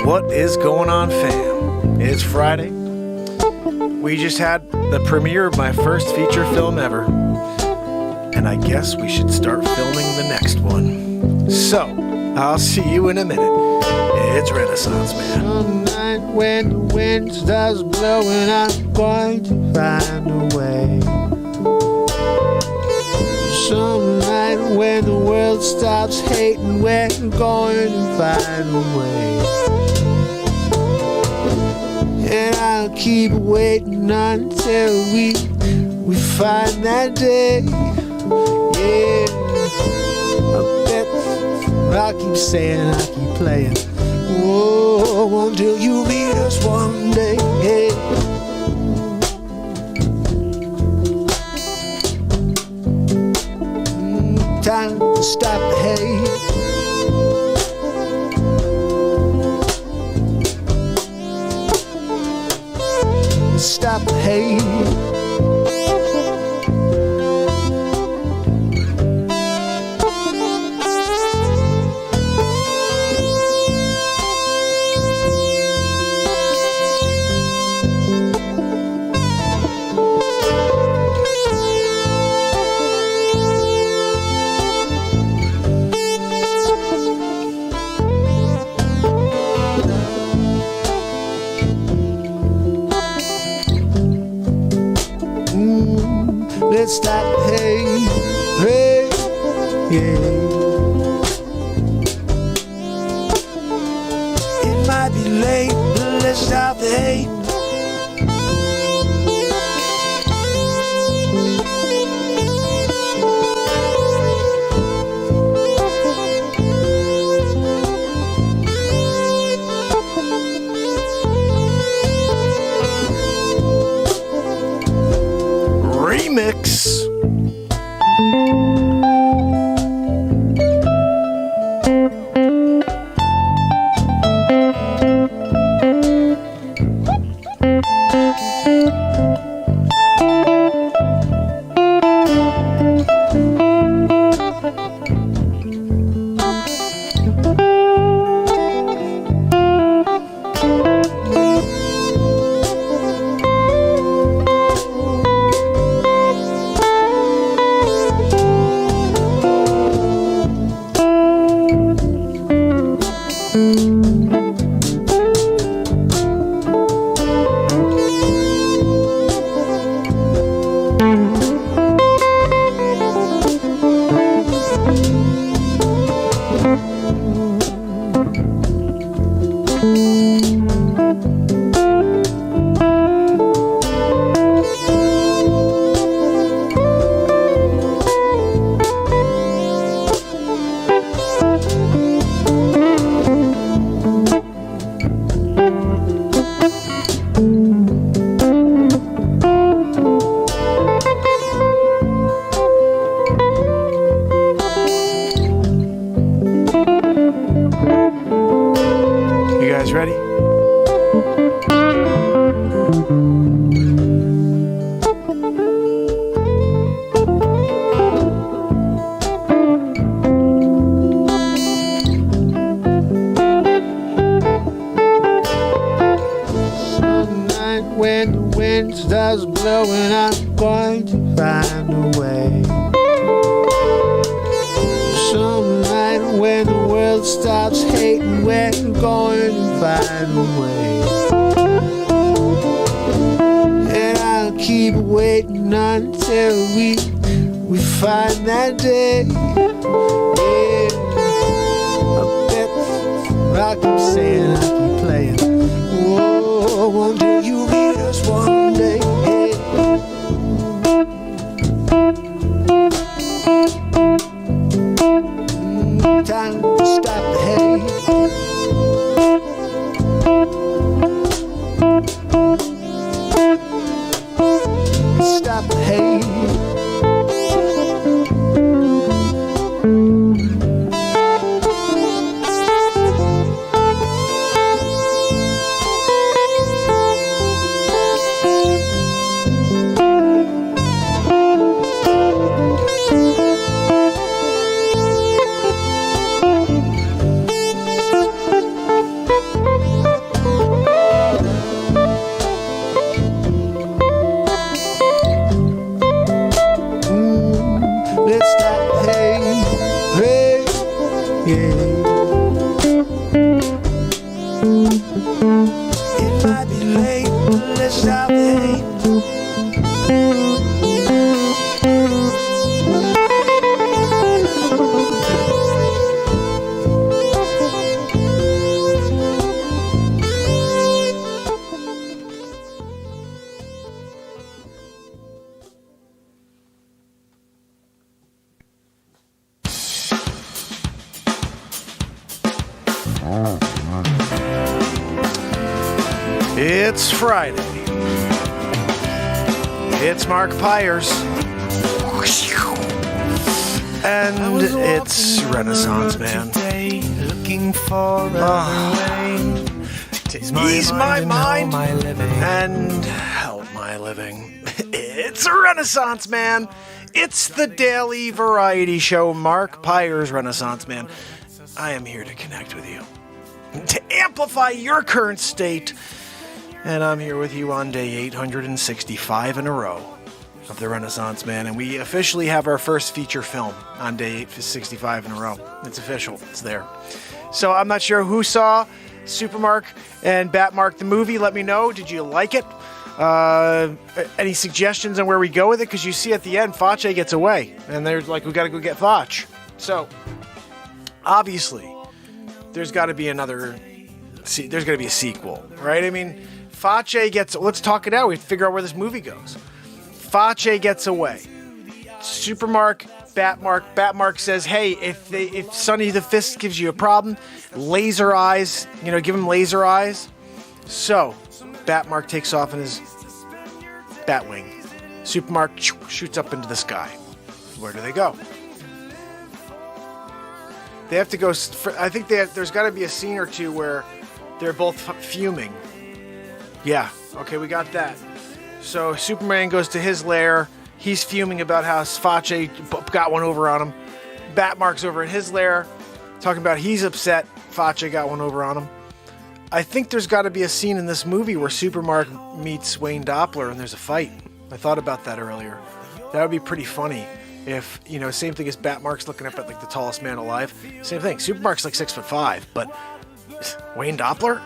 What is going on, fam? It's Friday. We just had the premiere of my first feature film ever, and I guess we should start filming the next one. So, I'll see you in a minute. It's Renaissance Man. Some night when the wind starts blowing, I'm going to find a way. Some night when the world stops hating, we're going to find a way. And I'll keep waiting until we find that day. Yeah, I bet I'll keep saying, I'll keep playing. Oh, until you meet us one day. Yeah. Time to stop the hate. Stop the hate. Let's stop the hate, hey, yeah. It might be late, but let's stop the hate. Remix. wind starts blowing, I'm going to find a way. Some night when the world stops hating, we're going to find a way. And I'll keep waiting until we find that day. Yeah, I bet, like I'm saying, I keep playing. Whoa, one day you meet us one day. Time to stop the hate. Stop the hate. It's Friday. It's Mark Pires. And it's Renaissance Man. Looking for ease my mind and help my living. It's a Renaissance Man. It's the daily variety show, Mark Pires, Renaissance Man. I am here to connect with you, to amplify your current state. And I'm here with you on day 865 in a row of the Renaissance Man. And we officially have our first feature film on day 865 in a row. It's official. It's there. So I'm not sure who saw Supermark and Batmark the movie. Let me know. Did you like it? Any suggestions on where we go with it? Because you see at the end, Facce gets away. And they're like, we got to go get Facce. So, obviously, there's got to be another... there's got to be a sequel, right? I mean... Facce gets... Let's talk it out. We have to figure out where this movie goes. Facce gets away. Supermark, Batmark says, hey, if Sonny the Fist gives you a problem, laser eyes, give him laser eyes. So, Batmark takes off in his Batwing. Supermark shoots up into the sky. Where do they go? They have to go... I think there's got to be a scene or two where they're both fuming. Yeah, okay, we got that. So Superman goes to his lair. He's fuming about how Facce got one over on him. Batmark's over in his lair, talking about he's upset Facce got one over on him. I think there's got to be a scene in this movie where Supermark meets Wayne Doppler and there's a fight. I thought about that earlier. That would be pretty funny if, same thing as Batmark's looking up at like the tallest man alive. Same thing. Supermark's like 6'5", but Wayne Doppler,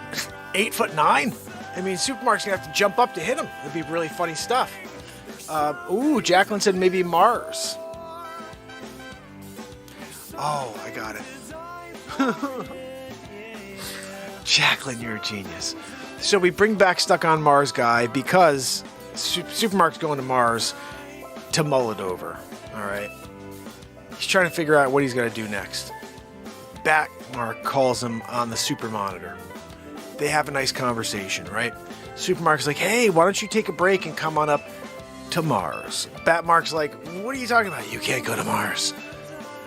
8'9". I mean, Supermark's gonna have to jump up to hit him. It'd be really funny stuff. Jacqueline said maybe Mars. Oh, I got it. Jacqueline, you're a genius. So we bring back Stuck on Mars guy because Supermark's going to Mars to mull it over. All right. He's trying to figure out what he's gonna do next. Batmark calls him on the super monitor. They have a nice conversation, right? Supermark's like, hey, why don't you take a break and come on up to Mars? Batmark's like, what are you talking about? You can't go to Mars.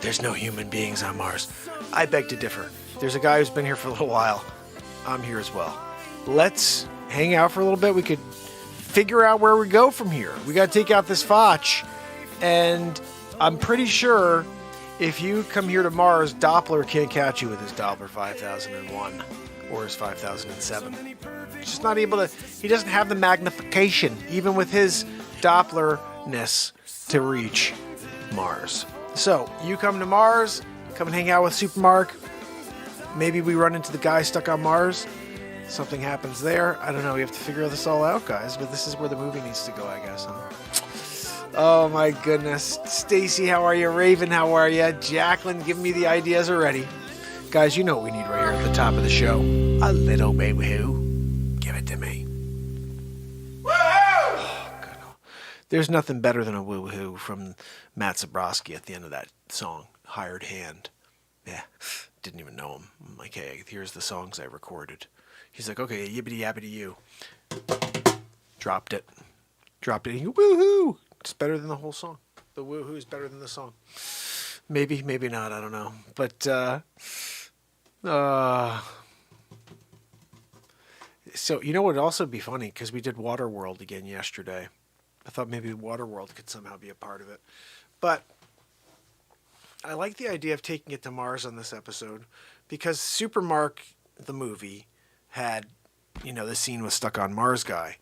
There's no human beings on Mars. I beg to differ. There's a guy who's been here for a little while. I'm here as well. Let's hang out for a little bit. We could figure out where we go from here. We got to take out this Facce. And I'm pretty sure if you come here to Mars, Doppler can't catch you with his Doppler 5001. or his 5007. Just not able to, he doesn't have the magnification, even with his Doppler-ness, to reach Mars. So, you come to Mars, come and hang out with Super Mark. Maybe we run into the guy stuck on Mars. Something happens there. I don't know. We have to figure this all out, guys. But this is where the movie needs to go, I guess, huh? Oh, my goodness. Stacy, how are you? Raven, how are you? Jacqueline, giving me the ideas already. Guys, you know what we need right here at the top of the show. A little baby who. Give it to me. Oh, God. There's nothing better than a woo-hoo from Matt Zabrowski at the end of that song, Hired Hand. Yeah, didn't even know him. I'm like, hey, here's the songs I recorded. He's like, okay, yibbity-yabbity you. Dropped it. He go, woohoo! It's better than the whole song. The woohoo is better than the song. Maybe, maybe not, I don't know. But, so, you know what would also be funny? Because we did Waterworld again yesterday. I thought maybe Waterworld could somehow be a part of it. But I like the idea of taking it to Mars on this episode because Super Mark, the movie, had, you know, the scene with Stuck on Mars guy.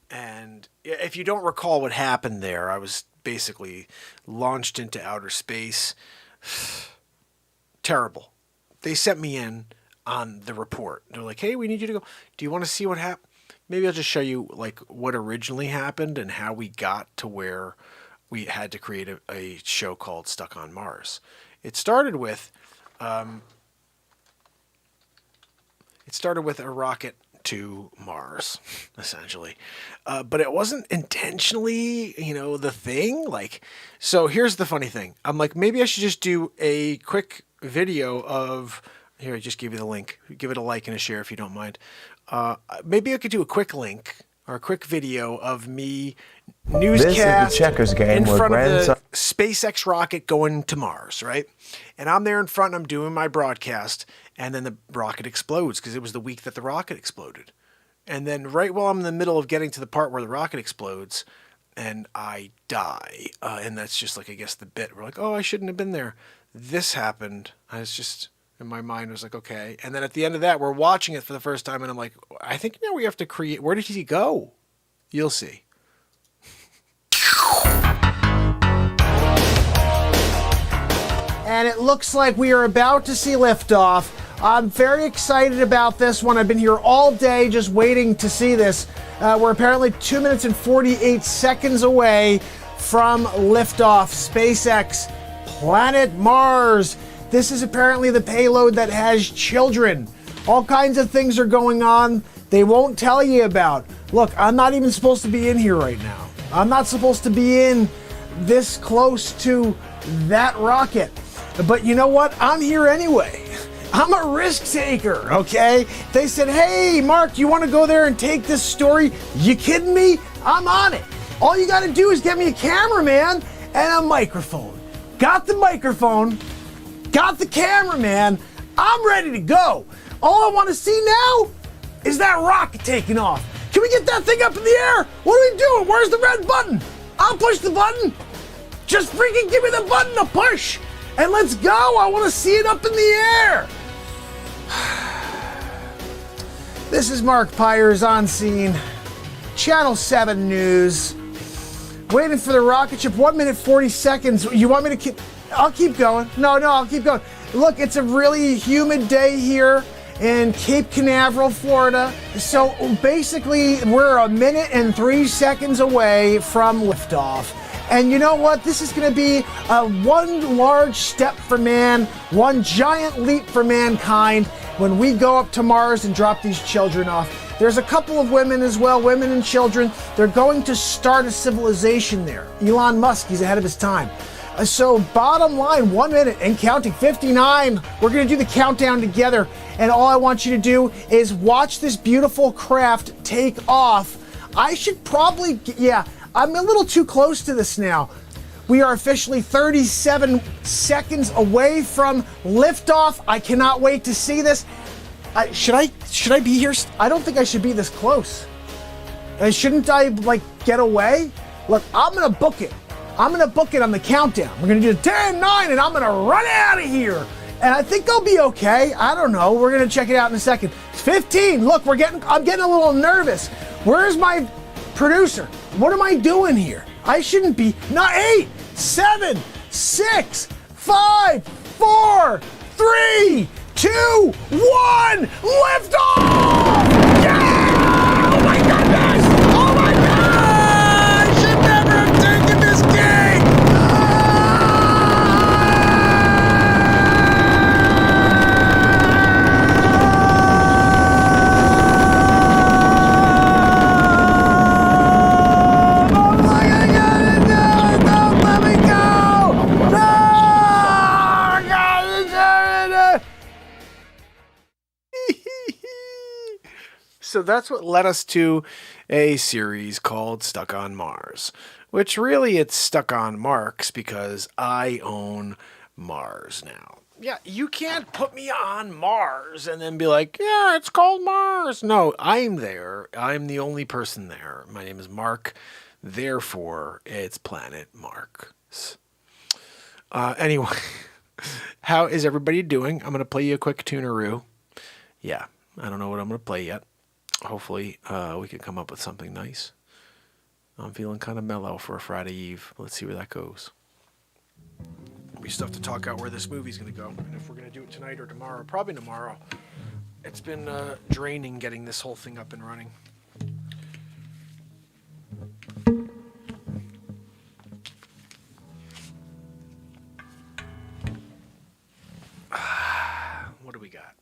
And if you don't recall what happened there, I was basically launched into outer space. Terrible. They sent me in on the report. They're like, hey, we need you to go. Do you want to see what happened? Maybe I'll just show you like what originally happened and how we got to where we had to create a show called Stuck on Mars. It started with a rocket to Mars, essentially. But it wasn't intentionally, you know, the thing. Like, so here's the funny thing. I'm like, maybe I should just do a quick video of, here, I just gave you the link. Give it a like and a share if you don't mind. Maybe I could do a quick link or a quick video of me newscast checkers game in front of the SpaceX rocket going to Mars, right? And I'm there in front and I'm doing my broadcast, and then the rocket explodes because it was the week that the rocket exploded. And then right while I'm in the middle of getting to the part where the rocket explodes and I die, and that's just like, I guess the bit, we're like, oh, I shouldn't have been there. This happened. I was just, in my mind, I was like, okay. And then at the end of that, we're watching it for the first time and I'm like, I think now we have to create, where did he go? You'll see. And it looks like we are about to see liftoff. I'm very excited about this one. I've been here all day just waiting to see this. We're apparently 2 minutes and 48 seconds away from liftoff. SpaceX, planet Mars. This is apparently the payload that has children. All kinds of things are going on they won't tell you about. Look, I'm not even supposed to be in here right now. I'm not supposed to be in this close to that rocket. But you know what? I'm here anyway. I'm a risk taker, okay? They said, hey, Mark, you want to go there and take this story? You kidding me? I'm on it. All you got to do is get me a cameraman and a microphone. Got the microphone, got the cameraman. I'm ready to go. All I want to see now is that rocket taking off. Can we get that thing up in the air? What are we doing? Where's the red button? I'll push the button. Just freaking give me the button to push. And let's go. I want to see it up in the air. This is Mark Pires on scene. Channel 7 News. Waiting for the rocket ship. 1 minute 40 seconds. You want me to keep... I'll keep going. No, I'll keep going. Look, it's a really humid day here in Cape Canaveral, Florida. So basically, we're 1 minute and 3 seconds away from liftoff. And you know what? This is going to be one large step for man, one giant leap for mankind when we go up to Mars and drop these children off. There's a couple of women as well, women and children. They're going to start a civilization there. Elon Musk, he's ahead of his time. So bottom line, 1 minute and counting, 59. We're going to do the countdown together. And all I want you to do is watch this beautiful craft take off. I should probably, I'm a little too close to this now. We are officially 37 seconds away from liftoff. I cannot wait to see this. Should I be here? I don't think I should be this close. Shouldn't I get away? Look, I'm gonna book it. I'm gonna book it on the countdown. We're gonna do 10, 9, and I'm gonna run out of here and I think they'll be okay. I don't know. We're gonna check it out in a second. 15. Look, I'm getting a little nervous. Where's my producer? What am I doing here? I shouldn't be. Not 8, 7, 6, 5, 4, 3, 2, 1. Lift off! Yeah! Oh my goodness! Oh my God! I should never have taken this gig! So that's what led us to a series called Stuck on Mars, which really it's stuck on Marks because I own Mars now. Yeah, you can't put me on Mars and then be like, yeah, it's called Mars. No, I'm there. I'm the only person there. My name is Mark. Therefore, it's Planet Marks. Anyway, how is everybody doing? I'm going to play you a quick tuneroo. Yeah, I don't know what I'm going to play yet. Hopefully, we can come up with something nice. I'm feeling kind of mellow for a Friday Eve. Let's see where that goes. We still have to talk out where this movie's going to go. And if we're going to do it tonight or tomorrow. Probably tomorrow. It's been draining getting this whole thing up and running. What do we got?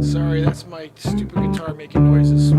Sorry, that's my stupid guitar making noises.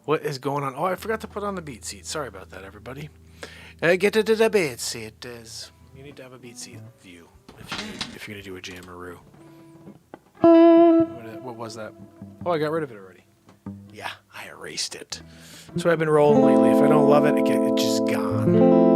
What is going on? Oh, I forgot to put on the beat seat. Sorry about that, everybody. Get to the beat seat. You need to have a beat seat view if you're going to do a jammeroo. What was that? Oh, I got rid of it already. Yeah, I erased it. That's what I've been rolling lately. If I don't love it, it's just gone.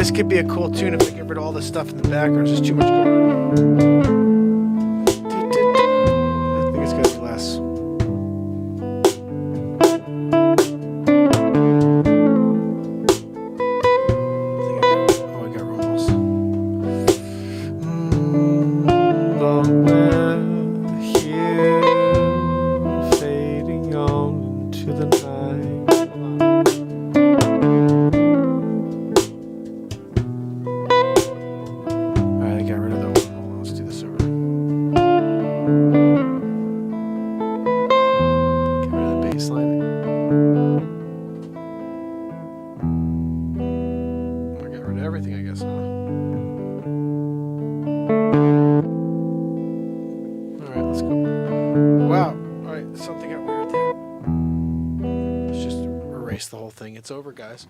This could be a cool tune if I get rid of all this stuff in the background. There's just too much going on. I think it's gotta be less. I got rumbles. Long we're here, fading on into the night. It's over, guys.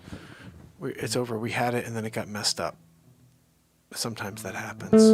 It's over. We had it and then it got messed up. Sometimes that happens.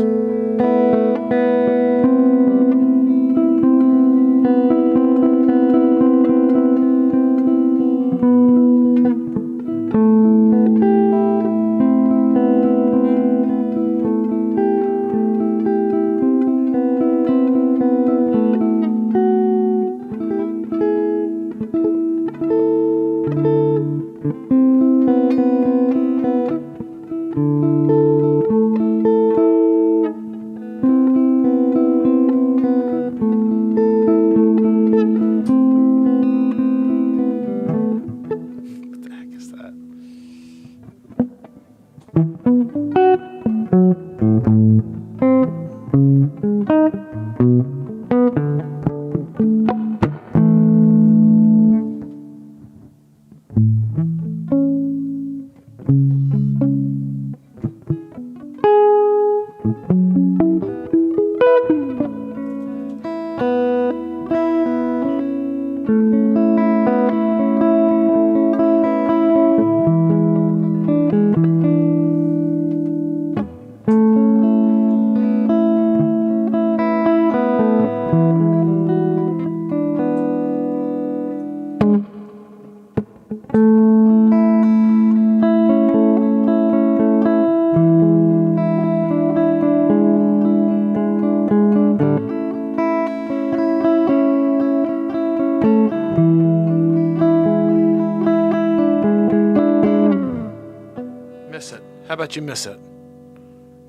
How about you miss it?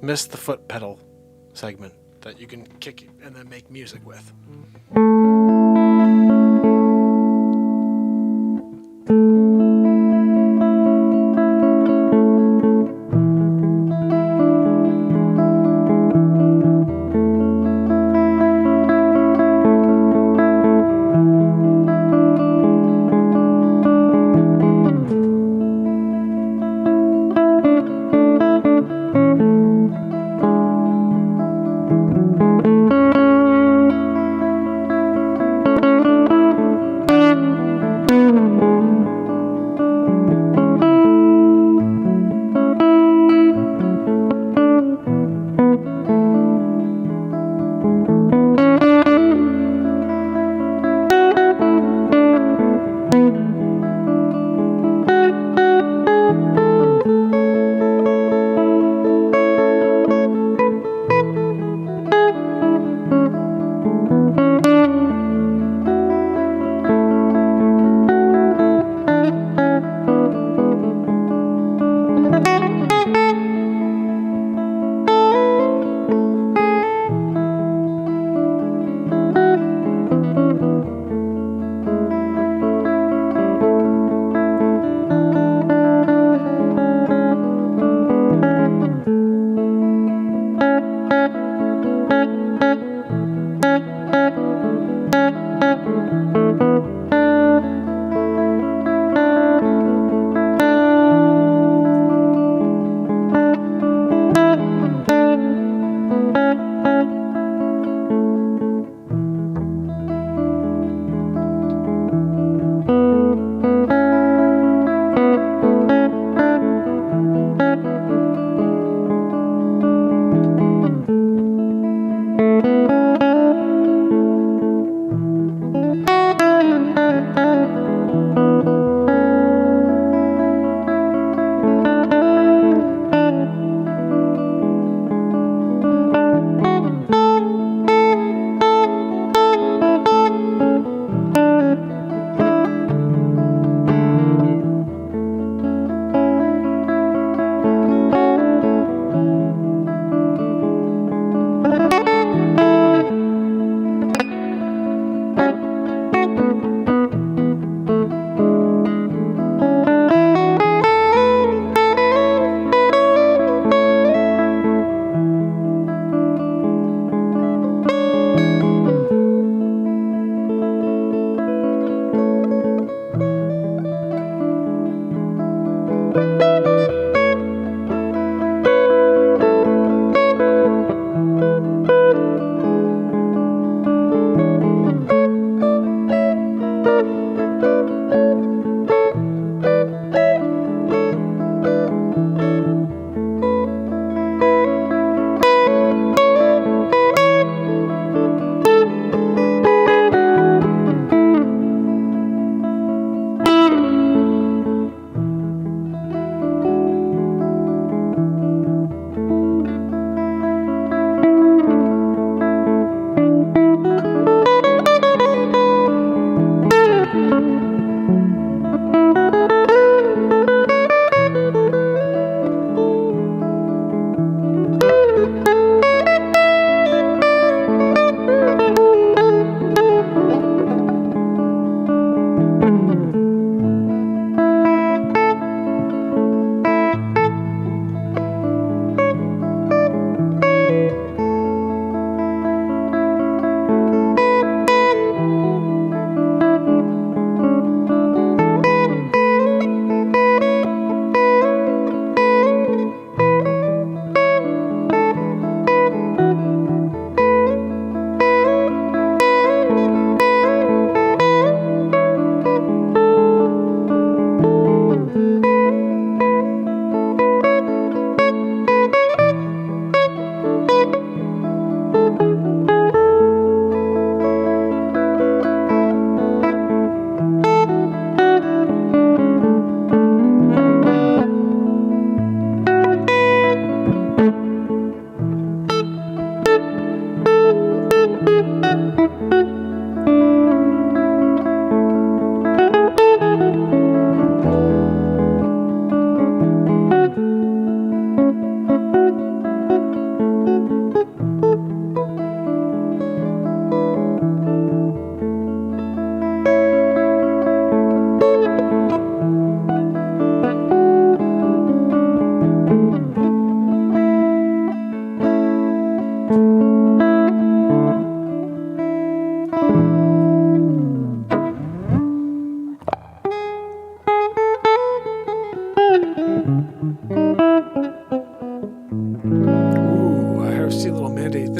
Miss the foot pedal segment that you can kick and then make music with.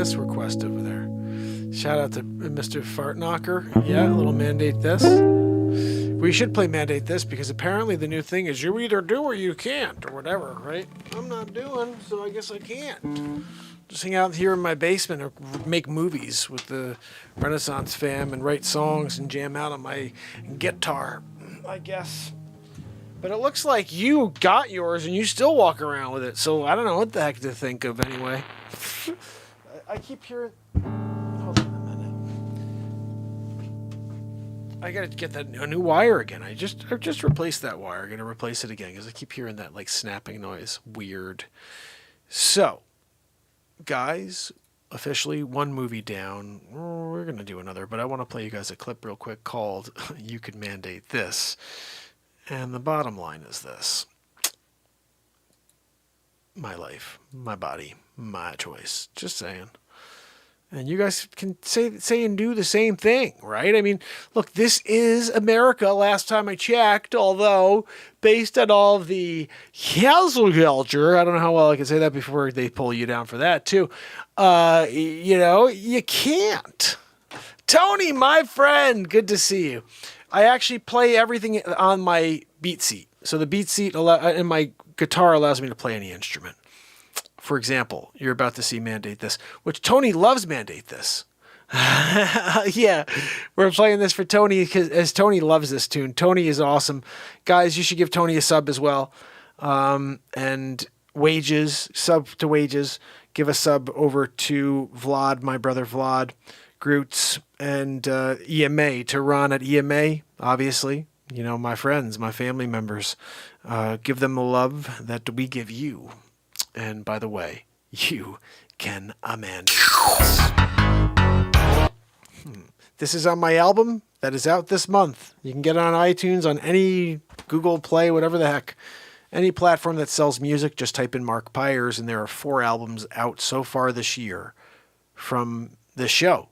this request over there. Shout out to Mr. Fartknocker. Yeah, a little mandate this. We should play mandate this because apparently the new thing is you either do or you can't or whatever, right? I'm not doing, so I guess I can't. Just hang out here in my basement or make movies with the Renaissance fam and write songs and jam out on my guitar, I guess. But it looks like you got yours and you still walk around with it. So I don't know what the heck to think of anyway. I keep hearing... Hold on a minute. I gotta get a new wire again. I've just replaced that wire. I'm gonna replace it again because I keep hearing that like snapping noise. Weird. So, guys, officially one movie down. We're gonna do another, but I want to play you guys a clip real quick called "You Could Mandate This." And the bottom line is this. My life, my body, my choice. Just saying. And you guys can say and do the same thing, right? I mean, look, this is America last time I checked, although based on all of the cancel culture, I don't know how well I can say that before they pull you down for that too. You can't. Tony, my friend, good to see you. I actually play everything on my beat seat. So the beat seat in my guitar allows me to play any instrument. For example, you're about to see Mandate This, which Tony loves Mandate This. Yeah, we're playing this for Tony as Tony loves this tune. Tony is awesome. Guys, you should give Tony a sub as well. And sub to Wages, give a sub over to Vlad, my brother Vlad, Groots, and EMA, to Ron at EMA, obviously. You know, my friends, my family members. Give them the love that we give you. And by the way, you can amend this. This is on my album that is out this month. You can get it on iTunes, on any Google Play, whatever the heck. Any platform that sells music, just type in Mark Pires, and there are 4 albums out so far this year from this show.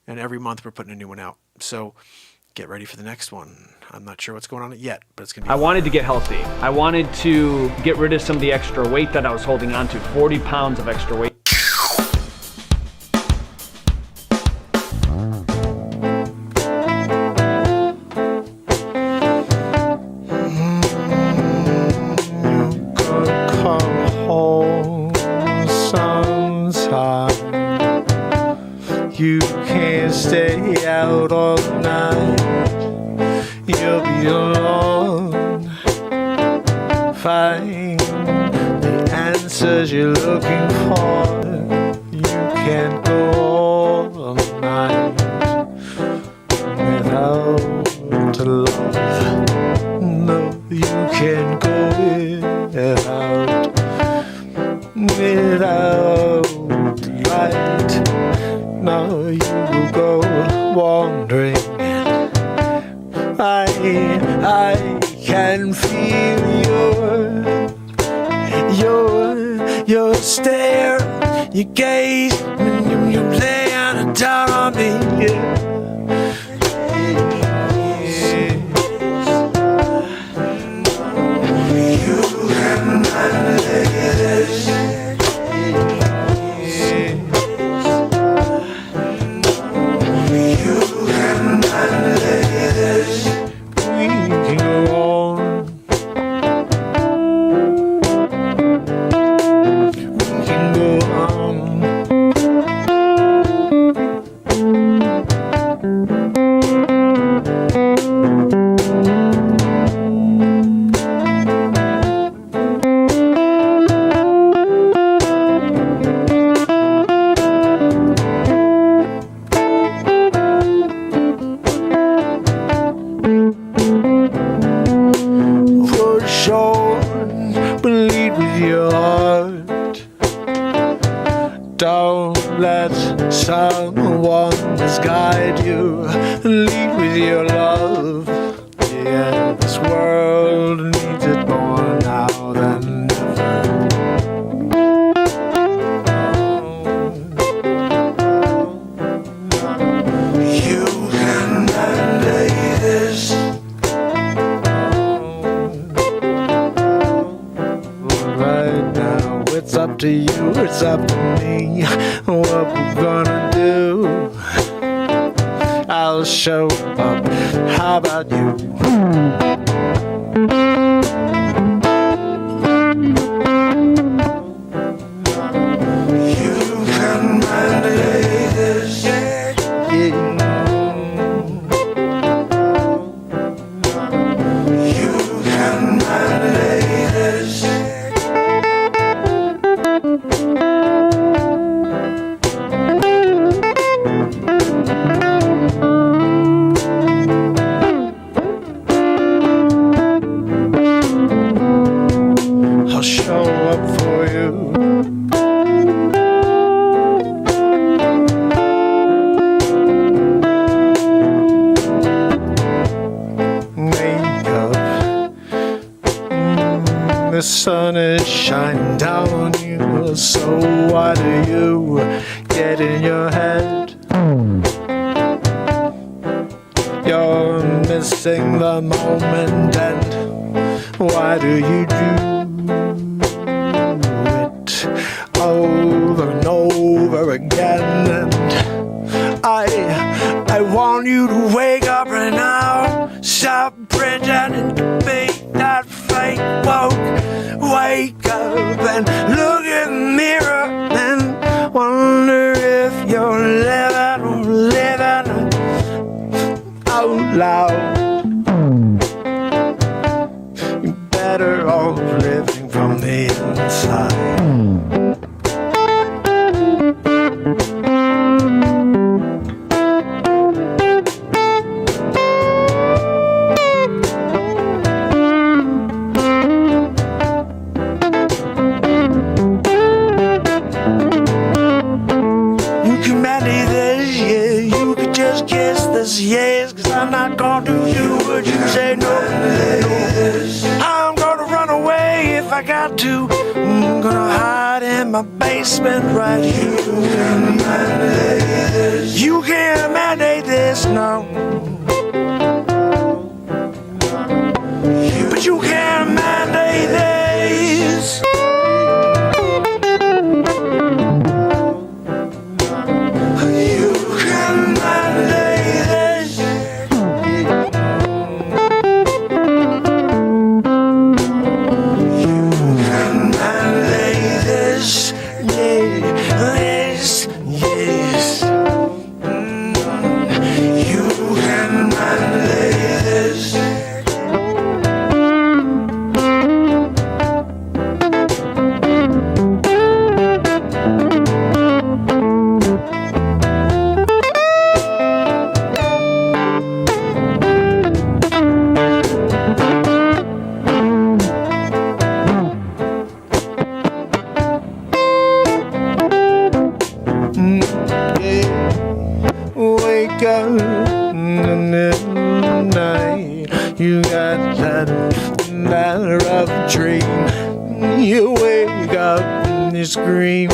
And every month we're putting a new one out. So get ready for the next one. I'm not sure what's going on yet, but it's going to be... I wanted to get healthy. I wanted to get rid of some of the extra weight that I was holding on to. 40 pounds of extra weight. You can't stay out all night. You'll be alone. Find the answers you're looking for. You can't go all night without love. No, you can't go without light. Now you will go wandering. I can feel your stare, your gaze when you lay down on me. You can manage this. Don't let someone misguide you. Lead with your love. Yeah, this world needs it more now than ever. You can mandate this. Right now it's up to you, it's up to me. What we're gonna do, I'll show up. How about you? You can mandate this, yeah. You can mandate this. I'll show up for you. Wake up. The sun is shining down on you. So why do you get in your head? You're missing the moment, and why do you do it over and over again? And I want you to wake up right now. Stop pretending to be that fake woke. Wake up and look in the mirror and wonder if you're living out loud. You're better off living from the inside. You can manage this, yeah. You could just kiss this, yes. 'Cause I'm not gonna do what you say, no. I'm gonna run away if I got to. I'm gonna hide in my basement right here. You can mandate this. You can't mandate this, no. But you can't mandate this. You can mandate this. You can mandate this. Yes, yes. You can mandate this. Wake up in the midnight. You got that rough dream. You wake up and you scream.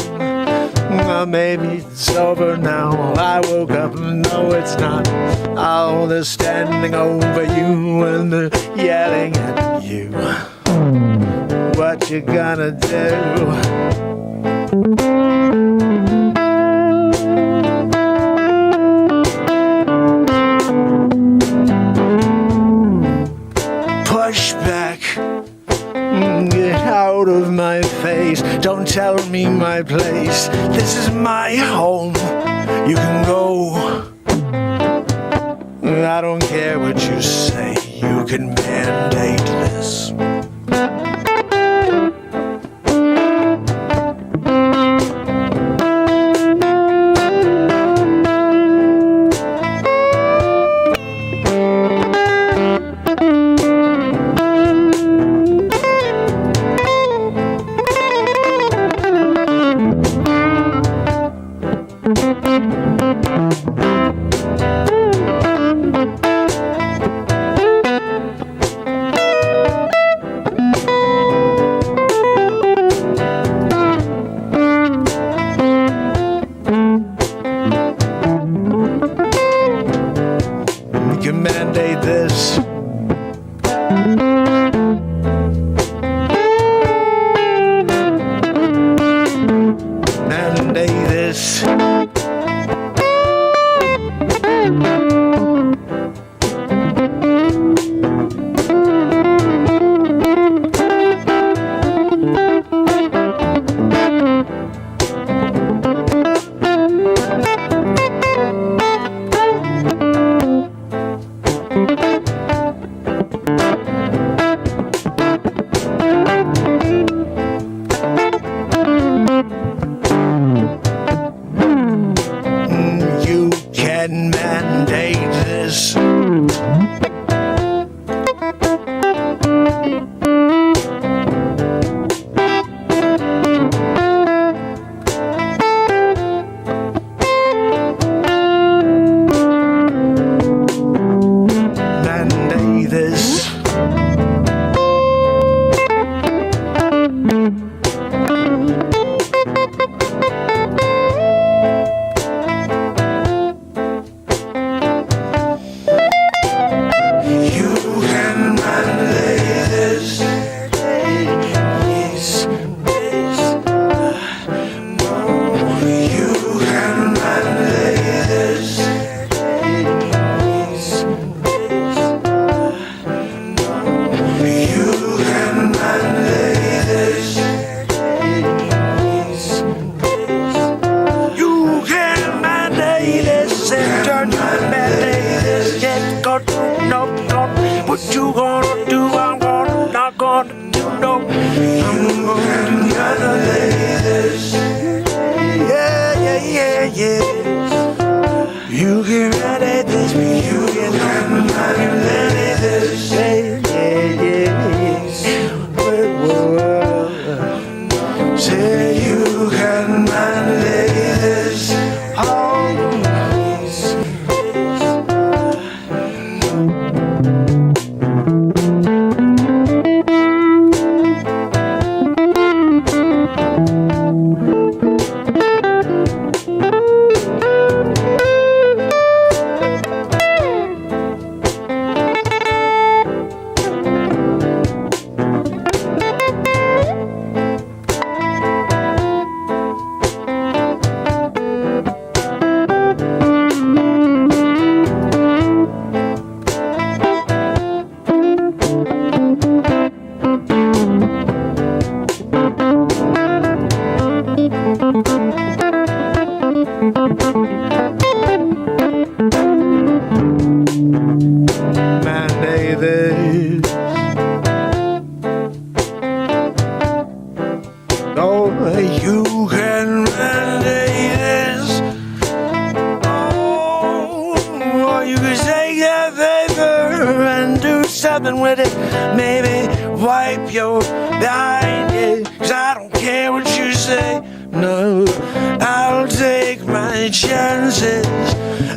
Well, maybe it's over now. I woke up and no, it's not. Oh, they're standing over you and they're yelling at you. What you gonna do? Push back, get out of my face. Don't tell me my place. This is my home. You can go. I don't care what you say. You can mandate this. You can mandate this. Mandate this. Oh, You can mandate this. Oh, or you could take that paper and do something with it. Maybe wipe your behind it. 'Cause I don't care what you say. No, I'll take my chances.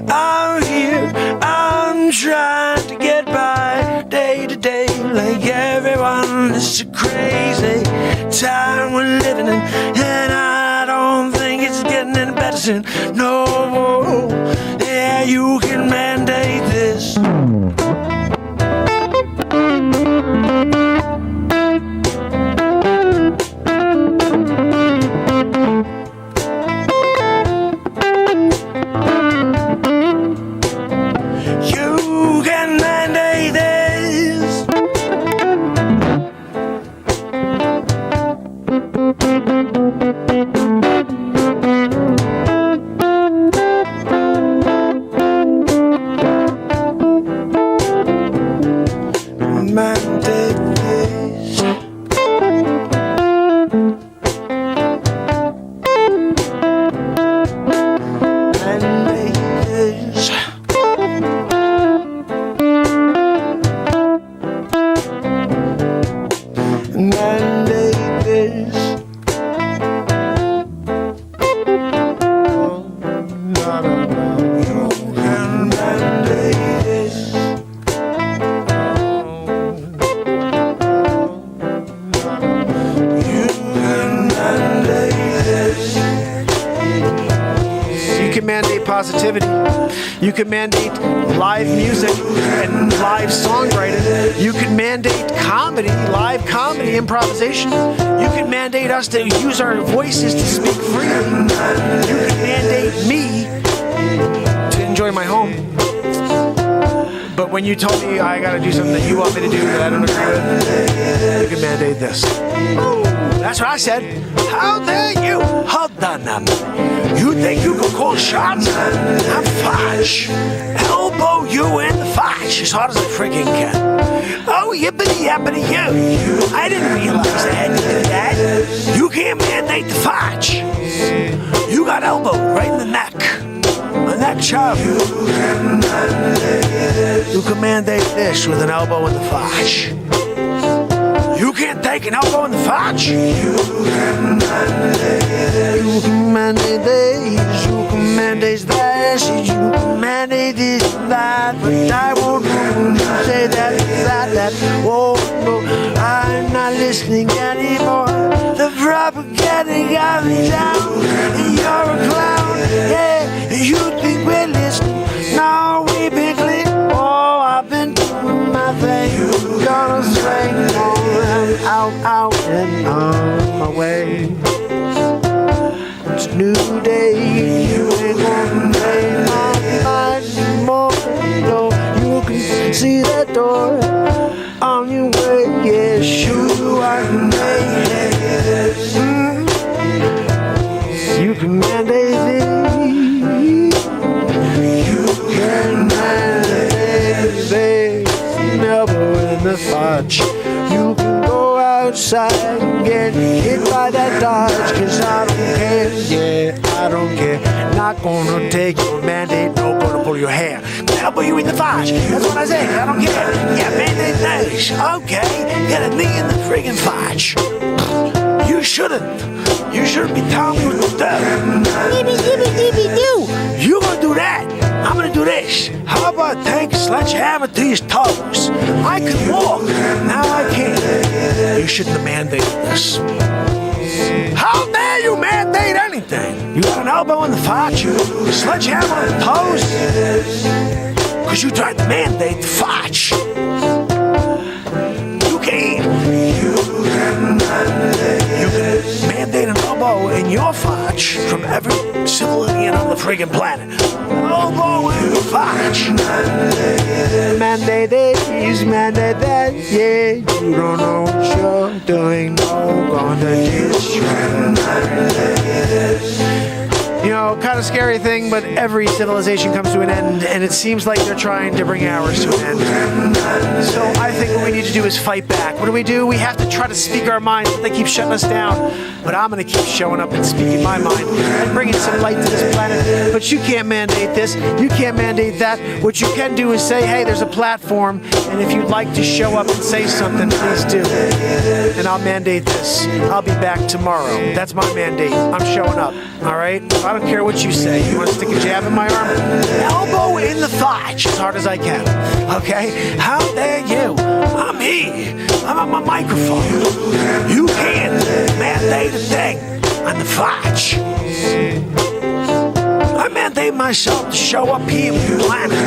I'm here, I'm trying to get by day to day like everyone. This is a crazy time we're living in, and I don't think it's getting any better soon. No, yeah, you can mandate this. You can mandate this. Mandate this. Mandate this. Mandate this. Oh, no, no, no. You can mandate this. You can mandate this. You can mandate positivity. You can mandate live music and live songwriting. You can mandate comedy, live comedy improvisation. You can mandate us to use our voices to speak freely. You can mandate me to enjoy my home. But when you told me I gotta do something that you want me to do that I don't agree with, you can mandate this. That's what I said. How dare you? Hold on now. You think you can call shots? I'm Facce. Elbow you in the Facce as hard as I freaking can. Oh, yippity yappity you. I didn't realize I had to do that. You can't mandate the Facce. You got elbowed right in the neck. My neck chub. You can mandate this with an elbow in the Facce. You can't take an elbow in the Facce. You can mandate this. You can mandate that. You can mandate this and that. But I won't say that. Oh no, I'm not listening anymore. The propaganda got me down. You're a clown. Yeah, you think we're listening. No, we've been clear. Oh, I've been doing my thing. Gonna swing on out and on my way. It's a new day. You ain't gonna play my mind anymore. No, you can see that door on your way. Yeah, sure you are. You can mandate this. You can mandate this. Never in the Facce. You can go outside and get hit by that Dodge. 'Cause I don't care. Yeah, I don't care. Not gonna take your mandate. No gonna pull your hair. Elbow you in the Facce. That's what I say. I don't care. Yeah, mandate this. Okay, get a knee in the friggin' Facce. You shouldn't. You shouldn't be telling me what to do. You gonna do that. I'm gonna do this. How about take a sledgehammer to his toes? I could walk. Now I can't. You shouldn't have mandated this. How dare you mandate anything? You got an elbow in the Facce, a sledgehammer on the toes? Because you tried to mandate the Facce. You can't. You can mandate an elbow in your Facce from every civilian on the friggin' planet. Elbow in the Facce. Mandate this, mandate that, yeah. You don't know what you're doing, no, gonna destroy. You know, kind of scary thing, but every civilization comes to an end, and it seems like they're trying to bring ours to an end. So I think what we need to do is fight back. What do? We have to try to speak our minds, but they keep shutting us down. But I'm going to keep showing up and speaking my mind and bringing some light to this planet. But you can't mandate this. You can't mandate that. What you can do is say, hey, there's a platform, and if you'd like to show up and say something, please do. And I'll mandate this. I'll be back tomorrow. That's my mandate. I'm showing up. All right? I don't care what you say. You want to stick a jab in my arm? Elbow in the Facce as hard as I can. Okay? How dare you? I'm here. I'm on my microphone. You can't mandate a thing on the Facce. I mandate myself to show up here with the planet.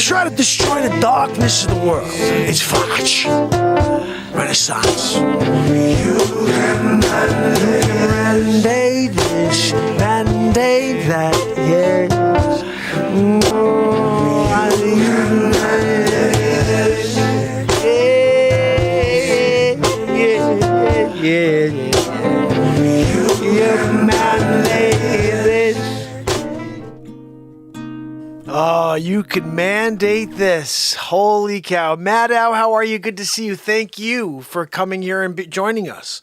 Try to destroy the darkness of the world. It's Facce. Renaissance. You can mandate this, mandate that, yes. Yeah. You mandate this. Oh, you could mandate this. Holy cow. Maddow, how are you? Good to see you. Thank you for coming here and joining us.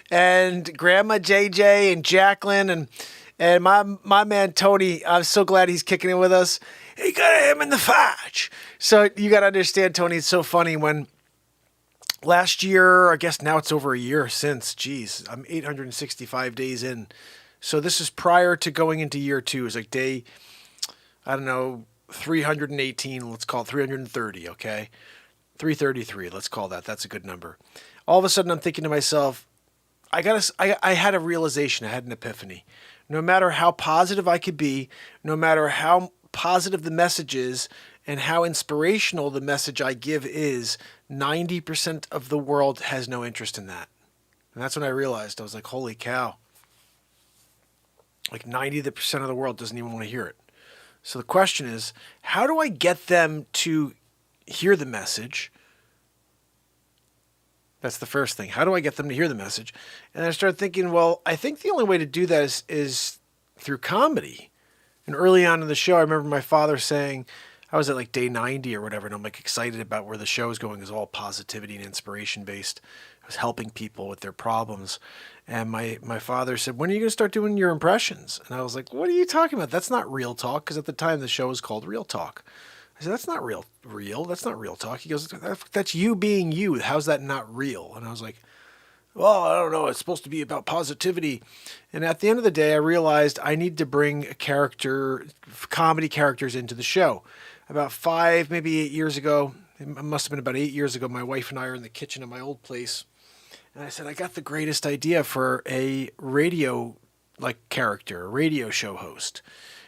And Grandma JJ and Jacqueline and my man Tony, I'm so glad he's kicking it with us. He got him in the Facce. So you got to understand, Tony, it's so funny when last year, I guess now it's over a year since, geez, I'm 865 days in. So this is prior to going into year 2. It's like day, I don't know, 318, let's call it 330, okay? 333, let's call that. That's a good number. All of a sudden, I'm thinking to myself, I had a realization, I had an epiphany. No matter how positive I could be, no matter how positive the message is, and how inspirational the message I give is, 90% of the world has no interest in that. And that's when I realized, I was like, holy cow. Like 90% of the world doesn't even want to hear it. So the question is, how do I get them to hear the message? That's the first thing. How do I get them to hear the message? And I started thinking, well, I think the only way to do that is through comedy. And early on in the show, I remember my father saying, I was at like day 90 or whatever, and I'm like excited about where the show is going. It's all positivity and inspiration based. I was helping people with their problems. And my father said, when are you going to start doing your impressions? And I was like, what are you talking about? That's not real talk. Because at the time the show was called Real Talk. I said, that's not real. That's not real talk. He goes, that's you being you. How's that not real? And I was like, well, I don't know. It's supposed to be about positivity. And at the end of the day, I realized I need to bring comedy characters into the show. About 5, maybe 8 years ago, it must have been about 8 years ago, my wife and I are in the kitchen of my old place. And I said, I got the greatest idea for a radio character, a radio show host.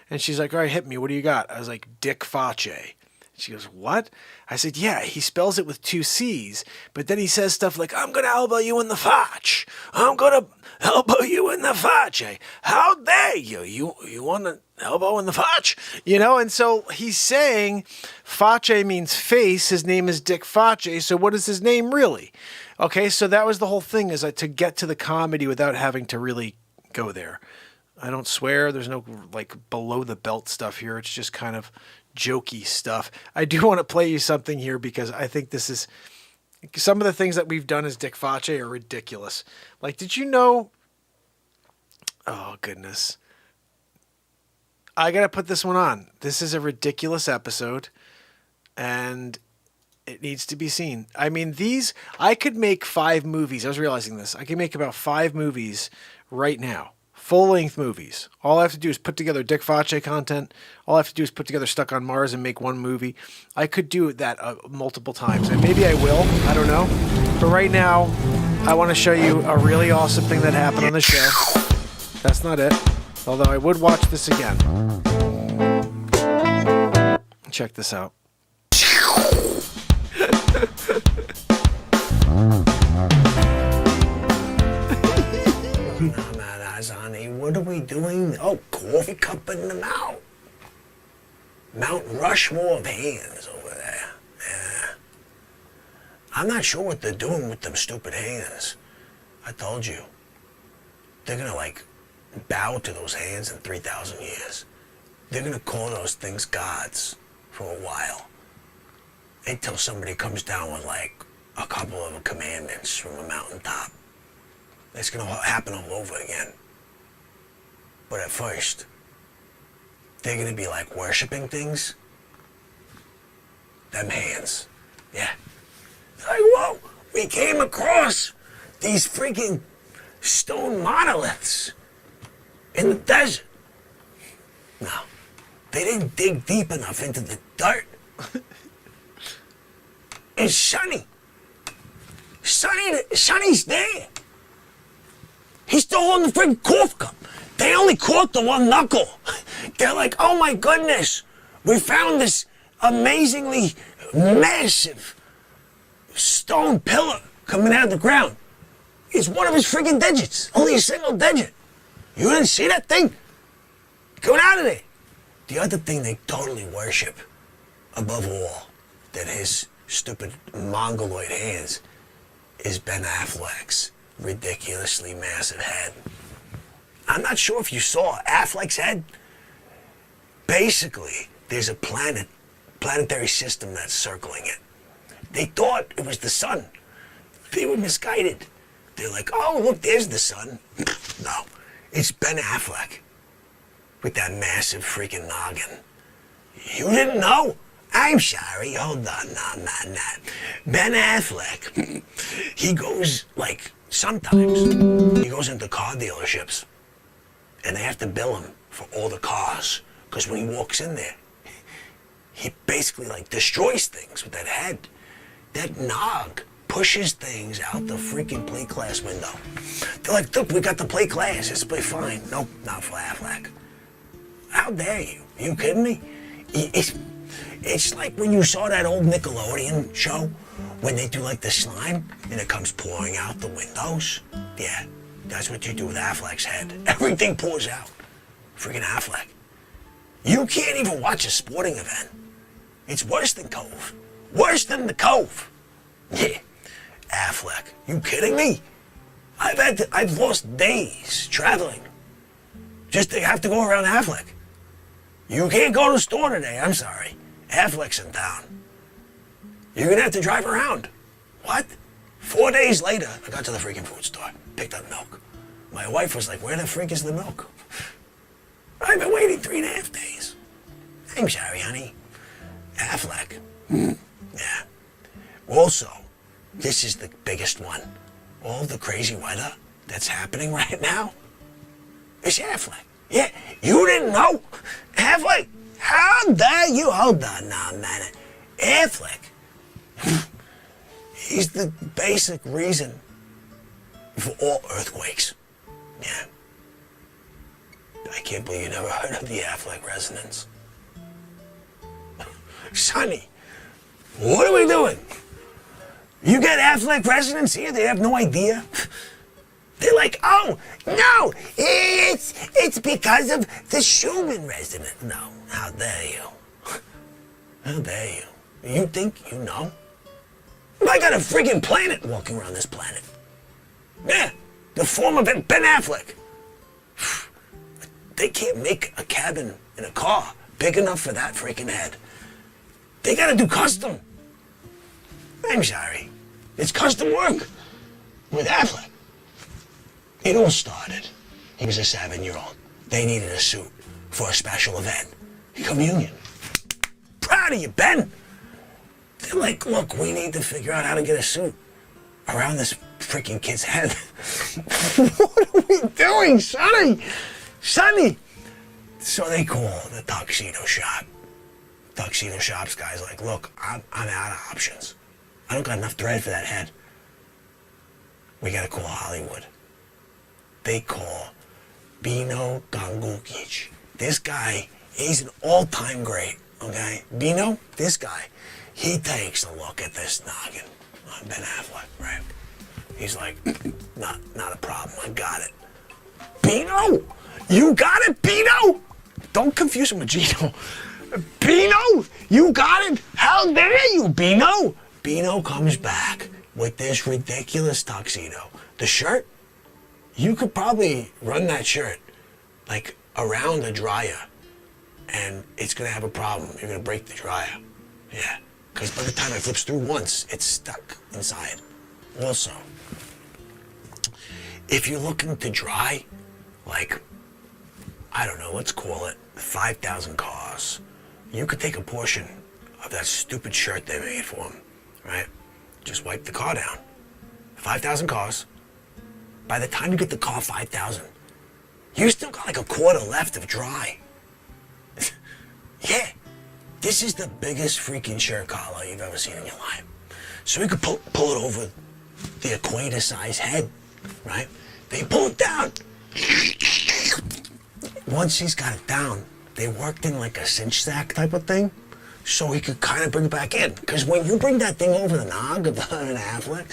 And she's like, all right, hit me. What do you got? I was like, Dick Facce. She goes, what? I said, yeah, he spells it with 2 C's, but then he says stuff like, I'm going to elbow you in the Facce. I'm going to elbow you in the Facce. How dare you? You want to elbow in the Facce? You know, and so he's saying Facce means face. His name is Dick Facce. So what is his name really? Okay, so that was the whole thing, is to get to the comedy without having to really go there. I don't swear. There's no below the belt stuff here. It's just kind of jokey stuff. I do want to play you something here because I think this is some of the things that we've done as Dick Facce are ridiculous. Like, did you know? Oh, goodness. I got to put this one on. This is a ridiculous episode, and It needs to be seen. I mean, I could make 5 movies. I was realizing this. I could make about 5 movies right now. Full-length movies. All I have to do is put together Dick Facce content. All I have to do is put together Stuck on Mars and make one movie. I could do that multiple times, and maybe I will. I don't know. But right now, I want to show you a really awesome thing that happened on the show. That's not it. Although I would watch this again. Check this out. Honey, what are we doing? Oh, coffee cup in the mouth. Mount Rushmore of hands over there. Yeah. I'm not sure what they're doing with them stupid hands. I told you. They're gonna, like, bow to those hands in 3,000 years. They're gonna call those things gods for a while. Until somebody comes down with, like, a couple of commandments from a mountaintop. It's gonna happen all over again. But at first, they're gonna be like worshiping things. Them hands. Yeah. It's like, whoa, we came across these freaking stone monoliths in the desert. No, they didn't dig deep enough into the dirt. It's Sonny. Sonny's there. He's still holding the freaking cough cup. They only caught the one knuckle. They're like, oh my goodness, we found this amazingly massive stone pillar coming out of the ground. It's one of his freaking digits, only a single digit. You didn't see that thing? Get out of there. The other thing they totally worship, above all, than his stupid mongoloid hands, is Ben Affleck's ridiculously massive head. I'm not sure if you saw Affleck's head. Basically, there's a planetary system that's circling it. They thought it was the sun. They were misguided. They're like, oh, look, there's the sun. No, it's Ben Affleck with that massive freaking noggin. You didn't know? I'm sorry, hold on, no. Ben Affleck, he goes, like, sometimes, he goes into car dealerships, and they have to bill him for all the cars, because when he walks in there, he basically, like, destroys things with that head. That nog pushes things out the freaking plate glass window. They're like, look, we got the plate glass, it's fine. Nope, not for Affleck. How dare you? Are you kidding me? It's like when you saw that old Nickelodeon show when they do like the slime and it comes pouring out the windows. Yeah, that's what you do with Affleck's head. Everything pours out. Freaking Affleck. You can't even watch a sporting event. It's worse than Cove. Worse than the Cove. Yeah, Affleck. You kidding me? I've lost days traveling just to have to go around Affleck. You can't go to the store today, I'm sorry. Affleck's in town. You're gonna have to drive around. What? 4 days later, I got to the freaking food store, picked up milk. My wife was like, where the freak is the milk? I've been waiting 3.5 days. I'm sorry, honey. Affleck. Yeah. Also, this is the biggest one. All the crazy weather that's happening right now is Affleck. Yeah, you didn't know? Affleck? How dare you? Hold on now, man. Affleck. He's the basic reason for all earthquakes. Yeah. I can't believe you never heard of the Affleck resonance. Sonny, what are we doing? You get Affleck resonance here? They have no idea. They're like, oh, no, it's because of the Schumann resonance. No, how dare you? How dare you? You think you know? I got a freaking planet walking around this planet. Yeah, the form of Ben Affleck. They can't make a cabin in a car big enough for that freaking head. They gotta do custom. I'm sorry. It's custom work with Affleck. It all started. He was a 7-year-old. They needed a suit for a special event. Communion. Proud of you, Ben. They're like, look, we need to figure out how to get a suit around this freaking kid's head. What are we doing, Sonny? Sonny! So they call the tuxedo shop. Tuxedo shop's guy's like, look, I'm out of options. I don't got enough thread for that head. We gotta call Hollywood. They call Bino Gangukic. This guy, he's an all-time great, okay? Bino, this guy, he takes a look at this noggin on Ben Affleck, right? He's like, not a problem, I got it. Bino, you got it, Bino? Don't confuse him with Gino. Bino, you got it? How dare you, Bino? Bino comes back with this ridiculous tuxedo. The shirt, you could probably run that shirt like around a dryer and it's gonna have a problem. You're gonna break the dryer. Yeah, because by the time it flips through once, it's stuck inside. Also, if you're looking to dry, like, I don't know, let's call it 5,000 cars, you could take a portion of that stupid shirt they made for him, right? Just wipe the car down. 5,000 cars. By the time you get the car 5,000, you still got like a quarter left of dry. Yeah, this is the biggest freaking shirt collar you've ever seen in your life. So you could pull it over the equator-sized head, right? They pull it down. Once he's got it down, they worked in like a cinch sack type of thing, so he could kind of bring it back in. Because when you bring that thing over the nog of an Affleck,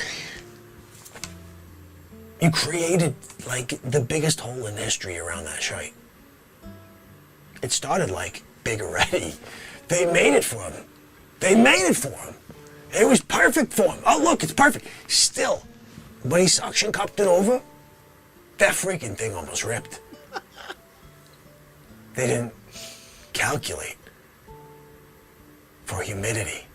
you created like the biggest hole in history around that shirt. It started like big already. They made it for him. They made it for him. It was perfect for him. Oh look, it's perfect. Still, when he suction cupped it over, that freaking thing almost ripped. They didn't calculate for humidity.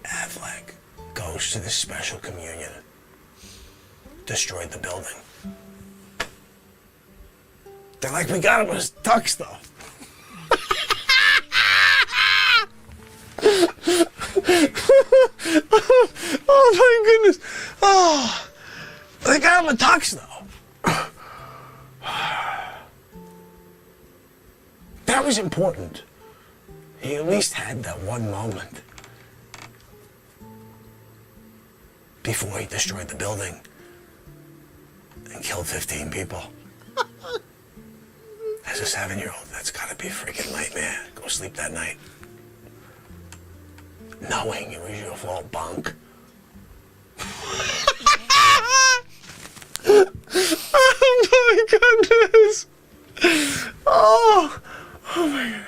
Affleck goes to this special communion, destroyed the building. They're like, we got him his tux though. Oh my goodness. Oh, they got him a tux though. That was important. He at least had that one moment before he destroyed the building and killed 15 people. As a 7-year-old, that's gotta be a freaking nightmare. Go sleep that night, knowing it was your fault, bunk. Oh my goodness. Oh my goodness.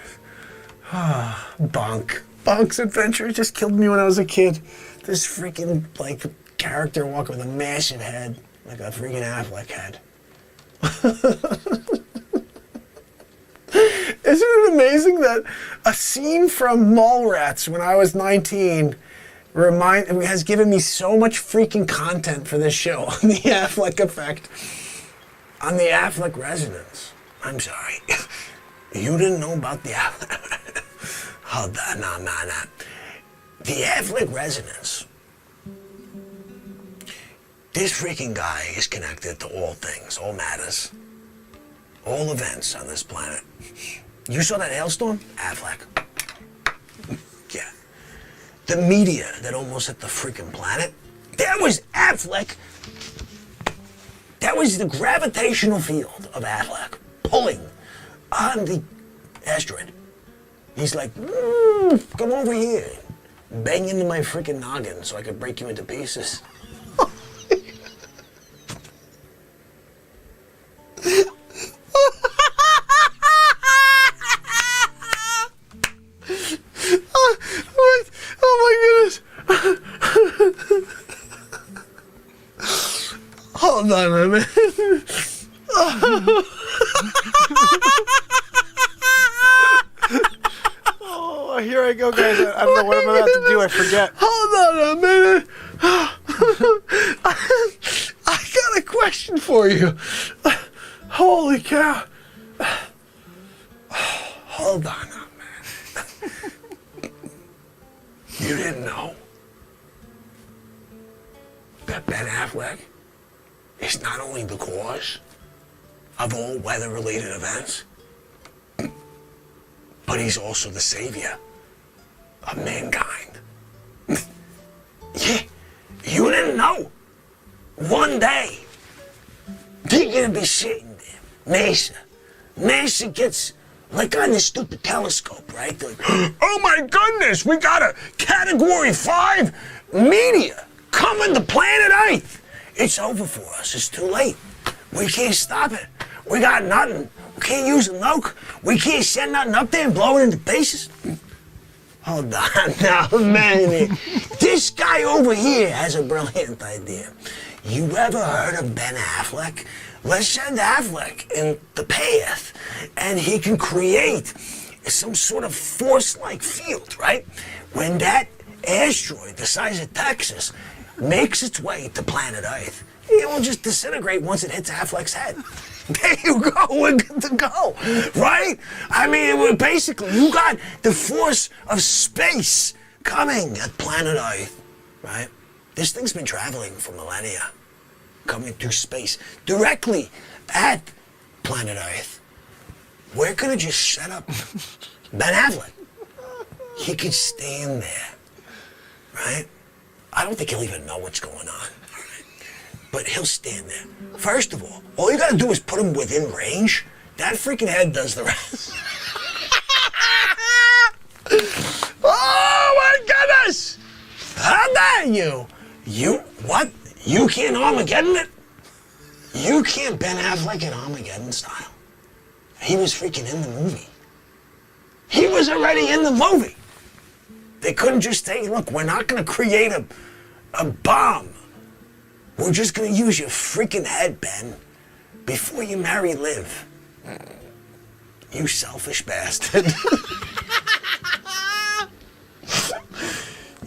Bunk. Bunk's adventure just killed me when I was a kid. This freaking, like, character walking with a massive head, like a freaking Affleck head. Isn't it amazing that a scene from Mallrats when I was 19 has given me so much freaking content for this show on the Affleck effect, on the Affleck resonance. I'm sorry. You didn't know about the Affleck. Hold on, no. The Affleck resonance. This freaking guy is connected to all things, all matters, all events on this planet. You saw that hailstorm? Affleck. Yeah. The meteor that almost hit the freaking planet, that was Affleck. That was the gravitational field of Affleck pulling on the asteroid. He's like, come over here. Bang into my freaking noggin so I could break you into pieces. Hold on a minute. Oh, here I go, guys. I don't know what I'm about to do. I forget. Hold on a minute. I got a question for you. Holy cow. Hold on a minute. You didn't know that Ben Affleck is not only the cause of all weather-related events, but he's also the savior of mankind. Yeah, you didn't know. One day, they're gonna be sitting there, NASA gets like on this stupid telescope, right? They're like, oh my goodness, we got a Category 5 meteor coming to planet Earth. It's over for us, it's too late. We can't stop it. We got nothing. We can't use a nuke. We can't send nothing up there and blow it into pieces. Hold on now, man. This guy over here has a brilliant idea. You ever heard of Ben Affleck? Let's send Affleck in the path, and he can create some sort of force-like field, right? When that asteroid the size of Texas makes its way to planet Earth, it will just disintegrate once it hits Affleck's head. There you go, we're good to go, right? I mean, basically, you got the force of space coming at planet Earth, right? This thing's been traveling for millennia, coming through space, directly at planet Earth. We're gonna just set up Ben Affleck. He could stand there, right? I don't think he'll even know what's going on. But he'll stand there. First of all you gotta do is put him within range. That freaking head does the rest. Oh my goodness! How dare you? You, what? You can't Armageddon it? You can't Ben Affleck in Armageddon style. He was freaking in the movie. He was already in the movie. They couldn't just say, look, we're not gonna create a bomb. We're just gonna use your freaking head, Ben, before you marry Liv. You selfish bastard.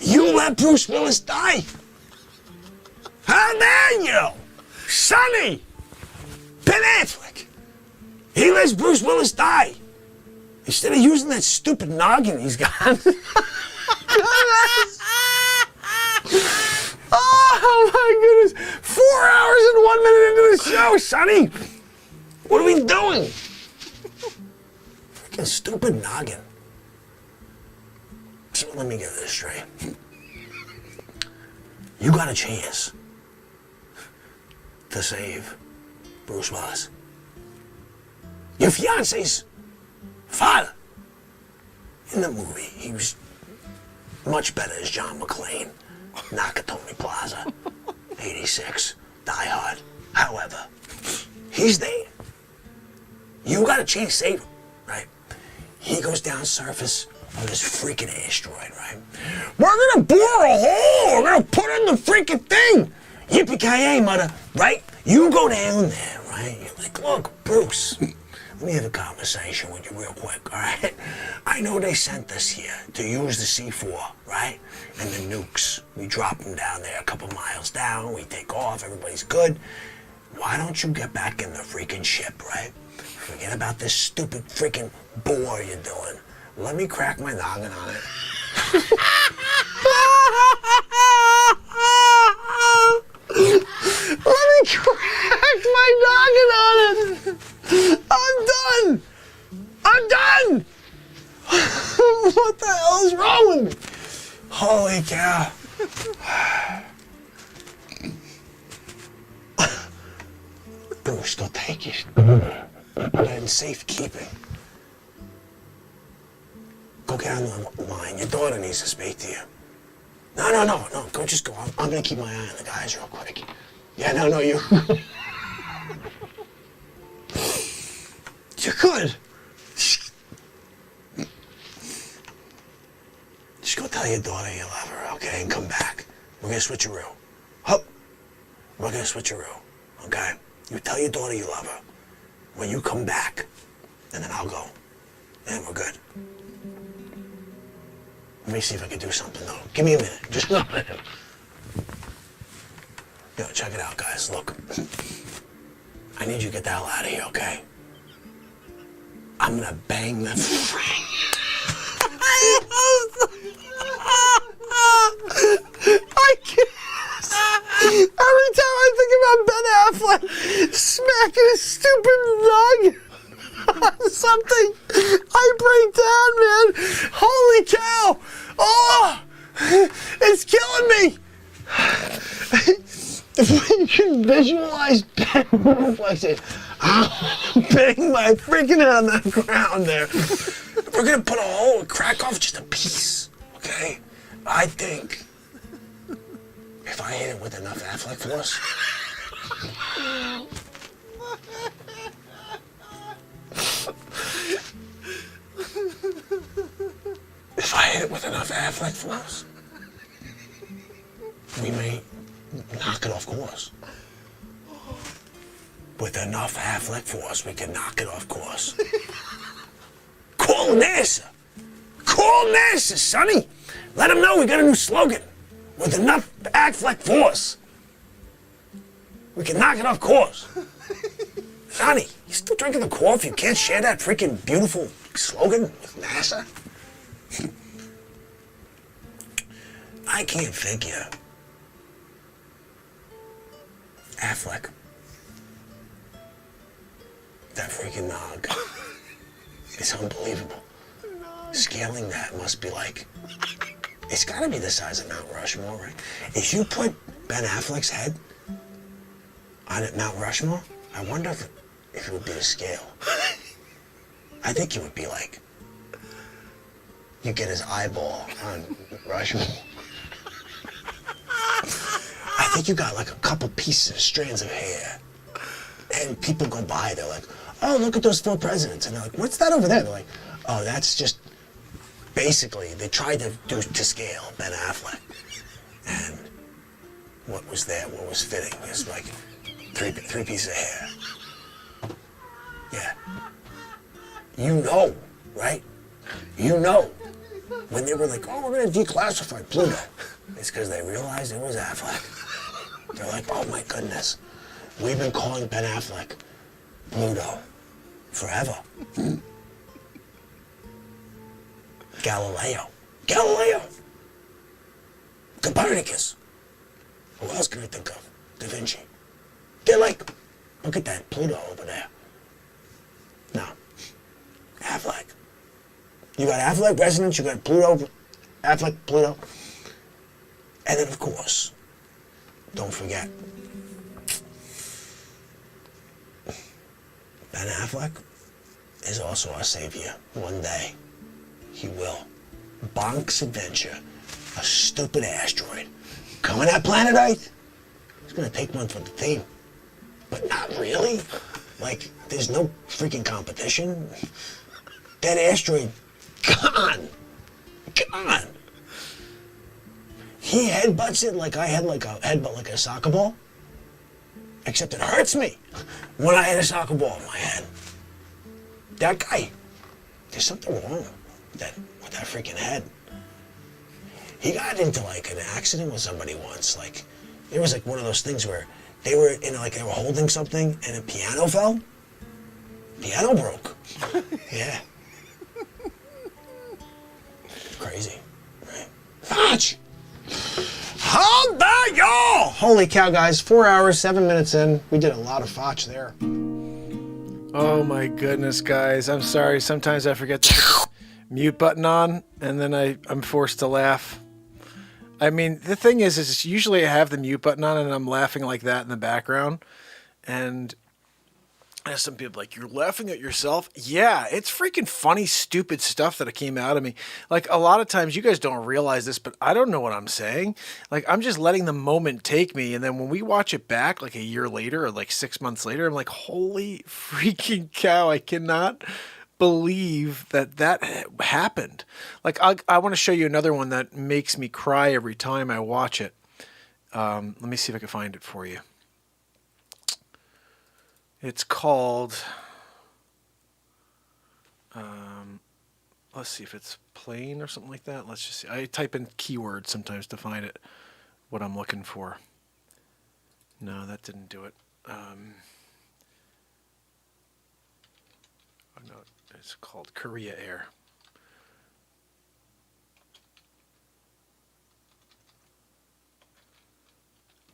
You let Bruce Willis die. How dare you? Sonny! Ben Affleck. He lets Bruce Willis die. Instead of using that stupid noggin he's got. Oh my goodness! 4 hours and 1 minute into the show, Sonny! What are we doing? Freaking stupid noggin. So let me get this straight. You got a chance to save Bruce Willis. Your fiance's father. In the movie, he was much better as John McClane. Nakatomi Plaza, 86, Die Hard. However, he's there. You got a chance to save him, right? He goes down surface of this freaking asteroid, right? We're gonna bore a hole. We're gonna put in the freaking thing. Yippee-ki-yay, mother, right? You go down there, right? You're like, look, Bruce, let me have a conversation with you real quick, all right? I know they sent us here to use the C4, right? And the nukes. We drop them down there a couple miles down, we take off, everybody's good. Why don't you get back in the freaking ship, right? Forget about this stupid freaking bore you're doing. Let me crack my noggin on it. Let me crack my noggin on it. I'm done. I'm done. What the hell is wrong with me? Holy cow. Bruce, go take it. Put it in safekeeping. Go get on the line. Your daughter needs to speak to you. No. Go, just go. I'm gonna keep my eye on the guys real quick. Yeah, no, you. You're good. Just go tell your daughter you love her, okay? And come back. We're gonna switcheroo. Hup. We're gonna switcheroo, okay? You tell your daughter you love her. When you come back, and then I'll go. And we're good. Let me see if I can do something, though. Give me a minute. Just a minute. Yo, check it out, guys. Look. I need you to get the hell out of here, okay? I'm gonna bang the I can't. Every time I think about Ben Affleck smacking his stupid lung on something, I break down, man. Holy cow! Oh, it's killing me. If we can visualize Ben Affleck saying, bang my freaking head on the ground there. We're gonna put a hole and crack off just a piece, okay? I think if I hit it with enough Affleck force, we may knock it off course. With enough Affleck force, we can knock it off course. Call NASA! Call NASA, Sonny! Let them know we got a new slogan. With enough Affleck force, we can knock it off course. Sonny, you still drinking the coffee? You can't share that freaking beautiful slogan with NASA? I can't figure. Affleck. That freaking nog. It's unbelievable. Scaling that must be like, it's gotta be the size of Mount Rushmore, right? If you put Ben Affleck's head on Mount Rushmore, I wonder if it would be a scale. I think it would be like, you get his eyeball on Rushmore. I think you got like a couple pieces of strands of hair. And people go by, they're like, oh, look at those 4 presidents. And they're like, what's that over there? They're like, oh, that's just, basically, they tried to do to scale Ben Affleck. And what was there, what was fitting is like three pieces of hair. Yeah. You know, right? You know. When they were like, oh, we're gonna declassify Pluto. It's because they realized it was Affleck. They're like, oh my goodness. We've been calling Ben Affleck Pluto forever. Galileo. Copernicus. Who else can I think of? Da Vinci. They're like, look at that Pluto over there. No. Affleck. You got Affleck resonance, you got Pluto, Affleck, Pluto. And then, of course, don't forget, Ben Affleck is also our savior. One day, he will. Bonk's adventure, a stupid asteroid, coming at planet Earth. He's gonna take one for the team. But not really. Like, there's no freaking competition. That asteroid, gone. He headbutts it like I had like a headbutt like a soccer ball. Except it hurts me when I had a soccer ball in my head. That guy, there's something wrong with that freaking head. He got into like an accident with somebody once. Like, it was like one of those things where they were in like they were holding something and a piano fell. Piano broke. Yeah. Crazy, right? Facce! How about y'all? Holy cow, guys. 4 hours, 7 minutes in. We did a lot of Facce there. Oh my goodness, guys. I'm sorry. Sometimes I forget the mute button on, and then I'm forced to laugh. I mean, the thing is usually I have the mute button on and I'm laughing like that in the background. And some people are like, you're laughing at yourself? Yeah, it's freaking funny, stupid stuff that came out of me. Like, a lot of times, you guys don't realize this, but I don't know what I'm saying. Like, I'm just letting the moment take me. And then when we watch it back, like a year later or like 6 months later, I'm like, holy freaking cow, I cannot believe that happened. Like, I want to show you another one that makes me cry every time I watch it. Let me see if I can find it for you. It's called, let's see if it's plane or something like that. Let's just see. I type in keywords sometimes to find it, what I'm looking for. No, that didn't do it. Oh, no, it's called Korea Air.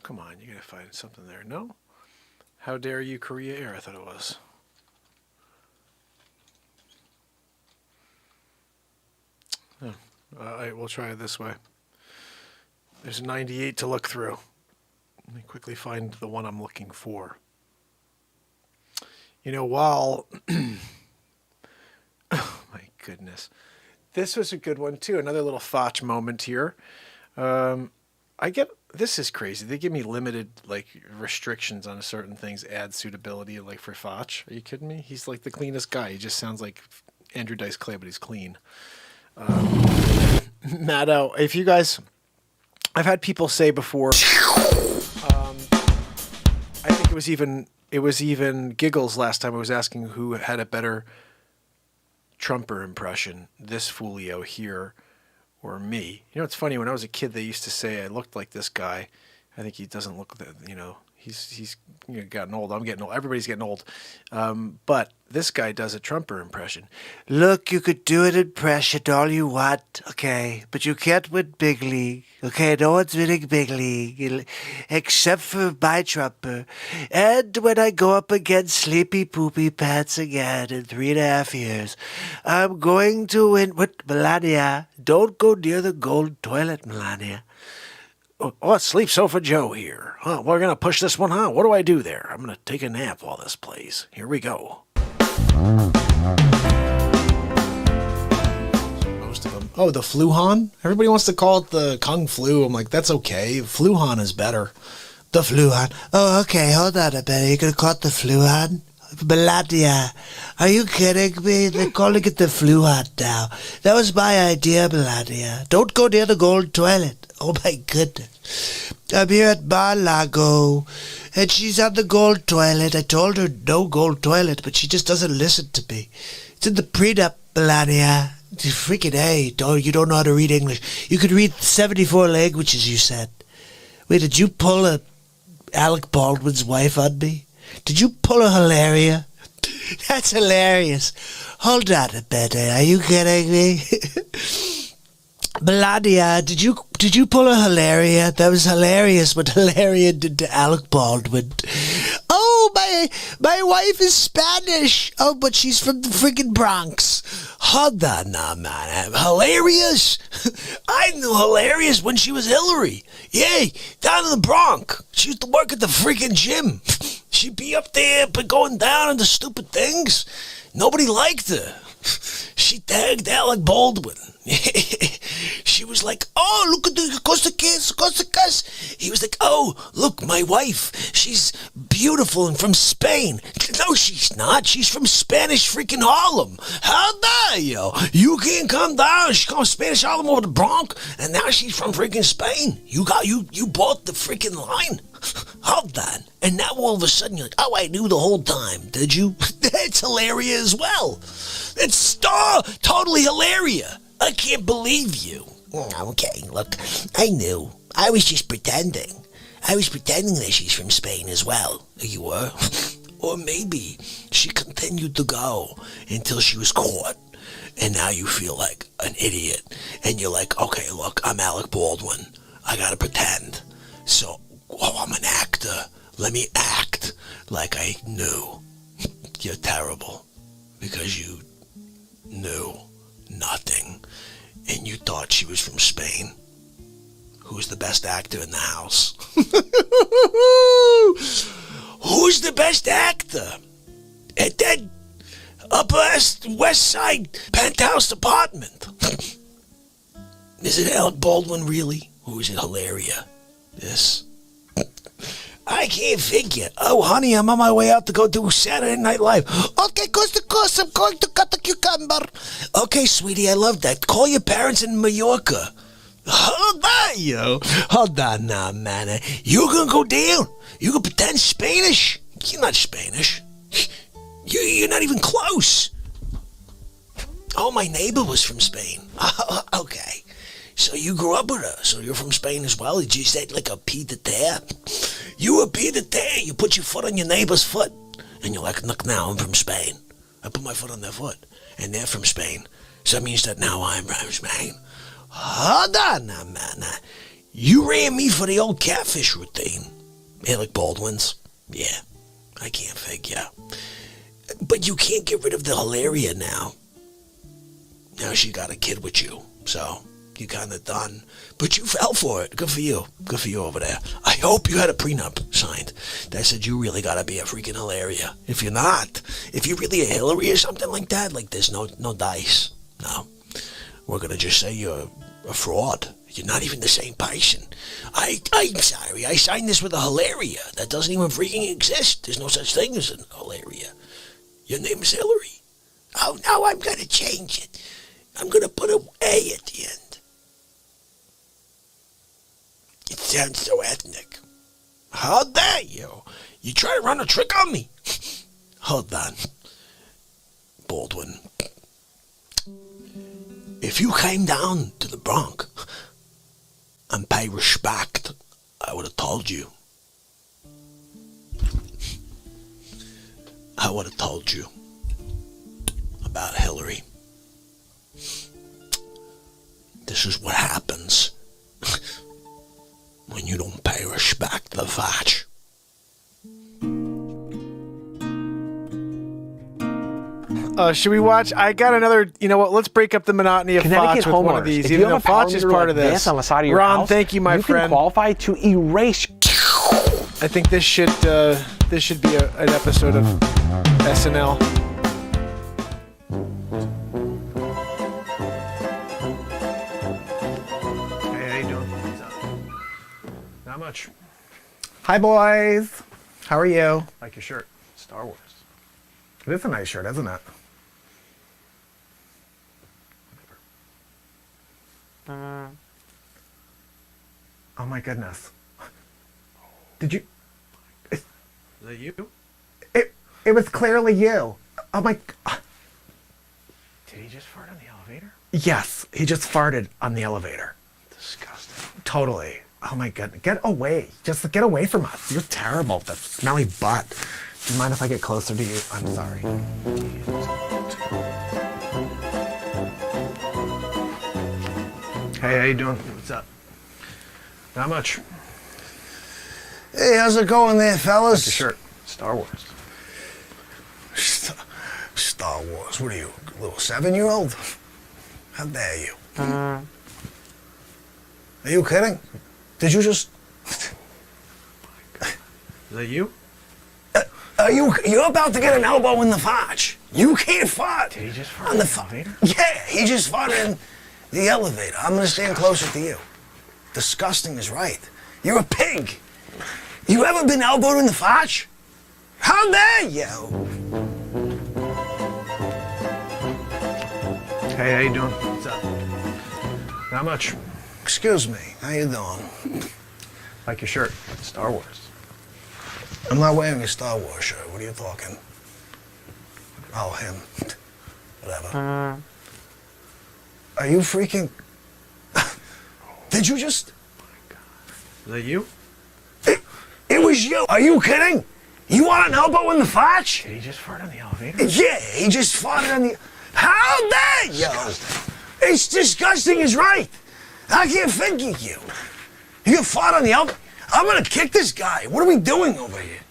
Come on, you gotta find something there. No? How dare you, Korea Air? I thought it was. Oh, all right, we'll try it this way. There's 98 to look through. Let me quickly find the one I'm looking for. You know, while... oh, my goodness. This was a good one, too. Another little Facce moment here. This is crazy. They give me limited, like, restrictions on certain things, ad suitability, like, for Facce. Are you kidding me? He's, like, the cleanest guy. He just sounds like Andrew Dice Clay, but he's clean. Matto, if you guys... I've had people say before... I think it was even Giggles last time I was asking who had a better Trumper impression, this Foolio here or me. You know, it's funny, when I was a kid, they used to say I looked like this guy. I think he doesn't look that, you know, he's gotten old. I'm getting old. Everybody's getting old. But this guy does a Trumper impression. Look, you could do an impression all you want, okay? But you can't win Big League, okay? No one's winning Big League, except for my Trumper. And when I go up against Sleepy Poopy Pants again in 3.5 years, I'm going to win with Melania. Don't go near the gold toilet, Melania. Oh, it's Sleep Sofa Joe here. We're going to push this one, huh? What do I do there? I'm going to take a nap while this plays. Here we go. Most of them. Oh, the Fluhan? Everybody wants to call it the Kung Flu. I'm like, that's okay. Fluhan is better. The Fluhan. Oh, okay, hold on a minute. You're going to call it the Fluhan? Melania, are you kidding me? They're calling it the Fluhan now. That was my idea, Melania. Don't go near the gold toilet. Oh, my goodness. I'm here at Mar-Lago, and she's on the gold toilet. I told her no gold toilet, but she just doesn't listen to me. It's in the prenup, Melania. Freaking A. You don't know how to read English. You could read 74 languages, you said. Wait, did you pull a Alec Baldwin's wife on me? Did you pull a Hilaria? That's hilarious. Hold on a minute. Are you kidding me? Melania, did you pull a Hilaria? That was hilarious what Hilaria did to Alec Baldwin. Oh, my wife is Spanish. Oh, but she's from the friggin' Bronx. Hold on now, man. Hilarious? I knew Hilarious when she was Hillary. Yay, down in the Bronx. She used to work at the freaking gym. She'd be up there but going down on the stupid things. Nobody liked her. She tagged Alec Baldwin. She was like, oh, look at the cosas. He was like, oh, look, my wife. She's beautiful and from Spain. No, she's not. She's from Spanish freaking Harlem. How dare you? You can't come down. She's from Spanish Harlem over the Bronx, and now she's from freaking Spain. You bought the freaking line. Hold on. And now all of a sudden you're like, oh, I knew the whole time. Did you? It's hilarious as well. It's totally hilarious. I can't believe you. Okay, look, I knew. I was just pretending. I was pretending that she's from Spain as well. You were? Or maybe she continued to go until she was caught. And now you feel like an idiot. And you're like, okay, look, I'm Alec Baldwin. I gotta pretend. So, I'm an actor. Let me act like I knew. You're terrible. Because you knew nothing. And you thought she was from Spain. Who's the best actor in the house? Who's the best actor? At that Upper West Side penthouse apartment. Is it Alec Baldwin really? Or is it Hilaria? This? I can't figure. Oh, honey, I'm on my way out to go do Saturday Night Live. Okay, coast to coast, I'm going to cut the cucumber. Okay, sweetie, I love that. Call your parents in Mallorca. Hold on, yo. Hold on now, man. You gonna go down? You gonna pretend Spanish? You're not Spanish. You're not even close. Oh, my neighbor was from Spain. Okay. So you grew up with her, so you're from Spain as well? You just ate like a pied de terre? You were pied de terre. You put your foot on your neighbor's foot. And you're like, look now, I'm from Spain. I put my foot on their foot. And they're from Spain. So that means that now I'm from Spain. Hold on now, man. You ran me for the old catfish routine. Alec Baldwin's. Yeah, I can't figure. But you can't get rid of the Hilaria now. Now she got a kid with you, so you kind of done. But you fell for it. Good for you. Good for you over there. I hope you had a prenup signed that said you really gotta be a freaking Hilaria. If you're not, if you're really a Hillary or something like that, like there's no dice. No. We're gonna just say you're a fraud. You're not even the same person. I'm sorry. I signed this with a Hilaria. That doesn't even freaking exist. There's no such thing as an Hilaria. Your name is Hillary. Oh, no, I'm gonna change it. I'm gonna put an A at the end. It sounds so ethnic. How dare you? You try to run a trick on me? Hold on. Baldwin. If you came down to the Bronx and pay respect, I would have told you. I would have told you about Hillary. This is what happens when you don't pay respect to Facce. Should we watch? I got another. You know what? Let's break up the monotony of Facce with one of these. Even though Facce is part of this. On the side of your Ron, house, thank you, my friend. You can qualify to erase. I think this should be an episode of SNL. Hey, how you doing? What's up? Not much. Hi, boys. How are you? Like your shirt. Star Wars. It is a nice shirt, isn't it? Oh my goodness. Did you? Is that you? It was clearly you. Oh my. Did he just fart on the elevator? Yes, he just farted on the elevator. Disgusting. Totally. Oh my goodness. Get away. Just get away from us. You're terrible. That smelly butt. Do you mind if I get closer to you? I'm sorry. Hey, how you doing? What's up? Not much. Hey, how's it going there, fellas? Like your shirt. Star Wars. Star Wars. What are you, a little 7-year-old? How dare you? Are you kidding? Did you just... Is that you? You're about to get an elbow in the Facce. You can't fart. Did he just fart on the elevator? Yeah, he just farted in the elevator. I'm gonna stand closer to you. Disgusting is right. You're a pig. You ever been elbowed in the Facce? How dare you? Hey, how you doing? What's up? Not much. Excuse me. How you doing? Like your shirt. Star Wars. I'm not wearing a Star Wars shirt. What are you talking? Oh, him. Whatever. Are you freaking... Did you just... Is that you? It was you. Are you kidding? You want an elbow in the Facce? Did he just fart on the elevator? Yeah, he just farted on the... How dare you? It's disgusting is right. I can't figure you. You can fart on the elevator? I'm gonna kick this guy. What are we doing over here?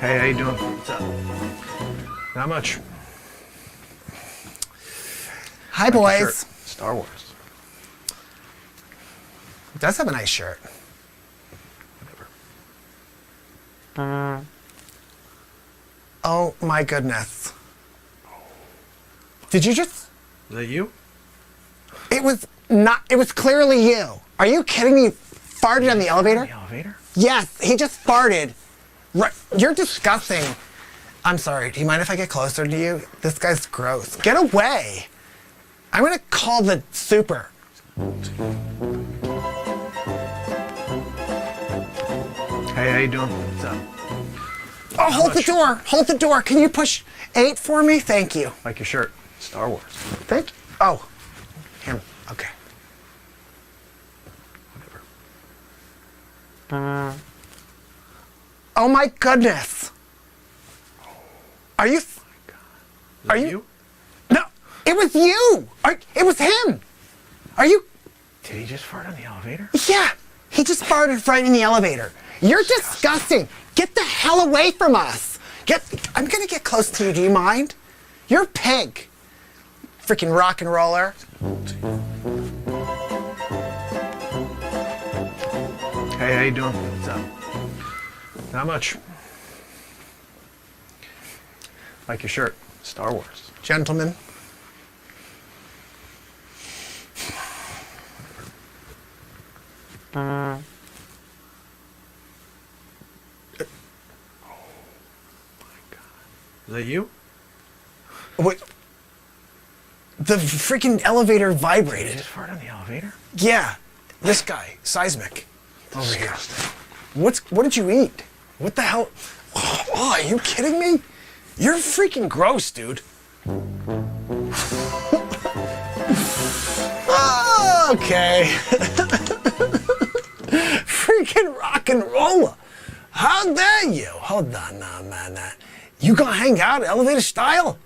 Hey, how you doing? What's up? Not much. Hi, Like your boys. shirt. Star Wars. It does have a nice shirt. Whatever. Oh my goodness. Did you just... Is that you? It was not... It was clearly you. Are you kidding me? You farted on the elevator? The elevator? Yes, he just farted. Right. You're disgusting. I'm sorry. Do you mind if I get closer to you? This guy's gross. Get away. I'm gonna call the super. Hey, how you doing? What's up? Oh, hold the door. Hold the door. Can you push 8 for me? Thank you. Like your shirt. Star Wars. Thank you. Oh. Here. Okay. Whatever. Oh my goodness. Are you... Is that you? No. It was you! It was him! Are you... Did he just fart on the elevator? Yeah! He just farted right in the elevator. You're disgusting! Get the hell away from us! I'm gonna get close to you, do you mind? You're a pig. Freaking rock and roller. Hey, how you doing? What's up? Not much. Like your shirt. Star Wars. Gentlemen. Is that you? What? The freaking elevator Did vibrated. you just fart on the elevator? Yeah. This guy, Seismic. Over here. Disgusting. What did you eat? What the hell? Oh, are you kidding me? You're freaking gross, dude. Okay. Freaking rock and roller. How dare you? Hold on now, man. You gonna hang out elevator style?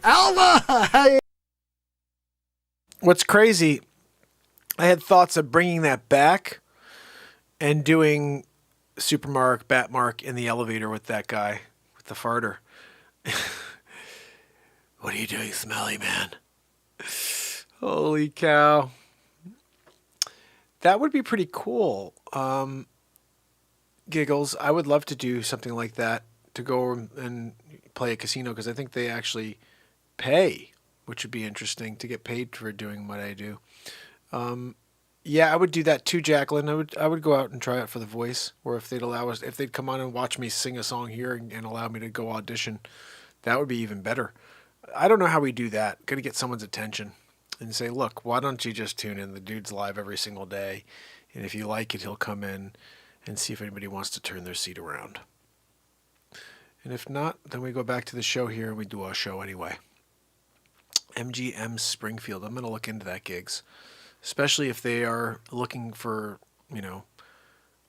Alma! Hey. What's crazy, I had thoughts of bringing that back and doing Supermark, Batmark in the elevator with that guy, with the farter. What are you doing, smelly man? Holy cow. That would be pretty cool. Giggles, I would love to do something like that, to go and play a casino, because I think they actually pay, which would be interesting, to get paid for doing what I do. Yeah, I would do that too, Jacqueline. I would go out and try out for The Voice, or if they'd allow us, if they'd come on and watch me sing a song here and allow me to go audition, that would be even better. I don't know how we do that. Got to get someone's attention and say, look, why don't you just tune in? The dude's live every single day, and if you like it, he'll come in and see if anybody wants to turn their seat around. And if not, then we go back to the show here and we do our show anyway. MGM Springfield. I'm going to look into that gigs, especially if they are looking for,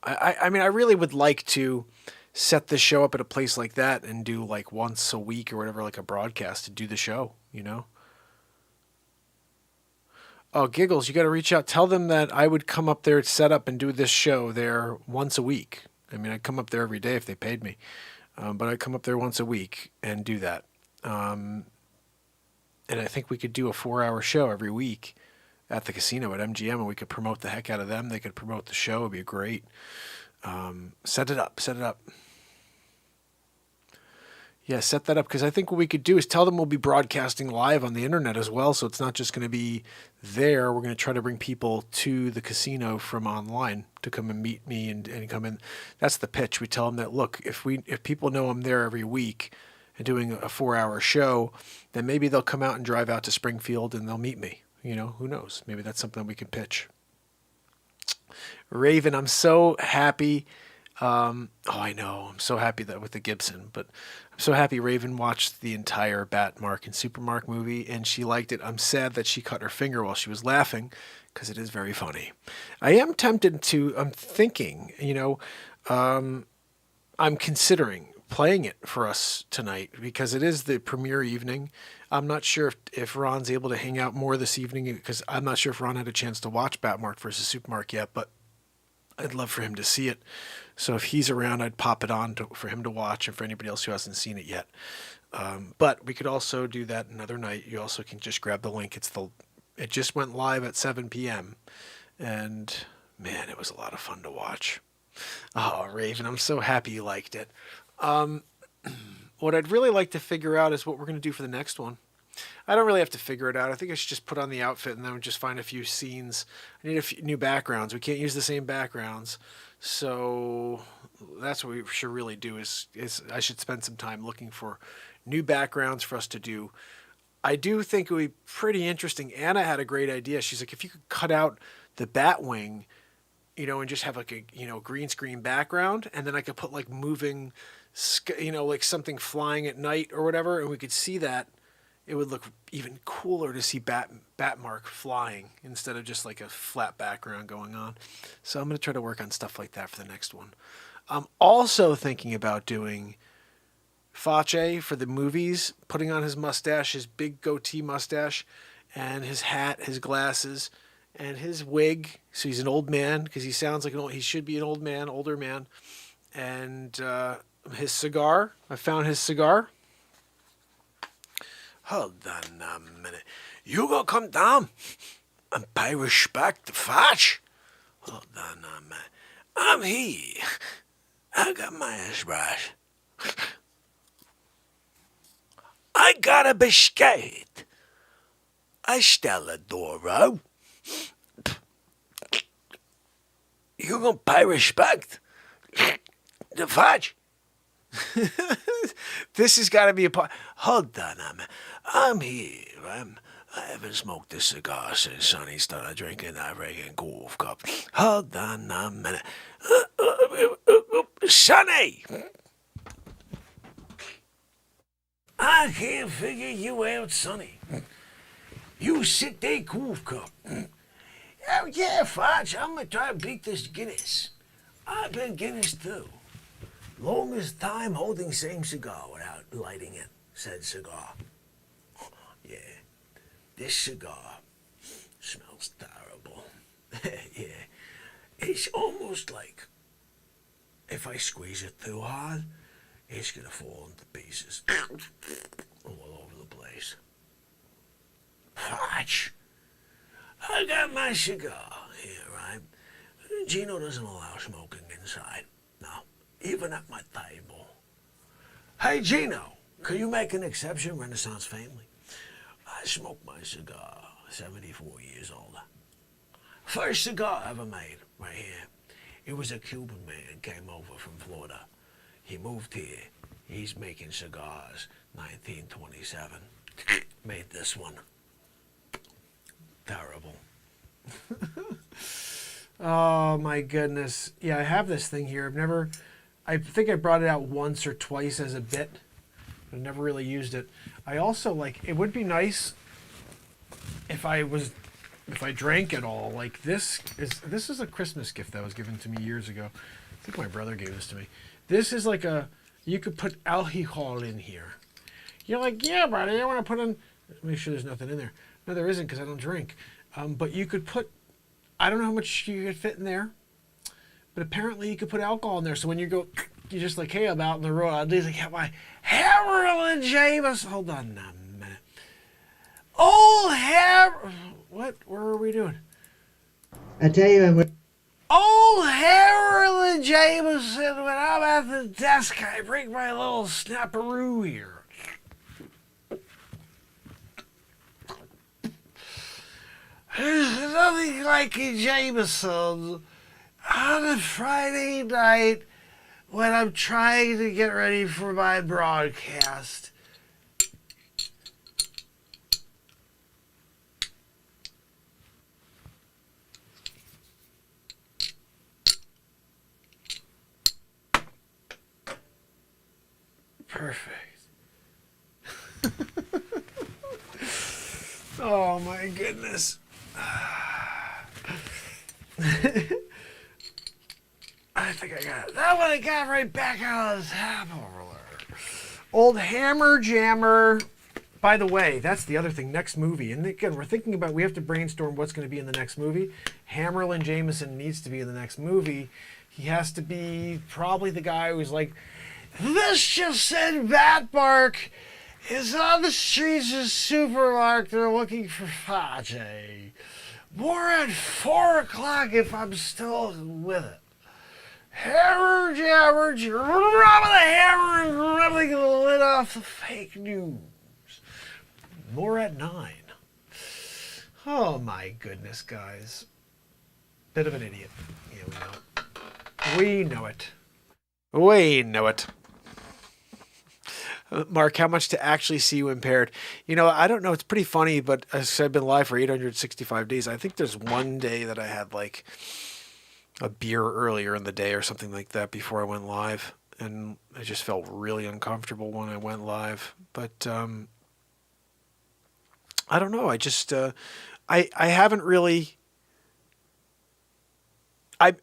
I mean, I really would like to set the show up at a place like that and do like once a week or whatever, like a broadcast to do the show, Oh, Giggles, you got to reach out. Tell them that I would come up there, set up and do this show there once a week. I mean, I'd come up there every day if they paid me. But I'd come up there once a week and do that. And I think we could do a 4-hour show every week at the casino at MGM, and we could promote the heck out of them. They could promote the show. It'd be great. Set it up. Yeah, set that up, because I think what we could do is tell them we'll be broadcasting live on the internet as well, so it's not just going to be there. We're going to try to bring people to the casino from online to come and meet me and come in. That's the pitch. We tell them that, look, if people know I'm there every week and doing a 4-hour show, then maybe they'll come out and drive out to Springfield and they'll meet me. Who knows? Maybe that's something we can pitch. Raven, I'm so happy. I know. I'm so happy that with the Gibson, but I'm so happy Raven watched the entire Batmark and Supermark movie and she liked it. I'm sad that she cut her finger while she was laughing, because it is very funny. I am tempted to, I'm thinking, I'm considering playing it for us tonight because it is the premiere evening. I'm not sure if Ron's able to hang out more this evening, because I'm not sure if Ron had a chance to watch Batmark versus Supermark yet, but I'd love for him to see it. So if he's around, I'd pop it on for him to watch, and for anybody else who hasn't seen it yet. But we could also do that another night. You also can just grab the link. It just went live at 7 p.m. And man, it was a lot of fun to watch. Oh, Raven, I'm so happy you liked it. What I'd really like to figure out is what we're going to do for the next one. I don't really have to figure it out. I think I should just put on the outfit and then just find a few scenes. I need a few new backgrounds. We can't use the same backgrounds. So that's what we should really do is I should spend some time looking for new backgrounds for us to do. I do think it would be pretty interesting. Anna had a great idea. She's like, if you could cut out the Batwing, and just have like a, green screen background, and then I could put like moving, like something flying at night or whatever, and we could see that. It would look even cooler to see Batmark flying instead of just like a flat background going on. So I'm going to try to work on stuff like that for the next one. I'm also thinking about doing Facce for the movies, putting on his mustache, his big goatee mustache, and his hat, his glasses, and his wig. So he's an old man because he sounds like he should be an old man, older man. And his cigar. I found his cigar. Hold on a minute. You gonna come down and pay respect to Facce? Hold on a minute. I'm here. I got my brush. I got a biscuit. I still adore you. You gonna pay respect to Facce? This has got to be a part. Hold on, I'm here. I haven't smoked a cigar since Sonny started drinking that Reagan golf cup. Hold on a minute. Sonny! I can't figure you out, Sonny. You sit there, golf cup. Oh, yeah, Facce, I'm going to try to beat this Guinness. I've been Guinness, too. Longest time holding same cigar without lighting it, said cigar. Yeah, this cigar smells terrible. Yeah, it's almost like if I squeeze it too hard, it's gonna fall into pieces all over the place. Facce, I got my cigar here, right? Gino doesn't allow smoking inside. No. Even at my table. Hey, Gino, can you make an exception, Renaissance family? I smoke my cigar, 74 years old. First cigar I ever made, right here. It was a Cuban man came over from Florida. He moved here. He's making cigars, 1927. Made this one. Terrible. Oh, my goodness. Yeah, I have this thing here. I think I brought it out once or twice as a bit, but I never really used it. I also, it would be nice if I drank it all. Like, this is a Christmas gift that was given to me years ago. I think my brother gave this to me. This is you could put alcohol in here. You're like, yeah, buddy, I want to put in, make sure there's nothing in there. No, there isn't because I don't drink. But you could put, I don't know how much you could fit in there. But apparently you could put alcohol in there. So when you go, you just like, hey, I'm out in the road. I'd like, yeah, my Hammerlin Jamison. Hold on a minute. What? Where are we doing? I tell you, Old Hammerlin Jamison, when I'm at the desk, I bring my little snapperoo here. There's nothing like a Jamison on a Friday night when I'm trying to get ready for my broadcast. Perfect. Oh my goodness. I think I got it. That one I got right back out of the tap roller. Old Hammer Jammer. By the way, that's the other thing. Next movie. And again, we're thinking about, we have to brainstorm what's going to be in the next movie. Hammerlin Jamison needs to be in the next movie. He has to be probably the guy who's like, this just said Bat Bark is on the streets of Supermarket. They're looking for Facce. More at 4 o'clock if I'm still with it. Hammer, jammer, rub the hammer and rubbing the lid off the fake news. More at 9. Oh my goodness, guys. Bit of an idiot. Yeah, we know it. We know it. Mark, how much to actually see you impaired? You know, I don't know. It's pretty funny, but as I've been live for 865 days, I think there's one day that I had like a beer earlier in the day or something like that before I went live. And I just felt really uncomfortable when I went live. But I don't know. I just, I haven't really,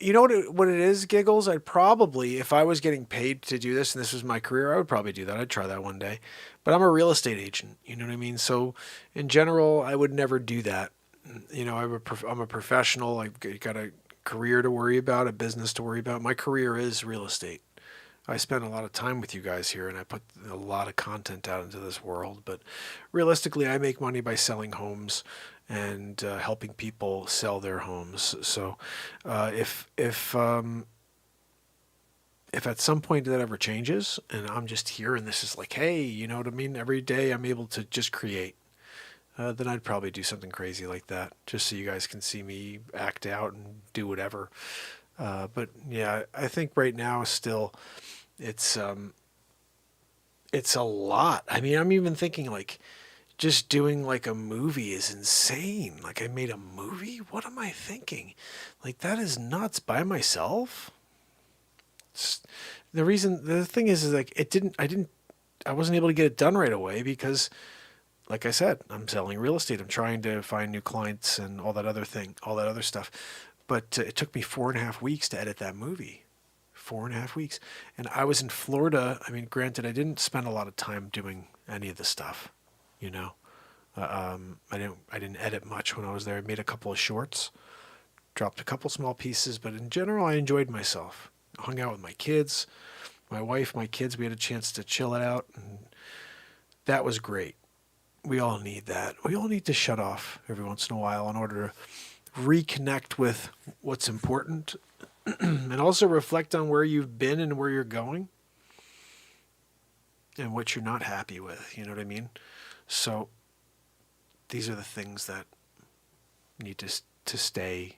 You know what it is, Giggles? I'd probably, if I was getting paid to do this and this was my career, I would probably do that. I'd try that one day. But I'm a real estate agent, you know what I mean? So in general, I would never do that. You know, I'm a professional. I've got a career to worry about, a business to worry about. My career is real estate. I spend a lot of time with you guys here and I put a lot of content out into this world. But realistically, I make money by selling homes and helping people sell their homes. So if at some point that ever changes and I'm just here and this is like, hey, you know what I mean? Every day I'm able to just create. Then I'd probably do something crazy like that, just so you guys can see me act out and do whatever. But yeah, I think right now still, it's a lot. I mean, I'm even thinking like, just doing like a movie is insane. Like I made a movie? What am I thinking? Like that is nuts by myself. The thing is like I wasn't able to get it done right away because like I said, I'm selling real estate. I'm trying to find new clients and all that other stuff. But it took me 4.5 weeks to edit that movie. 4.5 weeks. And I was in Florida. I mean, granted, I didn't spend a lot of time doing any of the stuff, you know. I didn't edit much when I was there. I made a couple of shorts, dropped a couple small pieces, but in general, I enjoyed myself. I hung out with my kids, my wife, my kids. We had a chance to chill it out, and that was great. We all need that. We all need to shut off every once in a while in order to reconnect with what's important and also reflect on where you've been and where you're going and what you're not happy with. You know what I mean? So these are the things that need to stay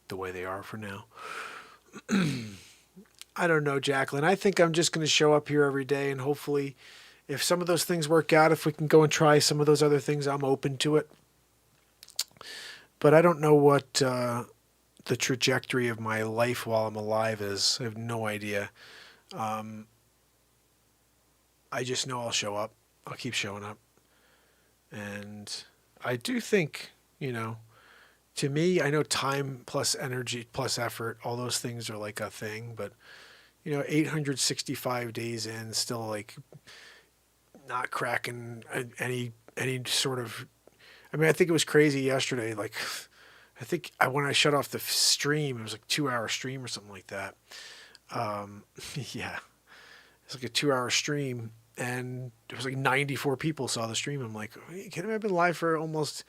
the way they are for now. I don't know, Jacqueline. I think I'm just going to show up here every day and hopefully if some of those things work out, if we can go and try some of those other things, I'm open to it. But I don't know what the trajectory of my life while I'm alive is. I have no idea. I just know I'll show up. I'll keep showing up. And I do think, you know, to me, I know time plus energy plus effort, all those things are like a thing. But, you know, 865 days in, still like not cracking any sort of, I mean, I think it was crazy yesterday. Like, I think when I shut off the stream, it was like a 2-hour stream or something like that. Yeah, it's like a 2-hour stream and it was like 94 people saw the stream. I'm like, are you kidding me? I've been live for almost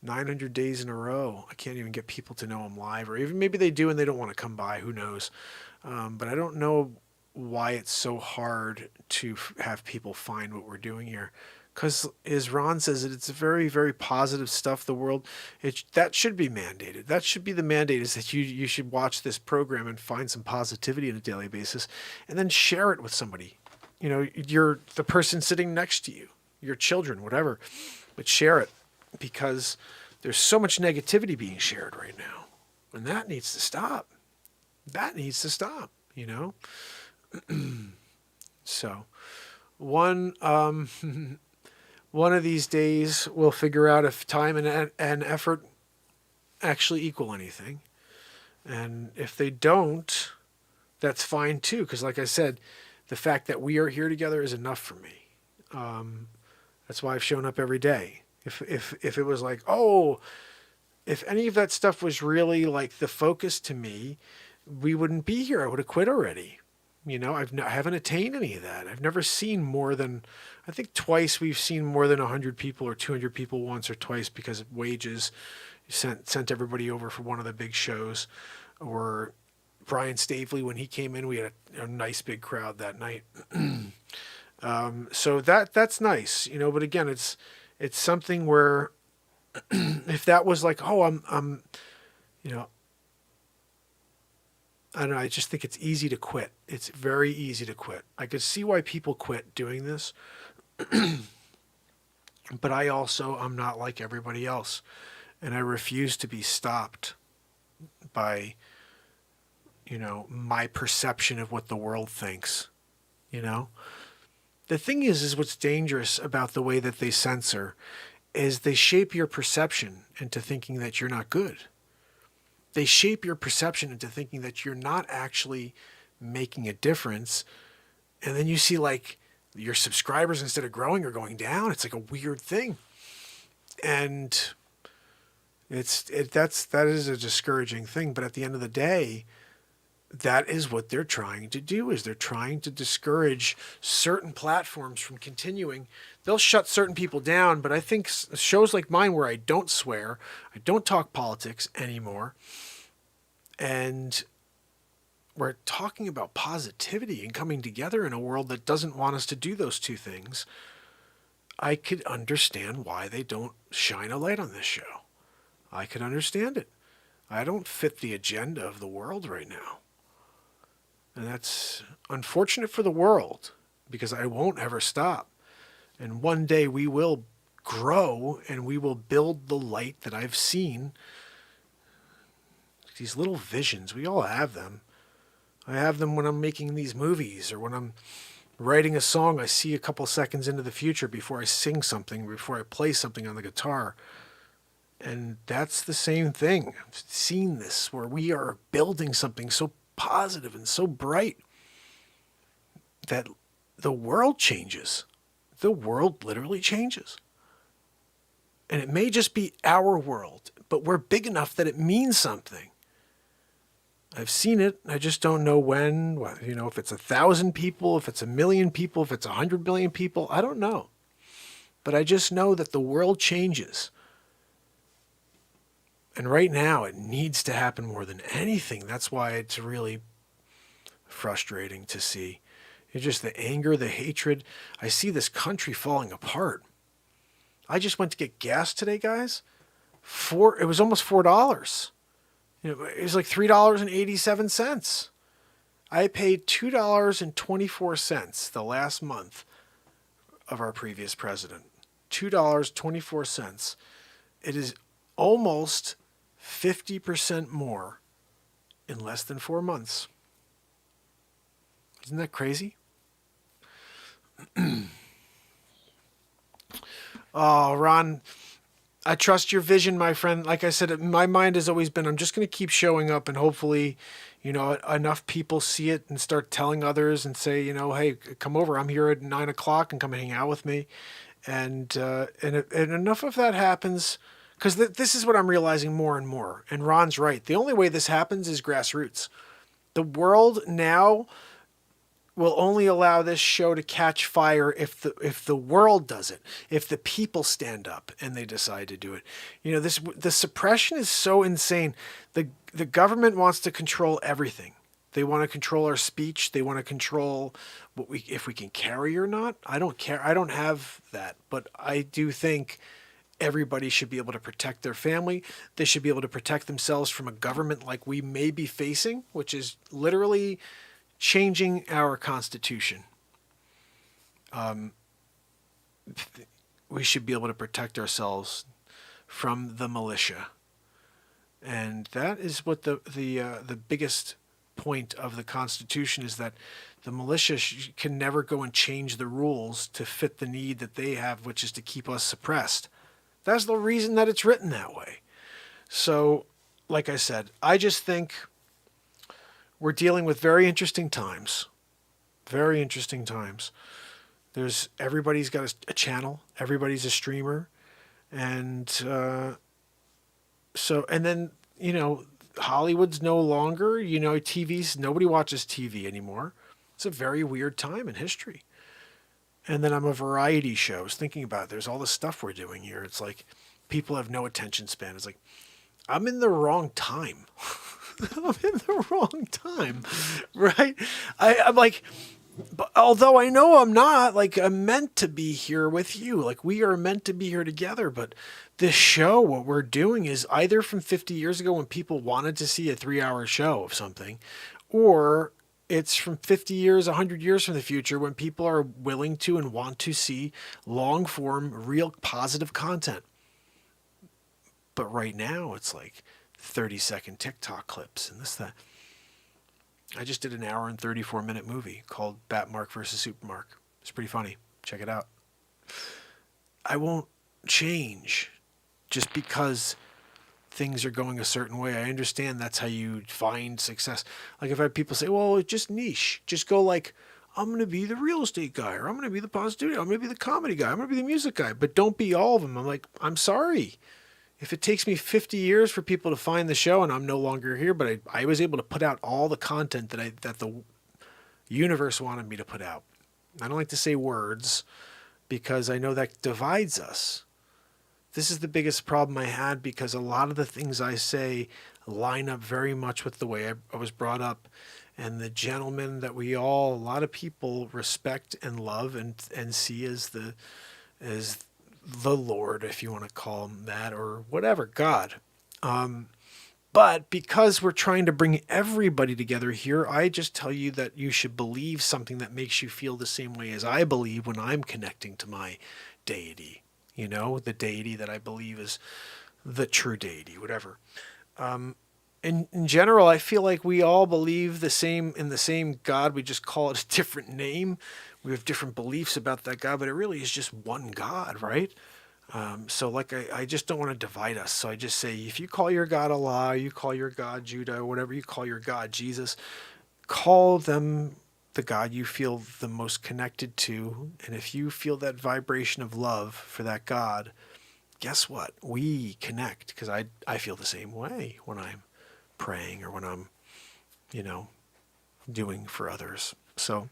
900 days in a row. I can't even get people to know I'm live, or even maybe they do and they don't want to come by. Who knows? But I don't know why it's so hard to have people find what we're doing here. Because as Ron says, it's very, very positive stuff. The world, that should be mandated. That should be the mandate, is that you should watch this program and find some positivity on a daily basis and then share it with somebody. You know, you're the person sitting next to you, your children, whatever, but share it because there's so much negativity being shared right now. And that needs to stop. That needs to stop, you know? So one of these days we'll figure out if time and effort actually equal anything. And if they don't, that's fine too. Because like I said, the fact that we are here together is enough for me. That's why I've shown up every day. If it was like, oh, if any of that stuff was really like the focus to me, we wouldn't be here. I would have quit already. You know, I haven't attained any of that. I've never seen more than, I think twice we've seen more than 100 people or 200 people once or twice because of wages. Sent everybody over for one of the big shows. Or Brian Stavely, when he came in, we had a nice big crowd that night. So that's nice, you know, but again, it's something where if that was like, oh, I'm, you know, I don't know. I just think it's easy to quit. It's very easy to quit. I could see why people quit doing this, but I'm not like everybody else, and I refuse to be stopped by, you know, my perception of what the world thinks. You know, the thing is what's dangerous about the way that they censor is they shape your perception into thinking that you're not good. they shape your perception into thinking that you're not actually making a difference. And then you see like your subscribers, instead of growing, are going down. It's like a weird thing. And that is a discouraging thing. But at the end of the day, that is what they're trying to do, is they're trying to discourage certain platforms from continuing. They'll shut certain people down, but I think shows like mine, where I don't swear, I don't talk politics anymore, and we're talking about positivity and coming together in a world that doesn't want us to do those two things, I could understand why they don't shine a light on this show. I could understand it. I don't fit the agenda of the world right now. And that's unfortunate for the world, because I won't ever stop. And one day we will grow and we will build the light that I've seen. These little visions, we all have them. I have them when I'm making these movies, or when I'm writing a song. I see a couple seconds into the future before I sing something, before I play something on the guitar. And that's the same thing. I've seen this, where we are building something so positive and so bright that the world changes. The world literally changes. And it may just be our world, but we're big enough that it means something. I've seen it. I just don't know when, if it's 1,000 people, if it's 1,000,000 people, if it's 100 billion people, I don't know. But I just know that the world changes. And right now, it needs to happen more than anything. That's why it's really frustrating to see. It's just the anger, the hatred. I see this country falling apart. I just went to get gas today, guys. It was almost $4. It was like $3.87. I paid $2.24 the last month of our previous president. $2.24. It is almost 50% more in less than 4 months. Isn't that crazy? Oh, Ron, I trust your vision, my friend. Like I said, my mind has always been, I'm just going to keep showing up, and hopefully, enough people see it and start telling others and say, hey, come over. I'm here at 9 o'clock and come and hang out with me. And enough of that happens. Because this is what I'm realizing more and more. And Ron's right. The only way this happens is grassroots. The world now will only allow this show to catch fire if the world does it, if the people stand up and they decide to do it. The suppression is so insane. The government wants to control everything. They want to control our speech. They want to control if we can carry or not. I don't care. I don't have that. But I do think everybody should be able to protect their family. They should be able to protect themselves from a government like we may be facing, which is literally changing our Constitution. We should be able to protect ourselves from the militia. And that is what the biggest point of the Constitution is, that the militia can never go and change the rules to fit the need that they have, which is to keep us suppressed. That's the reason that it's written that way. So, like I said, I just think we're dealing with very interesting times. Very interesting times. Everybody's got a channel. Everybody's a streamer. And then, Hollywood's no longer, TV's, nobody watches TV anymore. It's a very weird time in history. And then I'm a variety show. I was thinking about it. There's all this stuff we're doing here. It's like people have no attention span. It's like, I'm in the wrong time. I'm in the wrong time, right? I'm like, but although I know I'm not, like, I'm meant to be here with you. Like, we are meant to be here together. But this show, what we're doing is either from 50 years ago when people wanted to see a 3-hour show of something, or it's from 50 years, 100 years from the future when people are willing to and want to see long-form, real positive content. But right now, it's like 30-second TikTok clips and this, that. I just did an 1 hour and 34-minute movie called Batmark versus Supermark. It's pretty funny. Check it out. I won't change just because things are going a certain way. I understand that's how you find success. Like if I had people say, well, it's just niche. Just go like, I'm going to be the real estate guy, or I'm going to be the positivity, I'm going to be the comedy guy, I'm going to be the music guy, but don't be all of them. I'm like, I'm sorry. If it takes me 50 years for people to find the show and I'm no longer here, but I was able to put out all the content that the universe wanted me to put out. I don't like to say words because I know that divides us. This is the biggest problem I had because a lot of the things I say line up very much with the way I was brought up. And the gentleman that a lot of people respect and love and see as the Lord, if you want to call him that, or whatever, God. But because we're trying to bring everybody together here, I just tell you that you should believe something that makes you feel the same way as I believe when I'm connecting to my deity. You know, the deity that I believe is the true deity, whatever. In general, I feel like we all believe in the same God. We just call it a different name. We have different beliefs about that God, but it really is just one God, right? So like I just don't want to divide us. So I just say, if you call your God Allah, you call your God Judah, whatever you call your God Jesus, call them the God you feel the most connected to. And if you feel that vibration of love for that God, guess what? We connect, because I feel the same way when I'm praying or when I'm, doing for others. So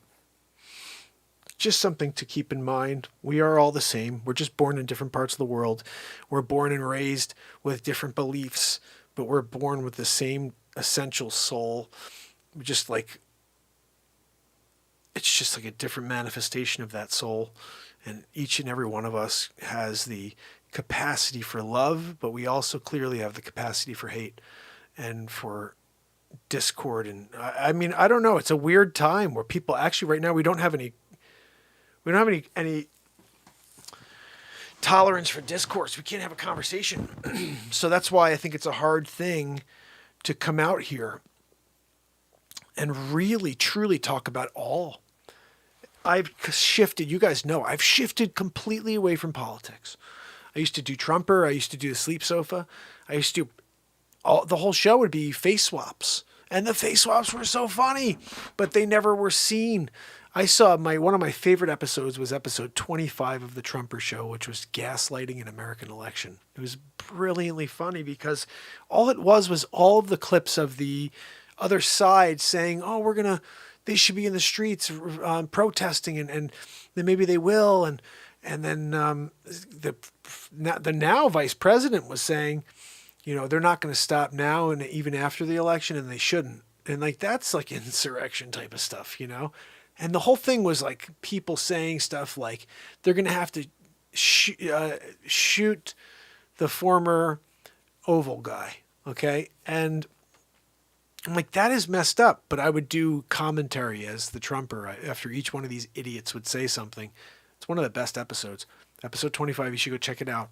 just something to keep in mind. We are all the same. We're just born in different parts of the world. We're born and raised with different beliefs, but we're born with the same essential soul. It's just like a different manifestation of that soul. And each and every one of us has the capacity for love, but we also clearly have the capacity for hate and for discord. And I mean, I don't know. It's a weird time where people actually right now, we don't have any tolerance for discourse. We can't have a conversation. So that's why I think it's a hard thing to come out here and really, truly talk about all. I've shifted, you guys know, I've shifted completely away from politics. I used to do Trumper. I used to do the Sleep Sofa. I used to do the whole show would be face swaps. And the face swaps were so funny, but they never were seen. I saw one of my favorite episodes was episode 25 of the Trumper show, which was gaslighting an American election. It was brilliantly funny because all it was all of the clips of the other side saying, oh, they should be in the streets protesting and then maybe they will. And then the now vice president was saying, they're not going to stop now and even after the election, and they shouldn't. And like, that's like insurrection type of stuff, And the whole thing was like people saying stuff like they're going to have to shoot the former Oval guy. Okay. And I'm like, that is messed up. But I would do commentary as the Trumper after each one of these idiots would say something. It's one of the best episodes. Episode 25, you should go check it out.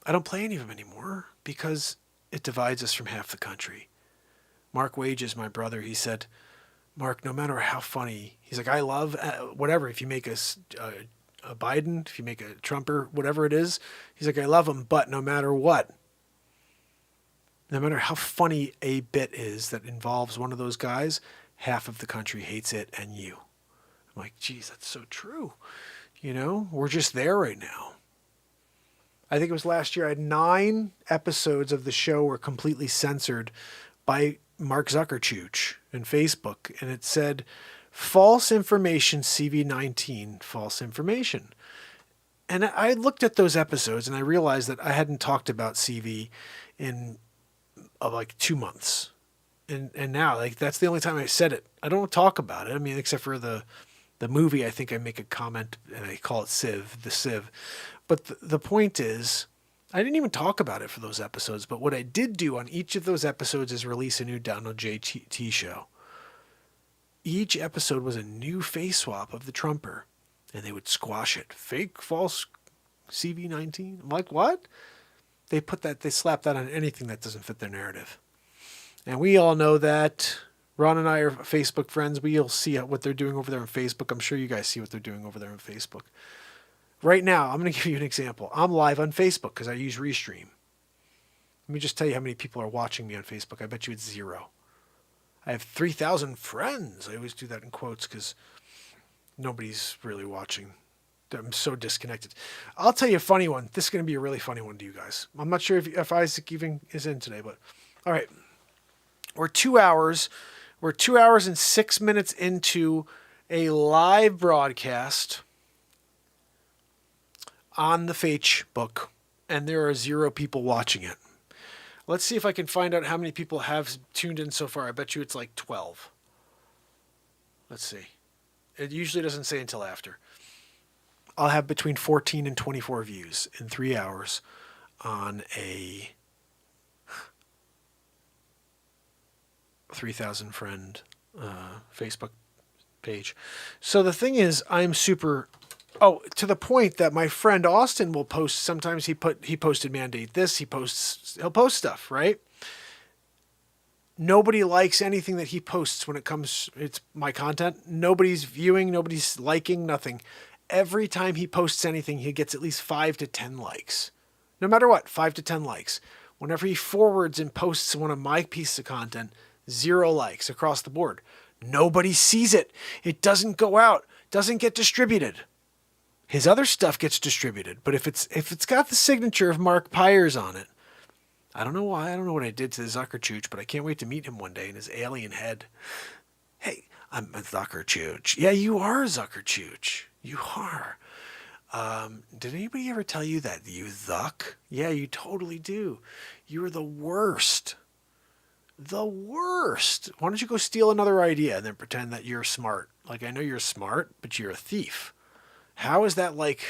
I don't play any of them anymore because it divides us from half the country. Mark Wages, my brother, he said, Mark, no matter how funny, he's like, I love whatever. If you make a Biden, if you make a Trumper, whatever it is, he's like, I love him, but no matter what, no matter how funny a bit is that involves one of those guys, half of the country hates it and you. I'm like, geez, that's so true. We're just there right now. I think it was last year, I had 9 episodes of the show were completely censored by Mark Zuckerberg in Facebook. And it said, false information, CV19, false information. And I looked at those episodes and I realized that I hadn't talked about CV in like 2 months. And now, like, that's the only time I said it. I don't talk about it. I mean, except for the movie, I think I make a comment and I call it the Civ. But the point is, I didn't even talk about it for those episodes. But what I did do on each of those episodes is release a new Download JT show. Each episode was a new face swap of the Trumper. And they would squash it. Fake, false, CV19. I'm like, what? They slap that on anything that doesn't fit their narrative. And we all know that. Ron and I are Facebook friends. We'll see what they're doing over there on Facebook. I'm sure you guys see what they're doing over there on Facebook. Right now, I'm going to give you an example. I'm live on Facebook because I use Restream. Let me just tell you how many people are watching me on Facebook. I bet you it's 0. I have 3,000 friends. I always do that in quotes because nobody's really watching. I'm so disconnected. I'll tell you a funny one. This is going to be a really funny one to you guys. I'm not sure if Isaac even is in today, but all right. We're 2 hours and 6 minutes into a live broadcast on the Facce book, and there are 0 people watching it. Let's see if I can find out how many people have tuned in so far. I bet you it's like 12. Let's see. It usually doesn't say until after. I'll have between 14 and 24 views in 3 hours on a 3,000 friend Facebook page. So the thing is, I'm super... Oh, to the point that my friend Austin will post. Sometimes he posted mandate this. He'll post stuff, right? Nobody likes anything that he posts when it's my content. Nobody's viewing, nobody's liking, nothing. Every time he posts anything, he gets at least 5 to 10 likes. No matter what, 5 to 10 likes. Whenever he forwards and posts one of my pieces of content, 0 likes across the board. Nobody sees it. It doesn't go out, doesn't get distributed. His other stuff gets distributed, but if it's got the signature of Mark Pires on it, I don't know why. I don't know what I did to the Zuckerchooch, but I can't wait to meet him one day in his alien head. Hey, I'm a Zuckerchooch. Yeah, you are a Zuckerchooch. You are. Did anybody ever tell you that you Zuck? Yeah, you totally do. You're the worst. The worst. Why don't you go steal another idea and then pretend that you're smart? Like, I know you're smart, but you're a thief. How is that like...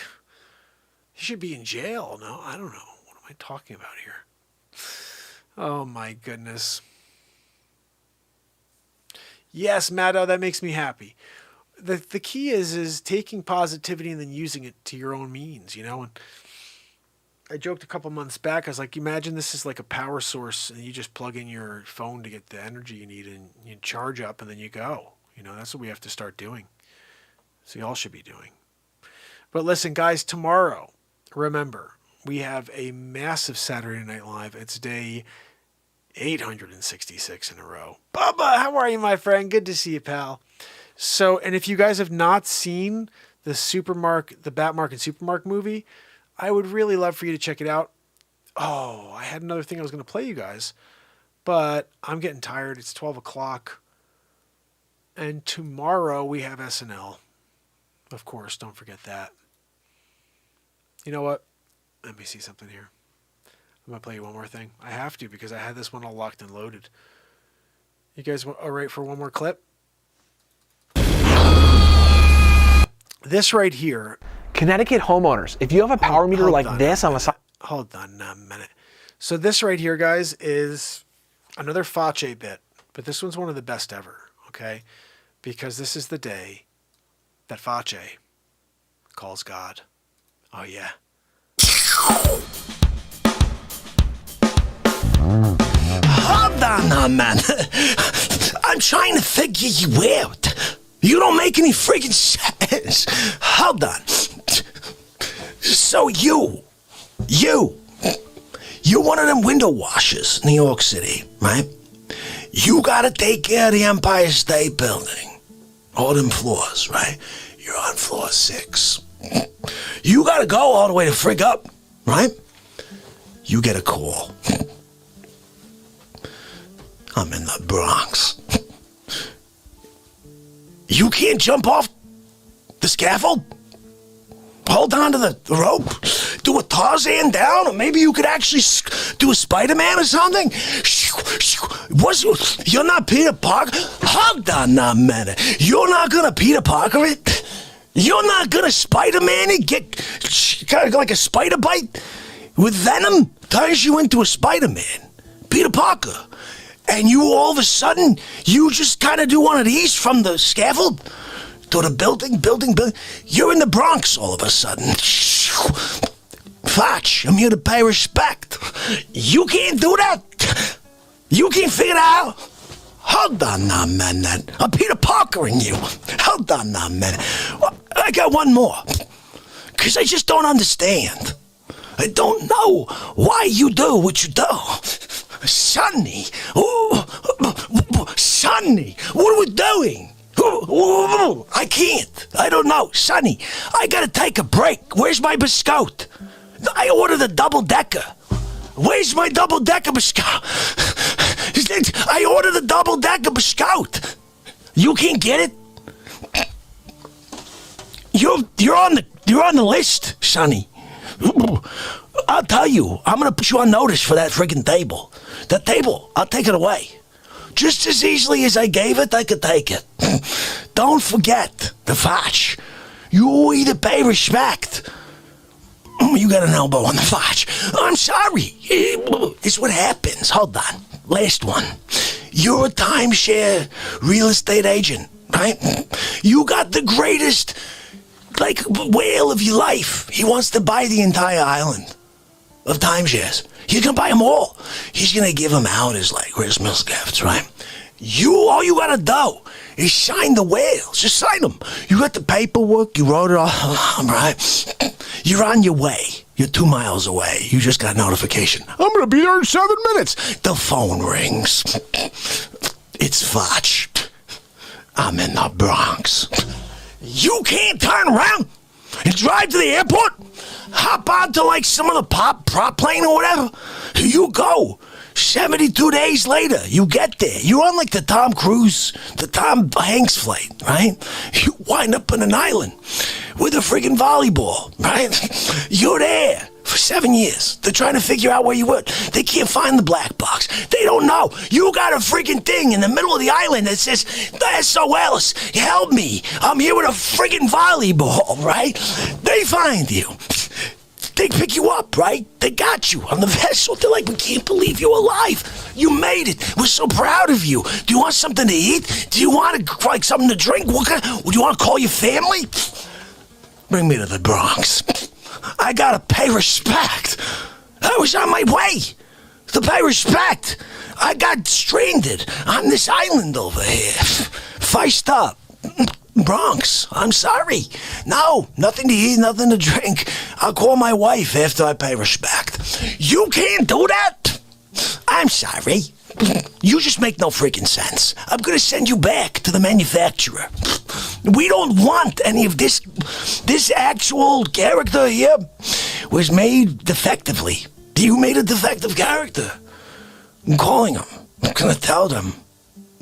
You should be in jail. No, I don't know. What am I talking about here? Oh, my goodness. Yes, Maddo, that makes me happy. The key is taking positivity and then using it to your own means, you know? And I joked a couple months back. I was like, imagine this is like a power source and you just plug in your phone to get the energy you need and you charge up and then you go. You know, that's what we have to start doing. So you all should be doing. But listen, guys, tomorrow, remember, we have a massive Saturday Night Live. It's day 866 in a row. Bubba, how are you, my friend? Good to see you, pal. So, and if you guys have not seen the Batmark and Supermark movie, I would really love for you to check it out. Oh, I had another thing I was going to play you guys, but I'm getting tired. It's 12 o'clock. And tomorrow we have SNL. Of course, don't forget that. You know what? Let me see something here. I'm going to play you one more thing. I have to because I had this one all locked and loaded. You guys all right for one more clip? This right here. Connecticut homeowners, if you have a power meter like this on the side... Hold on a minute. So this right here, guys, is another Facce bit. But this one's one of the best ever, okay? Because this is the day that Facce calls God. Oh, yeah. Hold on, man. I'm trying to figure you out. You don't make any freaking sense. Hold on. So you're one of them window washers in New York City, right? You gotta take care of the Empire State Building. All them floors, right? You're on floor 6. You gotta go all the way to frig up, right? You get a call. I'm in the Bronx. You can't jump off the scaffold? Hold on to the rope? Do a Tarzan down? Or maybe you could actually do a Spider-Man or something? You're not Peter Parker? Hold on a minute. You're not gonna Peter Parker it? You're not gonna Spider-Man it? Get kind of like a spider bite with venom? Turns you into a Spider-Man. Peter Parker. And you all of a sudden, you just kind of do one of these from the scaffold to the building. You're in the Bronx all of a sudden. Facce, I'm here to pay respect. You can't do that. You can't figure it out. Hold on now, man. I'm Peter Parker and you. Hold on now, man. I got one more. Because I just don't understand. I don't know why you do what you do. Sonny, Sonny, what are we doing? I can't. I don't know. Sonny, I gotta take a break. Where's my biscotte? I ordered a double-decker. Where's my double-decker biscotte? I ordered a double-decker biscotte. You can't get it? You're on the list, Sonny. I'll tell you, I'm gonna put you on notice for that friggin' table. That table, I'll take it away. Just as easily as I gave it, I could take it. Don't forget the Facce. You either pay respect. You got an elbow on the Facce. I'm sorry. It's what happens. Hold on. Last one. You're a timeshare real estate agent, right? You got the greatest, whale of your life. He wants to buy the entire island of timeshares. He's gonna buy them all. He's gonna give them out as Christmas gifts, right? All you gotta do is sign the whales. Just sign them. You got the paperwork. You wrote it all, right? You're on your way. You're 2 miles away. You just got notification. I'm gonna be there in 7 minutes. The phone rings. It's Facce. I'm in the Bronx. You can't turn around and drive to the airport. Hop onto some of the prop plane or whatever. You go. 72 days later, you get there. You're on the Tom Cruise, the Tom Hanks flight, right? You wind up on an island with a friggin' volleyball, right? You're there for 7 years. They're trying to figure out where you were. They can't find the black box. They don't know. You got a friggin' thing in the middle of the island that says, SOS, help me. I'm here with a friggin' volleyball, right? They find you. They pick you up, right? They got you on the vessel. They're like, we can't believe you're alive. You made it. We're so proud of you. Do you want something to eat? Do you want something to drink? Do you want to call your family? Bring me to the Bronx. I gotta pay respect. I was on my way to pay respect. I got stranded on this island over here. Feiced up. Bronx, I'm sorry. No, nothing to eat, nothing to drink. I'll call my wife after I pay respect. You can't do that? I'm sorry. You just make no freaking sense. I'm gonna send you back to the manufacturer. We don't want any of this. This actual character here was made defectively. You made a defective character. I'm calling them. I'm gonna tell them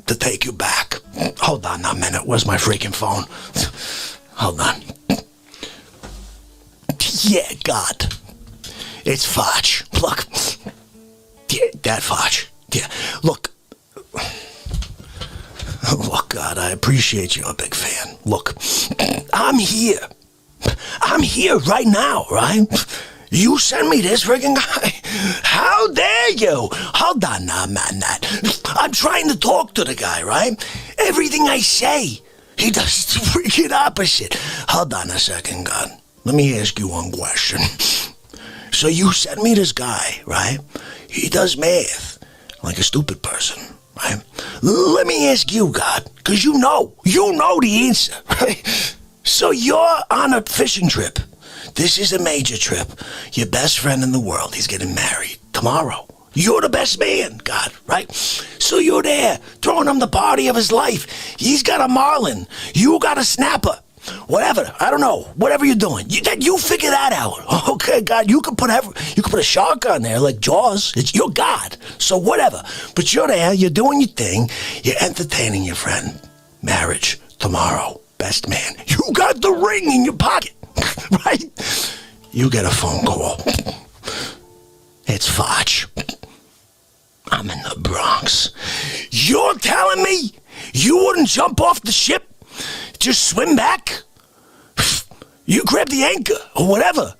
to take you back. Hold on a minute. Where's my freaking phone? Hold on. Yeah, God. It's Facce. Look. Yeah, that Facce. Yeah, look. Look, God, I appreciate you're a big fan. Look, I'm here. I'm here right now, right? You send me this friggin' guy? How dare you? Hold on now, man. I'm trying to talk to the guy, right? Everything I say, he does the freaking opposite. Hold on a second, God. Let me ask you one question. So you send me this guy, right? He does math like a stupid person, right? Let me ask you, God, because you know the answer, right? So you're on a fishing trip. This is a major trip. Your best friend in the world, he's getting married tomorrow. You're the best man, God, right? So you're there, throwing him the party of his life. He's got a marlin. You got a snapper. Whatever, I don't know. Whatever you're doing, you figure that out. Okay, God, you could put a shark on there like Jaws. You're God, so whatever. But you're there, you're doing your thing, you're entertaining your friend. Marriage tomorrow, best man. You got the ring in your pocket, right? You get a phone call. It's Facce. I'm in the Bronx. You're telling me you wouldn't jump off the ship? Just swim back? You grab the anchor or whatever.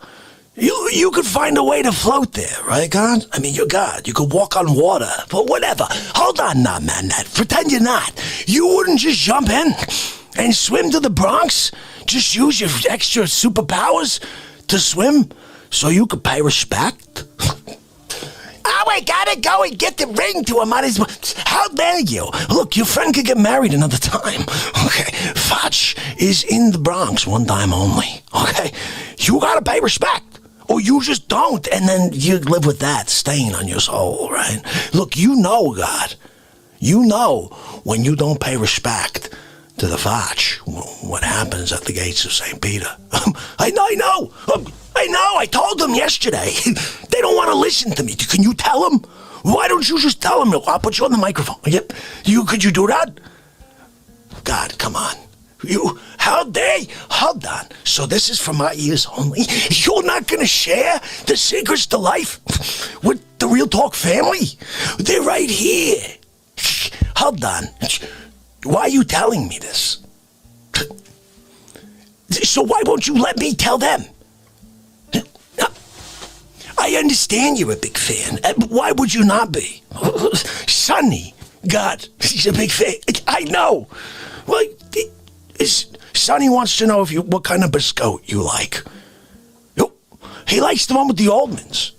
You could find a way to float there, right, God? I mean, you're God. You could walk on water, but whatever. Hold on now, man. Pretend you're not. You wouldn't just jump in and swim to the Bronx? Just use your extra superpowers to swim so you could pay respect? Oh, I gotta go and get the ring to him on his... How dare you? Look, your friend could get married another time. Okay, Facce is in the Bronx one time only. Okay, you gotta pay respect. or you just don't, and then you live with that stain on your soul, right? Look, you know, God, you know when you don't pay respect to the Facce, what happens at the gates of St. Peter. I know. I told them yesterday. They don't want to listen to me. Can you tell them? Why don't you just tell them? I'll put you on the microphone. Yep. Could you do that? God, come on. How dare you? Hold on. So this is for my ears only? You're not going to share the secrets to life with the Real Talk family? They're right here. Hold on. Why are you telling me this? So why won't you let me tell them? I understand you're a big fan. Why would you not be? Sonny, God, he's a big fan. I know. Well, Sonny wants to know what kind of biscuit you like. He likes the one with the almonds.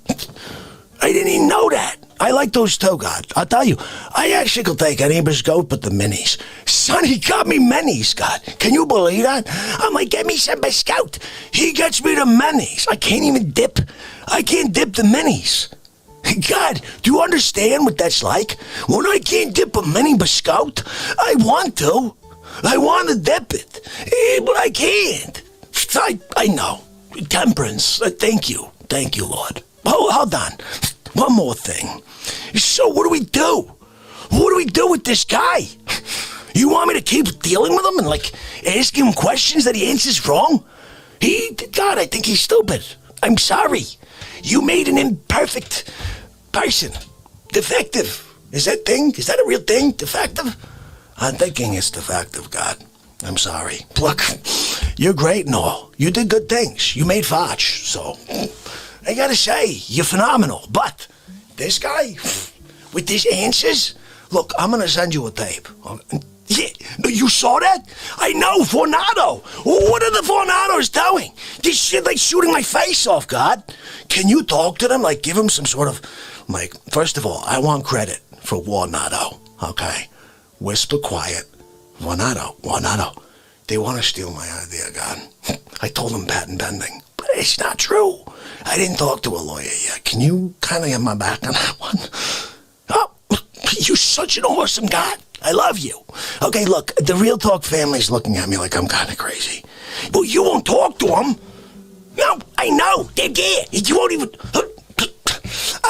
I didn't even know that. I like those too, God. I'll tell you, I actually could take any biscuit but the minis. Sonny got me minis, God. Can you believe that? I'm like, get me some biscuit. He gets me the minis. I can't even dip. I can't dip the minis. God, do you understand what that's like? When I can't dip a mini biscuit, I want to. I want to dip it, but I can't. I know. Temperance. Thank you. Thank you, Lord. Oh, hold on. One more thing. So what do we do? What do we do with this guy? You want me to keep dealing with him and, ask him questions that he answers wrong? God, I think he's stupid. I'm sorry. You made an imperfect person. Defective. Is that a real thing? Defective? I'm thinking it's defective, God. I'm sorry. Look, you're great and all. You did good things. You made Facce, so I gotta say, you're phenomenal. But this guy, with these answers, look, I'm gonna send you a tape. Yeah, you saw that? I know, Vornado. What are the Vornados doing? This shit shooting my face off, God. Can you talk to them? Give them some sort of, first of all, I want credit for Vornado, okay? Whisper quiet. Vornado. They want to steal my idea, God. I told them patent pending. But it's not true. I didn't talk to a lawyer yet. Can you kind of get my back on that one? Oh, you're such an awesome God. I love you. Okay, look, the Real Talk family's looking at me like I'm kind of crazy. But you won't talk to them. No, I know. They're there. You won't even...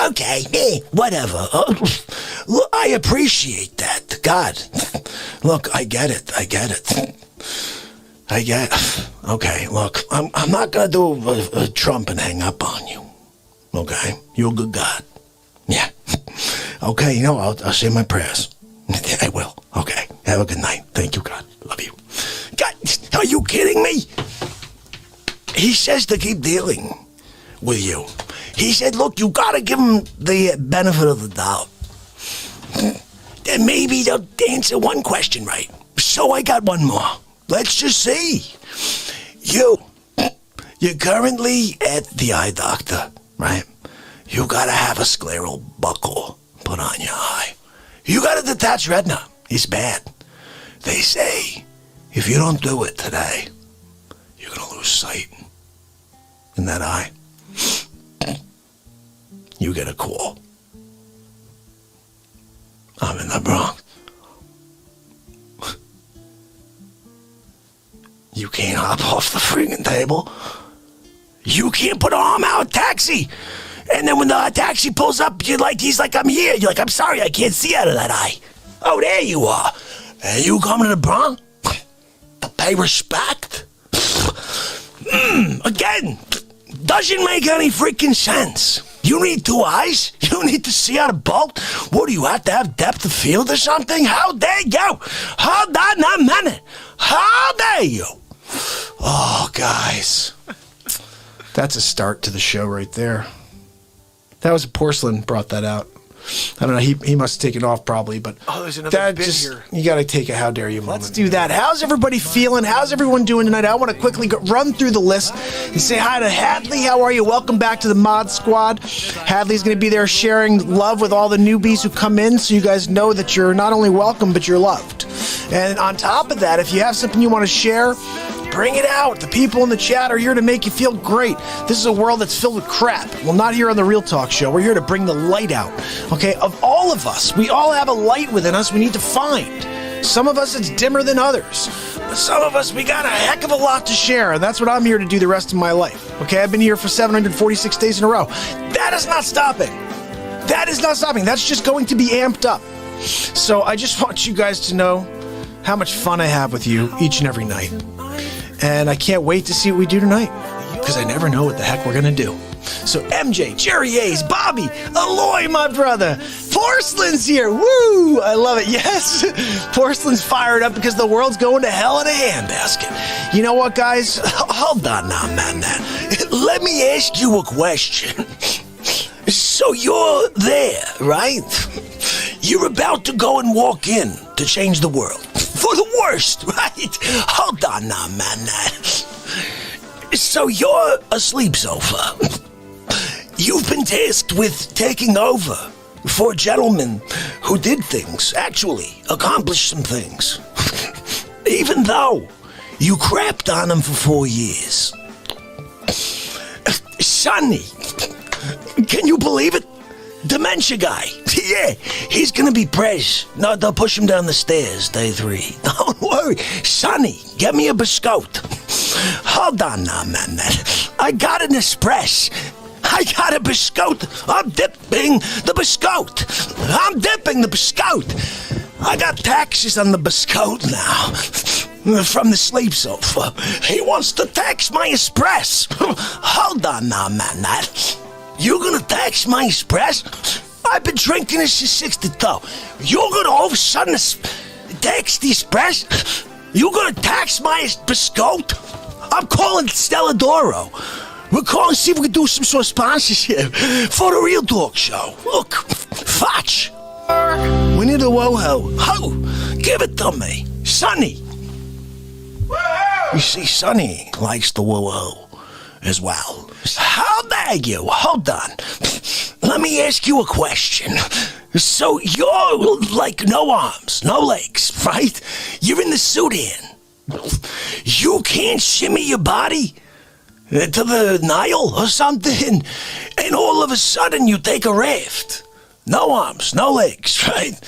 Okay, whatever. Look, I appreciate that. God, look, I get it. Okay, look, I'm not going to do a Trump and hang up on you. Okay? You're a good God. Yeah. Okay, I'll say my prayers. I will. Okay. Have a good night. Thank you, God. Love you. God, are you kidding me? He says to keep dealing with you. He said, look, you got to give him the benefit of the doubt. Then maybe they'll answer one question right. So I got one more. Let's just see. You're currently at the eye doctor, right? You got to have a scleral buckle put on your eye. You got to detach retina. It's bad. They say if you don't do it today, you're going to lose sight in that eye. You get a call. I'm in the Bronx. You can't hop off the friggin' table. You can't put an arm out taxi. And then when the taxi pulls up, he's like, I'm here. You're like, I'm sorry, I can't see out of that eye. Oh, there you are. And you coming to the Bronx to pay respect? Again, doesn't make any freaking sense. You need two eyes? You need to see out of both? What, do you have to have depth of field or something? How dare you? Hold on a minute. How dare you? Oh, guys. That's a start to the show right there. That was Porcelain brought that out. I don't know. He must have taken off probably, but there's another bit here. You got to take a how dare you moment. Let's do that. How's everybody feeling? How's everyone doing tonight? I want to quickly run through the list and say hi to Hadley. How are you? Welcome back to the Mod Squad. Hadley's going to be there sharing love with all the newbies who come in, so you guys know that you're not only welcome, but you're loved. And on top of that, if you have something you want to share, Bring it out. The people in the chat are here to make you feel great. This is a world that's filled with crap. Well, not here on the Real Talk Show. We're here to bring the light out, okay? Of all of us, we all have a light within us we need to find. Some of us, it's dimmer than others. But some of us, we got a heck of a lot to share, and that's what I'm here to do the rest of my life, okay? I've been here for 746 days in a row. That is not stopping. That is not stopping. That's just going to be amped up. So I just want you guys to know how much fun I have with you each and every night. And I can't wait to see what we do tonight, because I never know what the heck we're going to do. So MJ, Jerry Hayes, Bobby, Aloy, my brother, Porcelain's here. Woo! I love it. Yes, Porcelain's fired up because the world's going to hell in a handbasket. You know what, guys? Hold on now, man. Let me ask you a question. So you're there, right? You're about to go and walk in to change the world. For the worst, right? Hold on now, man. So you're asleep so far. You've been tasked with taking over for a gentleman who did things, actually accomplished some things. Even though you crapped on him for 4 years. Sonny, can you believe it? Dementia guy. Yeah, he's gonna be prez. No, they'll push him down the stairs, day 3. Don't worry. Sonny, get me a biscotte. Hold on now, man. I got an espresso. I got a biscotte. I'm dipping the biscotte. I'm dipping the biscotte. I got taxes on the biscotte now. From the sleep sofa. He wants to tax my espresso. Hold on now, man. You gonna tax my espresso? I've been drinking this since 62. You're gonna all of a sudden tax the espresso? You gonna tax my biscotte? I'm calling Stella Doro. We're calling to see if we can do some sort of sponsorship for the Real Talk Show. Look, Facce. We need a whoa-ho. Ho! Give it to me. Sonny. You see, Sonny likes the whoa-ho as well. How dare you? Hold on. Let me ask you a question. So you're like no arms, no legs, right? You're in the Sudan. You can't shimmy your body to the Nile or something, and all of a sudden you take a raft. No arms, no legs, right?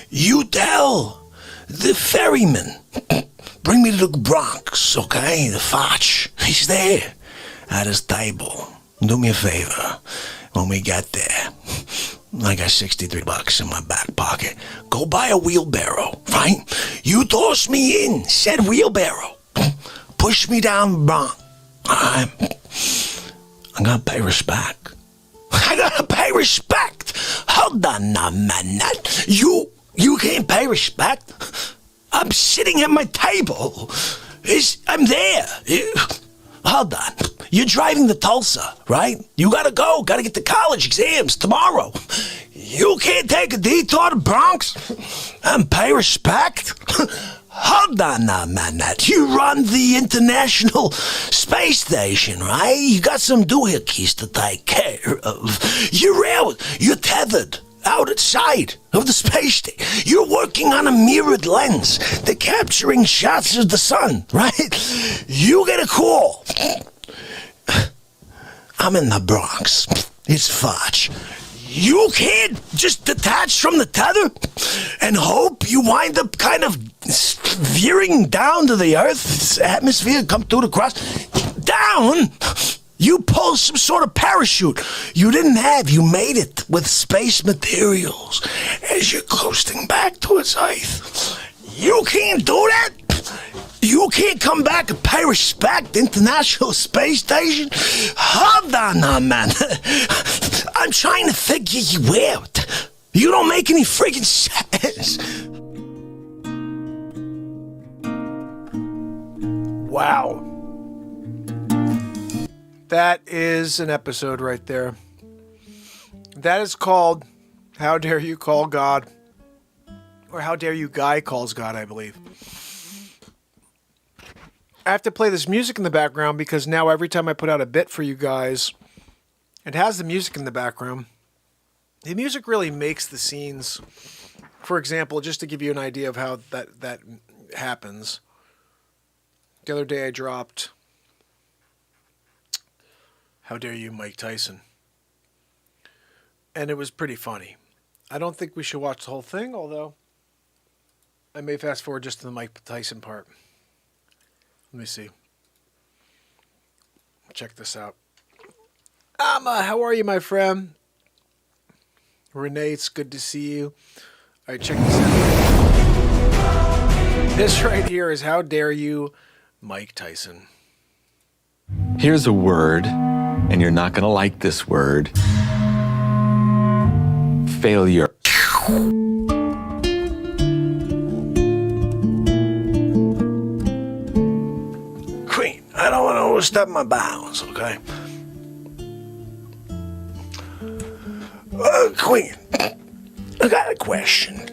You tell the ferryman, bring me to the Bronx, okay? The Facce, he's there at his table. Do me a favor, when we get there, I got $63 in my back pocket. Go buy a wheelbarrow, right? You toss me in, said wheelbarrow. Push me down the Bronx. I'm gonna pay respect. I gotta pay respect. Hold on now, man. You can't pay respect. I'm sitting at my table. I'm there. Hold on. You're driving to Tulsa, right? You gotta go. Gotta get the college exams tomorrow. You can't take a detour to Bronx and pay respect? Hold on now, man. You run the International Space Station, right? You got some doohickeys to take care of. You're out. You're tethered out outside of the space station. You're working on a mirrored lens. They're capturing shots of the sun, right? You get a call. I'm in the Bronx. It's Facce. You can't just detach from the tether and hope you wind up kind of veering down to the Earth's atmosphere, come through the crust. Down! You pull some sort of parachute you didn't have. You made it with space materials as you're coasting back towards Earth. You can't do that. You can't come back and pay respect, International Space Station. Hold on now, man. I'm trying to figure you out. You don't make any freaking sense. Wow. That is an episode right there. That is called How Dare You Call God? Or How Dare You Guy Calls God, I believe. I have to play this music in the background because now every time I put out a bit for you guys, it has the music in the background. The music really makes the scenes. For example, just to give you an idea of how that happens. The other day I dropped How Dare You, Mike Tyson. And it was pretty funny. I don't think we should watch the whole thing, although I may fast forward just to the Mike Tyson part. Let me see. Check this out. How are you, my friend? Renee, it's good to see you. All right, check this out. This right here is How Dare You, Mike Tyson. Here's a word, and you're not gonna like this word. Failure. Queen, I don't want to overstep my bounds, okay? Queen, I got a question.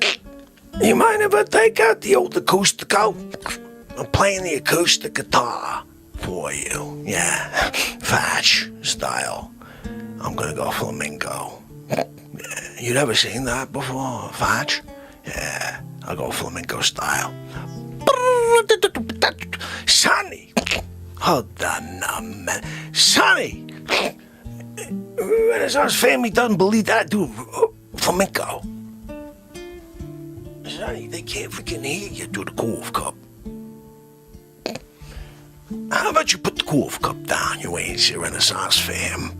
You mind if I take out the old acoustico? I'm playing the acoustic guitar for you. Yeah, Facce style. I'm gonna go flamenco. Yeah. You'd ever seen that before, Facce? Yeah, I'll go flamenco style. Sonny! Hold on now, man. Sonny! Renaissance family doesn't believe that I do flamenco. Sonny, they can't freaking hear you through the cool cup. How about you put the cool cup down, you ain't a Renaissance fam?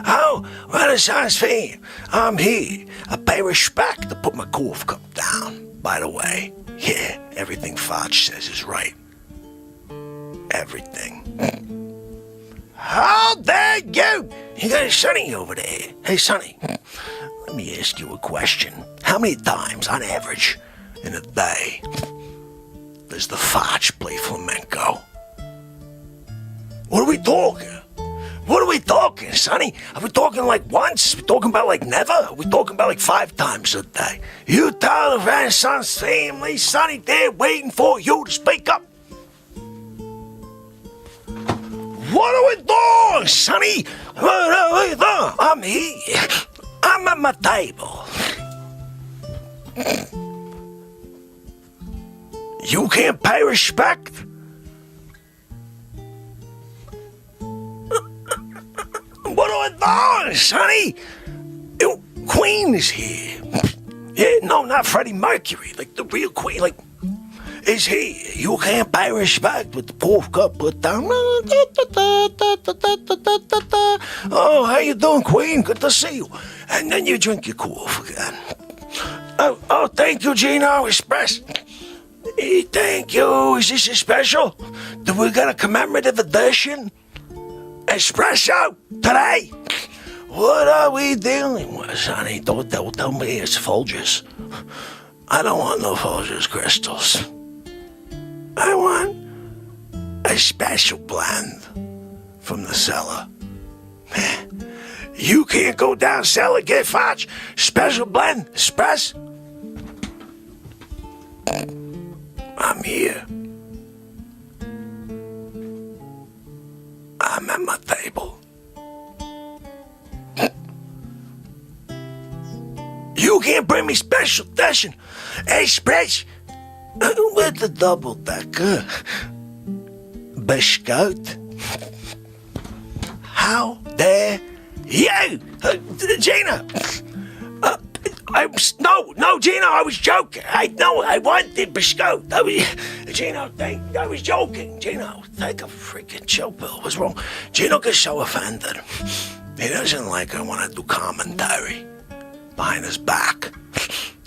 Oh, Renaissance fam, I'm here. I pay respect to put my cool cup down. By the way, yeah, everything Facce says is right. Everything. How dare you! You got Sonny over there. Hey, Sonny, let me ask you a question. How many times, on average, in a day, does the Facce play flamenco? What are we talking? What are we talking, Sonny? Are we talking like once? Are we talking about like never? Are we talking about like 5 times a day? You tell the Renaissance family, Sonny, they're waiting for you to speak up. What are we doing, Sonny? What are we doing? I'm here. I'm at my table. You can't pay respect? What are we doing, Sonny? Queen is here. Yeah, no, not Freddie Mercury. Like the real Queen. Like, is here. You can't pay respect with the fourth cup put down. Oh, how you doing, Queen? Good to see you. And then you drink your coffee again. Oh, thank you, Gino Express. Hey, thank you. Is this a special? Do we got a commemorative edition? Espresso today? What are we dealing with, Sonny? Don't tell me it's Folgers. I don't want no Folgers crystals. I want a special blend from the cellar. You can't go down cellar, get Facce. Special blend, express. I'm here. I'm at my table. You can't bring me special edition express with the double-decker biscuit. How dare you, Gina? No, Gino, I was joking. I wanted biscuit. Gino, I was joking. Gino, take a freaking chill pill. What's wrong? Gino gets so offended. He doesn't like it when I do commentary behind his back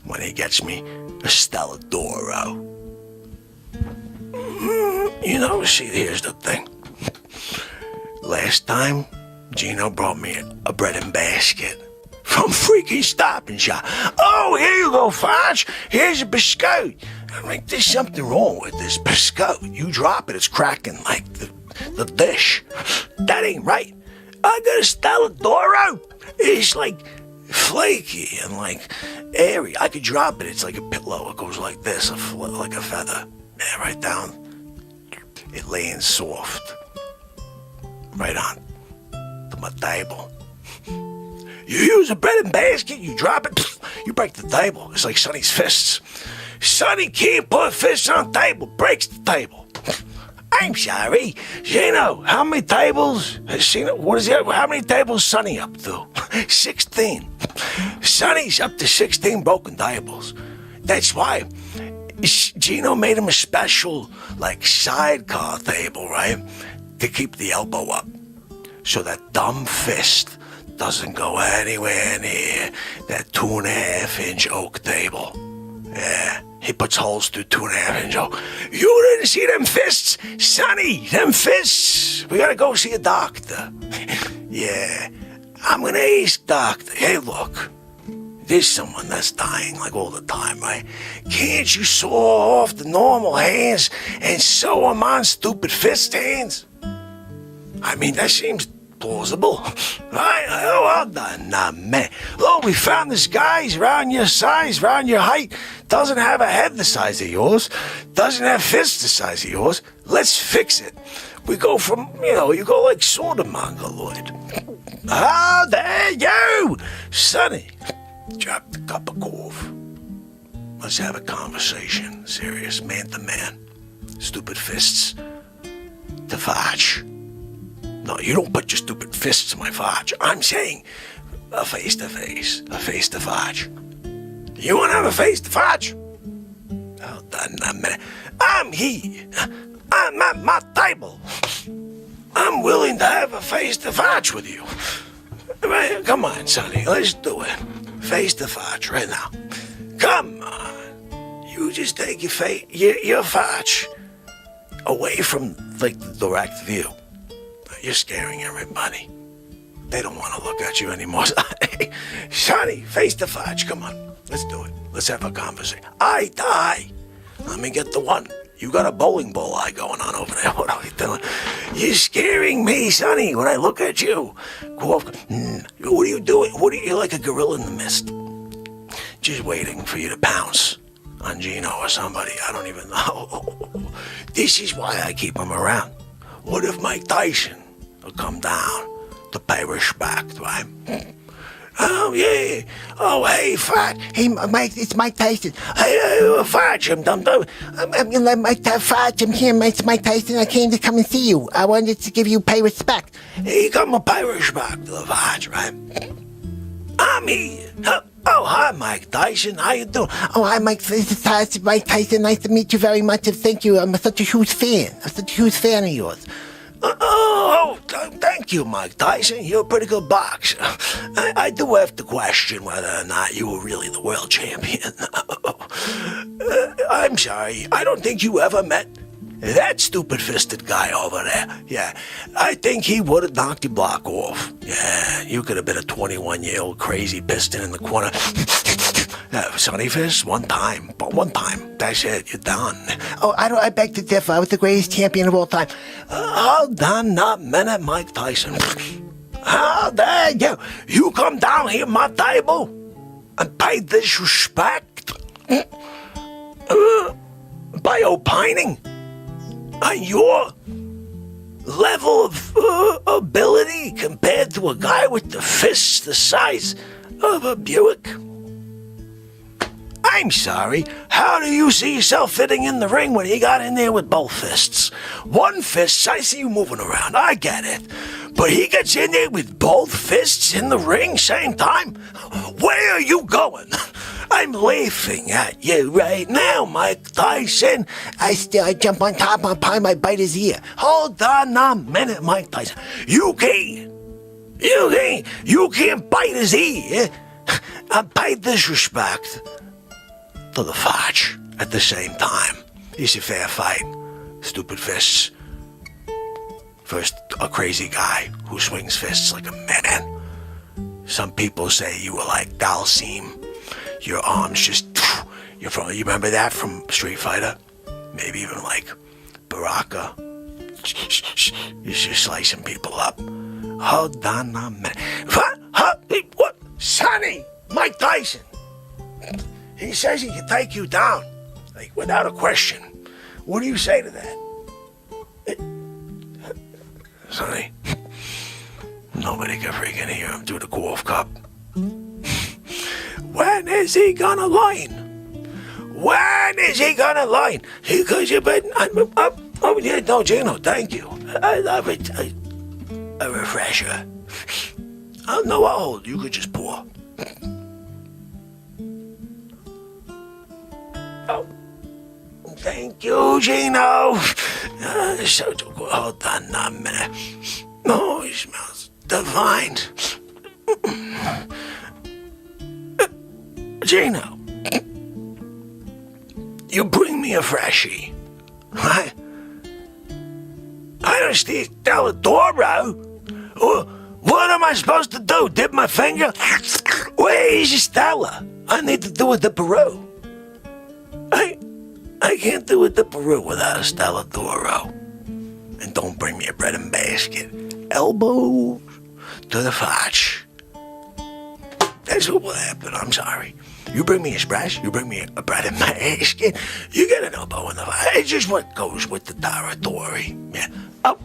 when he gets me a Stella D'Oro. See, here's the thing. Last time, Gino brought me a bread and basket from freaking Stop and Shop. Oh, here you go, Facce. Here's a biscuit. I'm like, there's something wrong with this biscuit. You drop it, it's cracking like the dish. That ain't right. I got a Stella D'Oro. It's like flaky and like airy. I could drop it. It's like a pillow. It goes like this, like a feather. Yeah, right down. It laying soft. Right on to my table. You use a bread and basket, you drop it, you break the table. It's like Sonny's fists. Sonny can't put fists on table, breaks the table. I'm sorry. Gino, how many tables? How many tables Sonny up to? 16. Sonny's up to 16 broken tables. That's why Gino made him a special, sidecar table, right? To keep the elbow up. So that dumb fist doesn't go anywhere near that 2.5-inch oak table. Yeah, he puts holes through 2.5-inch oak. You didn't see them fists? Sonny, them fists. We gotta go see a doctor. Yeah, I'm gonna ask doctor. Hey, look. There's someone that's dying all the time, right? Can't you saw off the normal hands and sew them on stupid fist hands? I mean, that seems plausible. Right? Oh, well done. Nah, man. Look, we found this guy's around your size, around your height. Doesn't have a head the size of yours. Doesn't have fists the size of yours. Let's fix it. We go from, you go like sort of mongoloid. Ah, there you! Sonny, drop the cup of cough. Let's have a conversation. Serious, man to man. Stupid fists. To Facce. No, you don't put your stupid fists in my Facce. I'm saying a face-to-face. A face-to-Facce. You want to have a face-to-Facce? Oh, I'm here. I'm at my table. I'm willing to have a face-to-Facce with you. Come on, Sonny, let's do it. Face-to-Facce right now. Come on. You just take your Facce away from, the direct view. You're scaring everybody. They don't want to look at you anymore. Sonny, face-to-Facce, come on. Let's do it. Let's have a conversation. Eye to eye. Let me get the one. You got a bowling ball eye going on over there. What are you doing? You're scaring me, Sonny, when I look at you. Go off. What are you doing? You're like a gorilla in the mist. Just waiting for you to pounce on Gino or somebody. I don't even know. This is why I keep him around. What if Mike Tyson will come down to pay respect, right? Oh, yeah. Oh, hey, Facce. Hey, Mike, it's Mike Tyson. Hey, Facce, Facce, I'm here. It's Mike Tyson. I came to come and see you. I wanted to give you pay respect. Hey, you come to pay respect to the Facce, right? I'm here. Oh, hi, Mike Tyson. How you doing? Oh, hi, Mike. This is Mike Tyson. Nice to meet you very much. And thank you. I'm such a huge fan. Of yours. Thank you, Mike Tyson. You're a pretty good boxer. I do have to question whether or not you were really the world champion. I'm sorry. I don't think you ever met that stupid-fisted guy over there. Yeah, I think he would have knocked your block off. Yeah, you could have been a 21-year-old crazy piston in the corner. Sonny fist, one time. That's it, you're done. Oh, I beg to differ. I was the greatest champion of all time. Hold on a minute, Mike Tyson. How dare you? You come down here, my table, and pay disrespect by opining on your level of ability compared to a guy with the fists the size of a Buick? I'm sorry, how do you see yourself fitting in the ring when you got in there with both fists? One fist, I see you moving around, I get it. But he gets in there with both fists in the ring same time? Where are you going? I'm laughing at you right now, Mike Tyson. I jump on top of him, I bite his ear. Hold on a minute, Mike Tyson. You can't bite his ear and pay disrespect to the Facce at the same time. It's a fair fight. Stupid fists. First, a crazy guy who swings fists like a man. Some people say you were like Dalsim. Your arms just... You remember that from Street Fighter? Maybe even like Baraka. You're just slicing people up. Hold on a minute. What? Sonny! Mike Tyson! He says he can take you down, without a question. What do you say to that? Sonny, nobody can freaking hear him through the golf cup. When is he gonna learn? When is he gonna learn? Because you've been... Oh, yeah, no, Gino, thank you. I love it. A refresher. Oh, no, I'll hold. You could just pour. Oh, thank you, Gino. So good. Hold on a minute. Oh, it smells divine. Gino, you bring me a freshie. I don't see Deladoro. What am I supposed to do? Dip my finger? Where's Stella? I need to do a dipperoo. I can't do a dipperoo without a Stella Doro. And don't bring me a bread and basket. Elbows to the Facce. That's what will happen. I'm sorry. You bring me a splash, you bring me a bread and basket, you get an elbow in the Facce. It's just what goes with the territory. Yeah. Oh,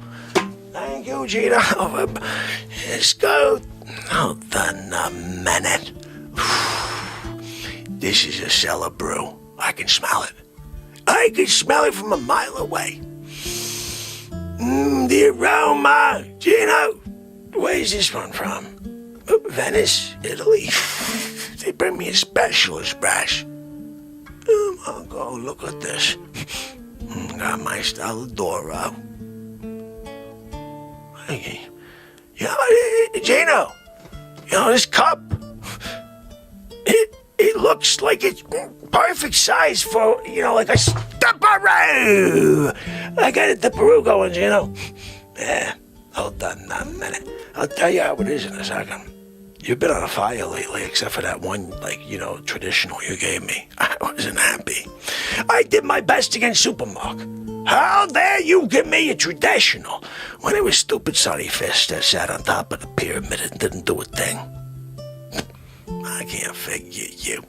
thank you, Gina. Let's go. Hold on a minute. This is a cellar brew. I can smell it. I can smell it from a mile away. The aroma. Gino, where's this one from? Venice, Italy. They bring me a special espresso. I'll go look at this. Got my Stelladoro. Hey, Gino, this cup, it looks like it's perfect size for, like a dipperoo. I got a dipperoo going, Gino. Yeah, hold on a minute. I'll tell you how it is in a second. You've been on a fire lately, except for that one, traditional you gave me. I wasn't happy. I did my best against Supermark. How dare you give me a traditional when it was stupid Sonny Fist that sat on top of the pyramid and didn't do a thing? I can't figure you.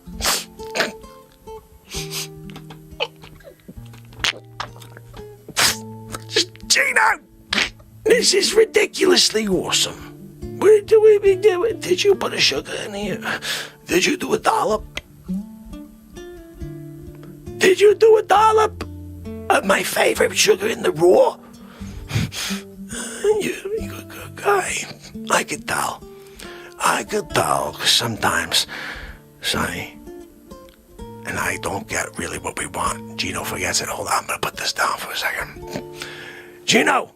Gino, this is ridiculously awesome. Did you put a sugar in here? Did you do a dollop? Did you do a dollop of my favorite sugar in the raw? You're a good guy. I could tell. 'Cause sometimes, Sonny and I don't get really what we want. Gino forgets it. Hold on, I'm gonna put this down for a second. Gino,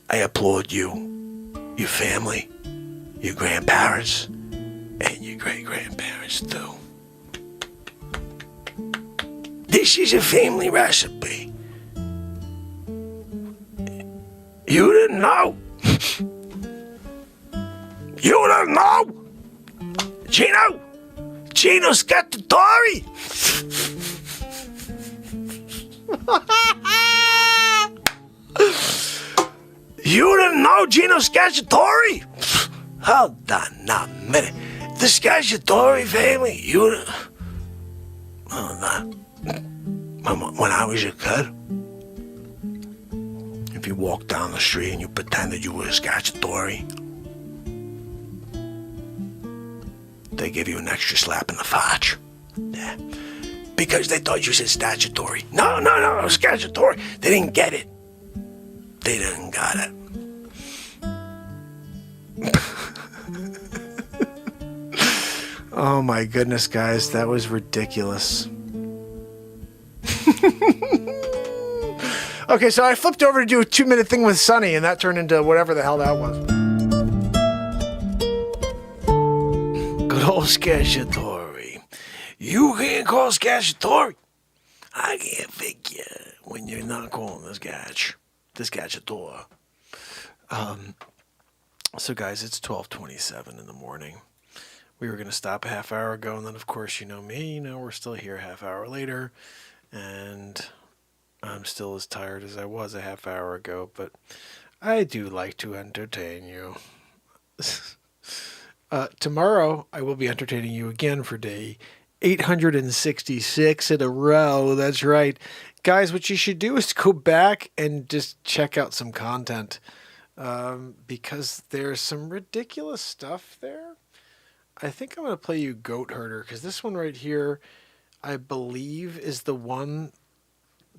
I applaud you, your family, your grandparents, and your great-grandparents, too. This is a family recipe. You didn't know? You didn't know? Gino's got the Dory. You didn't know Gino Scacciatori? Hold on a minute. The Scacciatori family, hold on. When I was a kid, if you walked down the street and you pretended you were a Scacciatori, they give you an extra slap in the Facce. Yeah. Because they thought you said statutory. No, Scacciatori. They didn't get it. They didn't got it. Oh my goodness, guys, that was ridiculous. Okay, so I flipped over to do a 2-minute thing with Sonny, and that turned into whatever the hell that was. Good old Scacciatori. You can't call Scacciatori. I can't figure when you're not calling the Scacciator. So guys, it's 12:27 in the morning. We were going to stop a half hour ago, and then of course, you know me, we're still here a half hour later, and I'm still as tired as I was a half hour ago, but I do like to entertain you. Tomorrow, I will be entertaining you again for day 866 in a row. That's right. Guys, what you should do is go back and just check out some content, because there's some ridiculous stuff there. I think I'm going to play you Goat Herder, because this one right here, I believe, is the one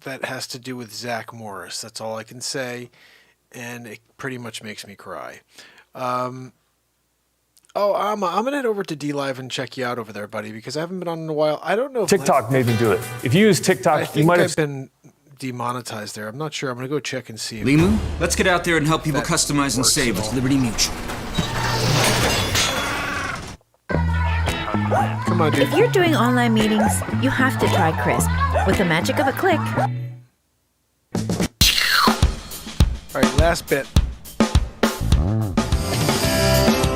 that has to do with Zach Morris. That's all I can say, and it pretty much makes me cry. I'm gonna head over to DLive and check you out over there, buddy, because I haven't been on in a while. I don't know if TikTok made me do it. If you use TikTok, you might have been demonetized there. I'm not sure. I'm gonna go check and see. Limu, let's get out there and help people customize and save with Liberty Mutual. Come on, dude. If you're doing online meetings, you have to try Crisp. With the magic of a click. All right, last bit.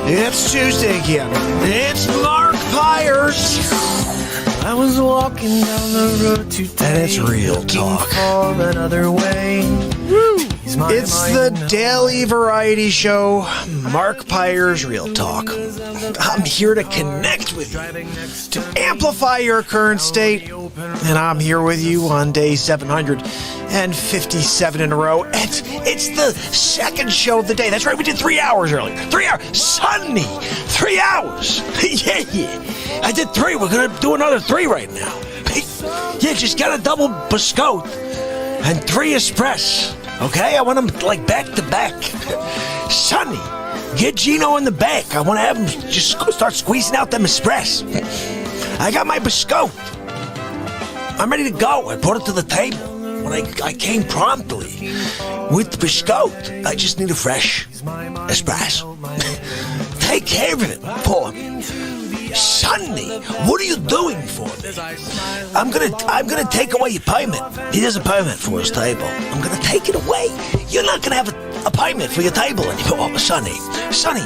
It's Tuesday again. It's Mark Pires. I was walking down the road today. And it's real talk. For another way. It's the daily variety show, Mark Pires Real Talk. I'm here to connect with you, to amplify your current state, and I'm here with you on day 757 in a row. It's the second show of the day. That's right, we did 3 hours earlier. 3 hours, Sunday, 3 hours. Yeah. I did 3. We're gonna do another 3 right now. Yeah, just got a double biscotte and 3 espresso. Okay, I want them like back to back. Sonny, get Gino in the back. I want to have him just start squeezing out them espresso. I got my biscotte. I'm ready to go. I brought it to the table when I came promptly with the biscotte. I just need a fresh espresso. Take care of it for me. Sonny, what are you doing for me? I'm gonna take away your payment. He has a payment for his table. I'm gonna take it away. You're not gonna have a payment for your table anymore, Sonny. Sonny,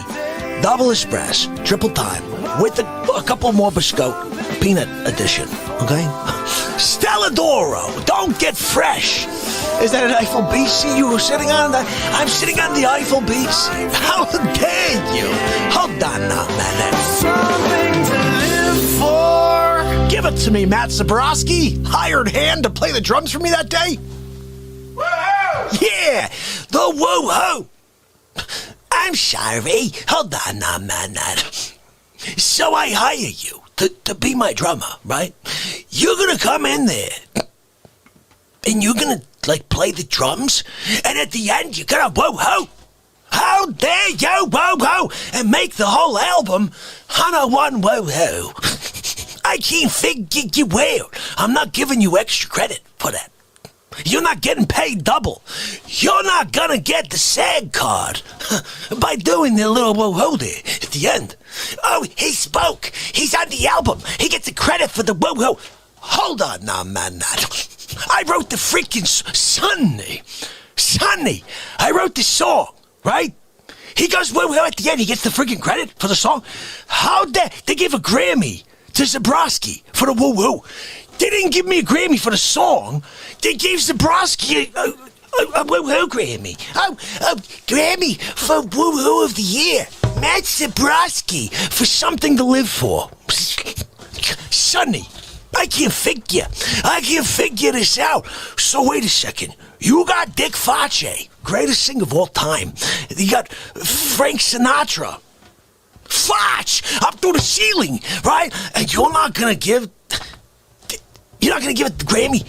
double espresso, triple time, with a couple more biscotte, peanut edition. Okay? Stella D'Oro, don't get fresh. Is that an Eiffel BC you were sitting on? I'm sitting on the Eiffel BC. How dare you? Hold on now, man. Something to live for. Give it to me, Matt Zabrowski. Hired hand to play the drums for me that day. Woo-hoo! Yeah, the woo-hoo. I'm sorry. Hold on now, man. So I hire you to be my drummer, right? You're gonna come in there and you're gonna play the drums, and at the end you're gonna woo-hoo. How dare you woo-hoo and make the whole album on a one woo-hoo? I can't figure you out. I'm not giving you extra credit for that. You're not getting paid double. You're not gonna get the SAG card by doing the little woo-hoo there at the end. Oh, he spoke. He's on the album. He gets the credit for the woo-hoo. Hold on now, man. I wrote the freaking Sonny, I wrote this song, right? He goes woo-hoo at the end. He gets the freaking credit for the song. How dare they give a Grammy to Zabrowski for the woo-hoo? They didn't give me a Grammy for the song. They gave Zabrowski a woo-hoo Grammy. A Grammy for woo-hoo of the year. Matt Zabrowski for something to live for. Sonny, I can't figure this out. So wait a second. You got Dick Facce, greatest singer of all time. You got Frank Sinatra. Facce up through the ceiling, right? And you're not gonna give it the Grammy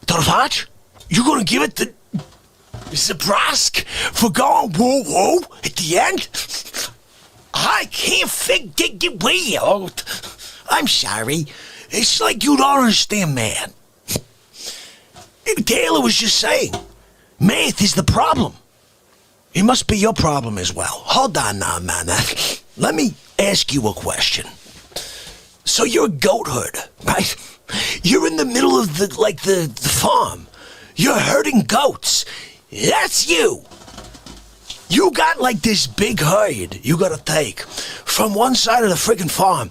to the Facce? You're gonna give it to Zabrowski for going woo-woo at the end? I can't figure it out. I'm sorry. It's like you don't understand, man. Taylor was just saying, math is the problem. It must be your problem as well. Hold on now, man. Let me ask you a question. So you're a goat herder, right? You're in the middle of the farm. You're herding goats. That's you. You got this big herd you gotta take from one side of the friggin' farm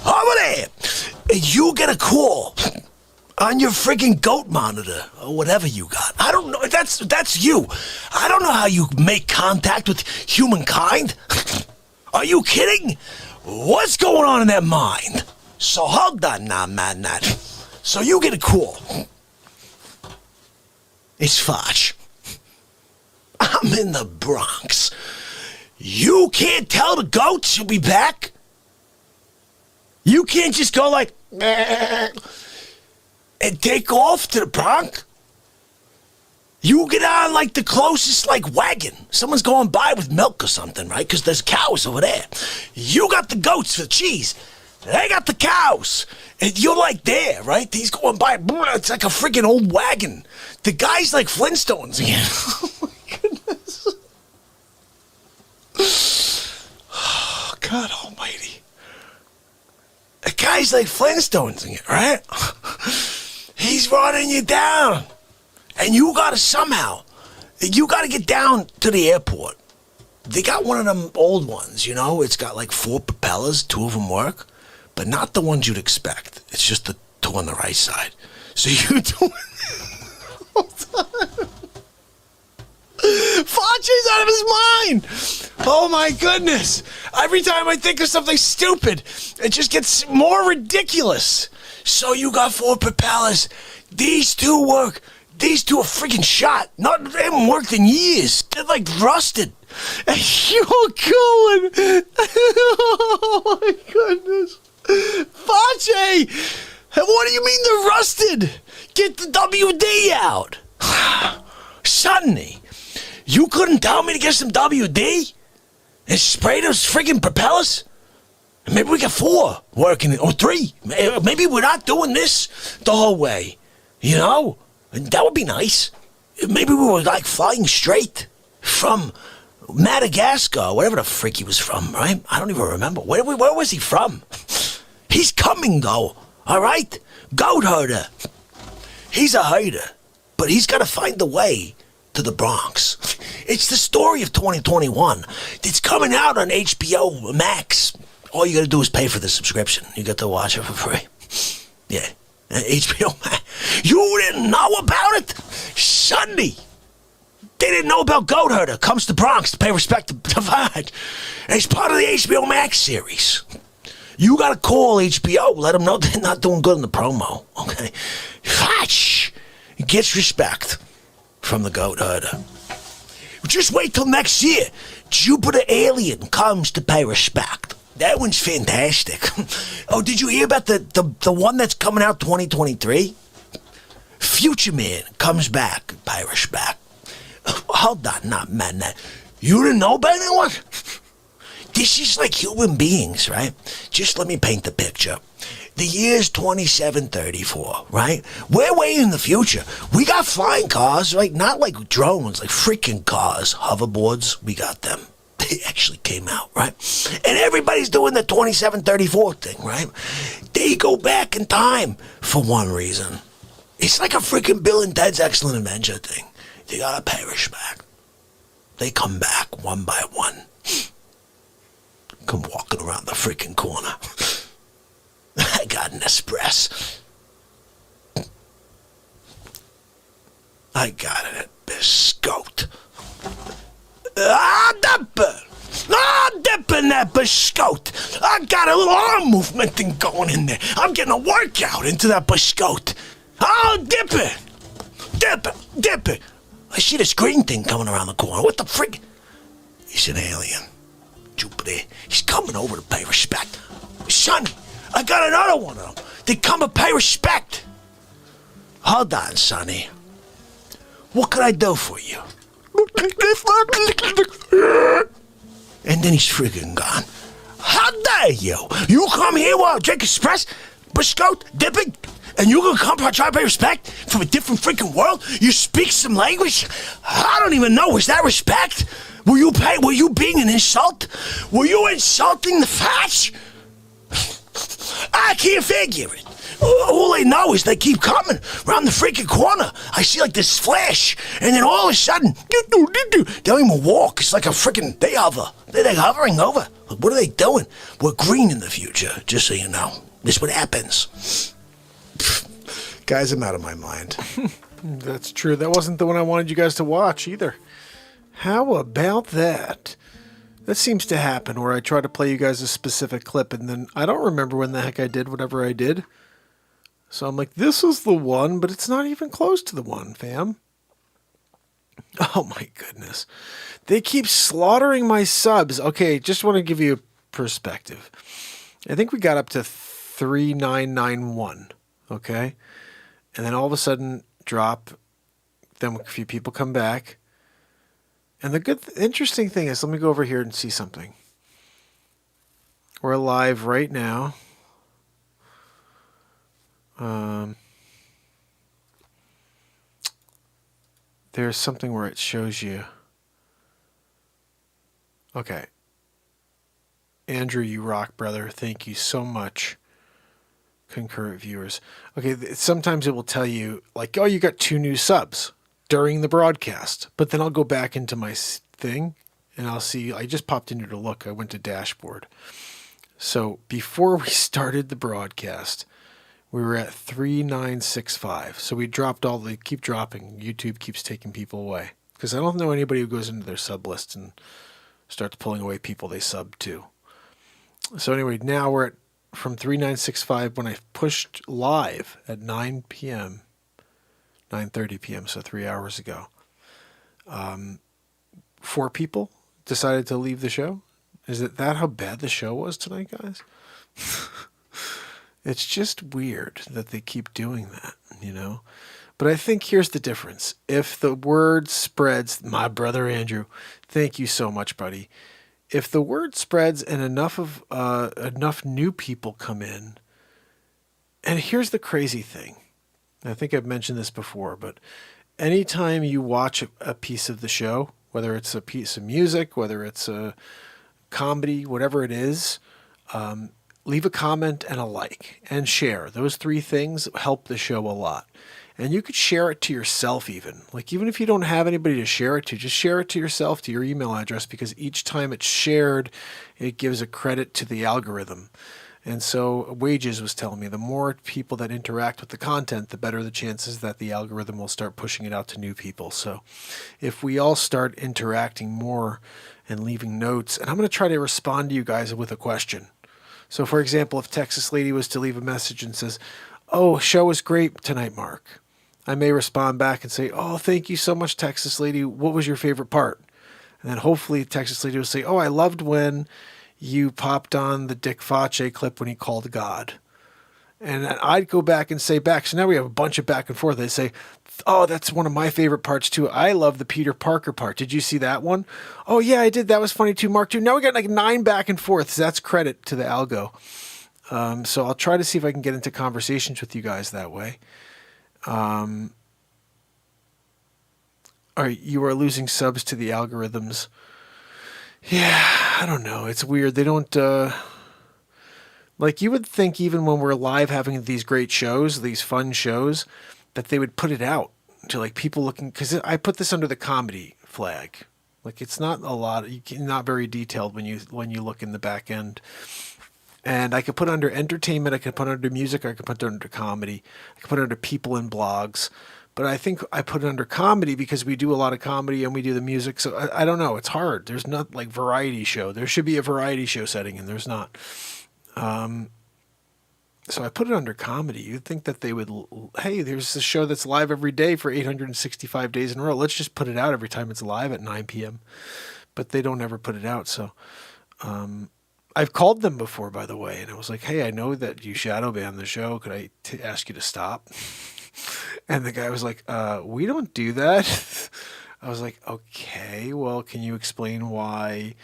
over there. And you get a call on your friggin' goat monitor or whatever you got. I don't know. That's you. I don't know how you make contact with humankind. Are you kidding? What's going on in that mind? So hold on now, man. So you get a call. It's Facce. I'm in the Bronx. You can't tell the goats you'll be back? You can't just go and take off to the Bronx. You get on like the closest like wagon. Someone's going by with milk or something, right? Because there's cows over there. You got the goats for the cheese. They got the cows. And you're like there, right? He's going by. It's like a freaking old wagon. The guy's like Flintstones again. Oh my goodness. Oh, God almighty. The guy's like Flintstones again, right? He's running you down. And you gotta get down to the airport. They got one of them old ones, you know? It's got like 4 propellers, 2 of them work, but not the ones you'd expect. It's just the 2 on the right side. So you do Facce's out of his mind. Oh my goodness. Every time I think of something stupid, it just gets more ridiculous. So you got 4 propellers. These 2 work. These 2 are freaking shot. They haven't worked in years. They're like rusted. And you're going. Oh my goodness. Facce! What do you mean they're rusted? Get the WD out. Sonny, you couldn't tell me to get some WD? And spray those freaking propellers? Maybe we got 4 working, or 3. Maybe we're not doing this the whole way. You know? That would be nice. Maybe we were like flying straight from Madagascar, whatever the freak he was from, right? I don't even remember. Where was he from? He's coming though, all right? Goat herder. He's a herder, but he's got to find the way to the Bronx. It's the story of 2021. It's coming out on HBO Max. All you got to do is pay for the subscription. You get to watch it for free. Yeah. HBO Max. You didn't know about it? Sunday. They didn't know about Goat Herder. Comes to Bronx to pay respect to Divide. It's part of the HBO Max series. You gotta call HBO. Let them know they're not doing good in the promo. Okay? Facce gets respect from the Goat Herder. Just wait till next year. Jupiter Alien comes to pay respect. That one's fantastic. Oh, did you hear about the one that's coming out 2023? Future Man comes back, pay respect. Hold on, not man. You didn't know about anyone? This is like human beings, right? Just let me paint the picture. The year's 2734, right? We're way in the future. We got flying cars, right? Not like drones, like freaking cars, hoverboards. We got them. They actually came out, right? And everybody's doing the 2734 thing, right? They go back in time for one reason. It's like a freaking Bill and Ted's Excellent Adventure thing. They gotta pay respect. They come back one by one. Come walking around the freaking corner. I got an espresso. I got it at Biscotte. Dip in that Biscotte. I got a little arm movement thing going in there. I'm getting a workout into that Biscotte. Oh, dip it. I see this green thing coming around the corner. What the frick? He's an alien. Jupiter. He's coming over to pay respect. Son, I got another one of them. They come to pay respect. Hold on, Sonny. What can I do for you? And then he's friggin' gone. How dare you? You come here while I drink espresso, Biscotte, dipping, and you gonna come try to pay respect from a different freaking world? You speak some language? I don't even know. Was that respect? Were you being an insult? Were you insulting the Facce? I can't figure it. All I know is they keep coming around the freaking corner. I see like this flash, and then all of a sudden, they don't even walk. It's like a freaking, they hover. They're hovering over. Like, what are they doing? We're green in the future, just so you know. This is what happens. Guys, I'm out of my mind. That's true. That wasn't the one I wanted you guys to watch either. How about that? That seems to happen where I try to play you guys a specific clip, and then I don't remember when the heck I did whatever I did. So I'm like, this is the one, but it's not even close to the one, fam. Oh my goodness. They keep slaughtering my subs. Okay, just want to give you a perspective. I think we got up to 3991, okay? and then all of a sudden drop. Then a few people come back. And the interesting thing is, let me go over here and see something. We're live right now. There's something where it shows you. Okay. Andrew, you rock, brother. Thank you so much. Concurrent viewers. Okay, sometimes it will tell you, like, oh, you got 2 new subs during the broadcast. But then I'll go back into my thing, and I'll see, I just popped in here to look. I went to dashboard. So before we started the broadcast, we were at 3965. So we dropped keep dropping. YouTube keeps taking people away. Because I don't know anybody who goes into their sub list and starts pulling away people they sub to. So anyway, now we're at from 3965 when I pushed live at 9 p.m., 9:30 p.m., so 3 hours ago. 4 people decided to leave the show. Is it that how bad the show was tonight, guys? It's just weird that they keep doing that, you know? But I think here's the difference. If the word spreads, my brother Andrew, thank you so much, buddy. If the word spreads and enough new people come in, and here's the crazy thing. I think I've mentioned this before, but anytime you watch a piece of the show, whether it's a piece of music, whether it's a comedy, whatever it is, leave a comment and a like and share. Those 3 things help the show a lot. And you could share it to yourself even. Like, even if you don't have anybody to share it to, just share it to yourself, to your email address, because each time it's shared, it gives a credit to the algorithm. And so Wages was telling me the more people that interact with the content, the better the chances that the algorithm will start pushing it out to new people. So if we all start interacting more and leaving notes, and I'm going to try to respond to you guys with a question. So for example, if Texas Lady was to leave a message and says, oh, show was great tonight, Mark, I may respond back and say, oh, thank you so much, Texas Lady. What was your favorite part? And then hopefully Texas Lady will say, oh, I loved when you popped on the Dick Facce clip when he called God. And I'd go back and say back. So now we have a bunch of back and forth. They say, oh, that's one of my favorite parts too. I love the Peter Parker part. Did you see that one? Oh, yeah, I did. That was funny too, Mark, too. Now we got like 9 back and forths. That's credit to the algo. So I'll try to see if I can get into conversations with you guys that way. You are losing subs to the algorithms. Yeah, I don't know. It's weird. They don't, like you would think even when we're live having these great shows, these fun shows, that they would put it out to like people looking, because I put this under the comedy flag. Like it's not a lot, not very detailed when you look in the back end. And I could put under entertainment, I could put under music, I could put under comedy, I could put under people and blogs. But I think I put it under comedy because we do a lot of comedy and we do the music. So I don't know. It's hard. There's not like variety show. There should be a variety show setting and there's not. So I put it under comedy. You'd think that they would, hey, there's a show that's live every day for 865 days in a row. Let's just put it out every time it's live at 9 p.m. But they don't ever put it out. So I've called them before, by the way. And I was like, hey, I know that you shadow ban the show. Could I ask you to stop? And the guy was like, we don't do that. I was like, okay, well, can you explain why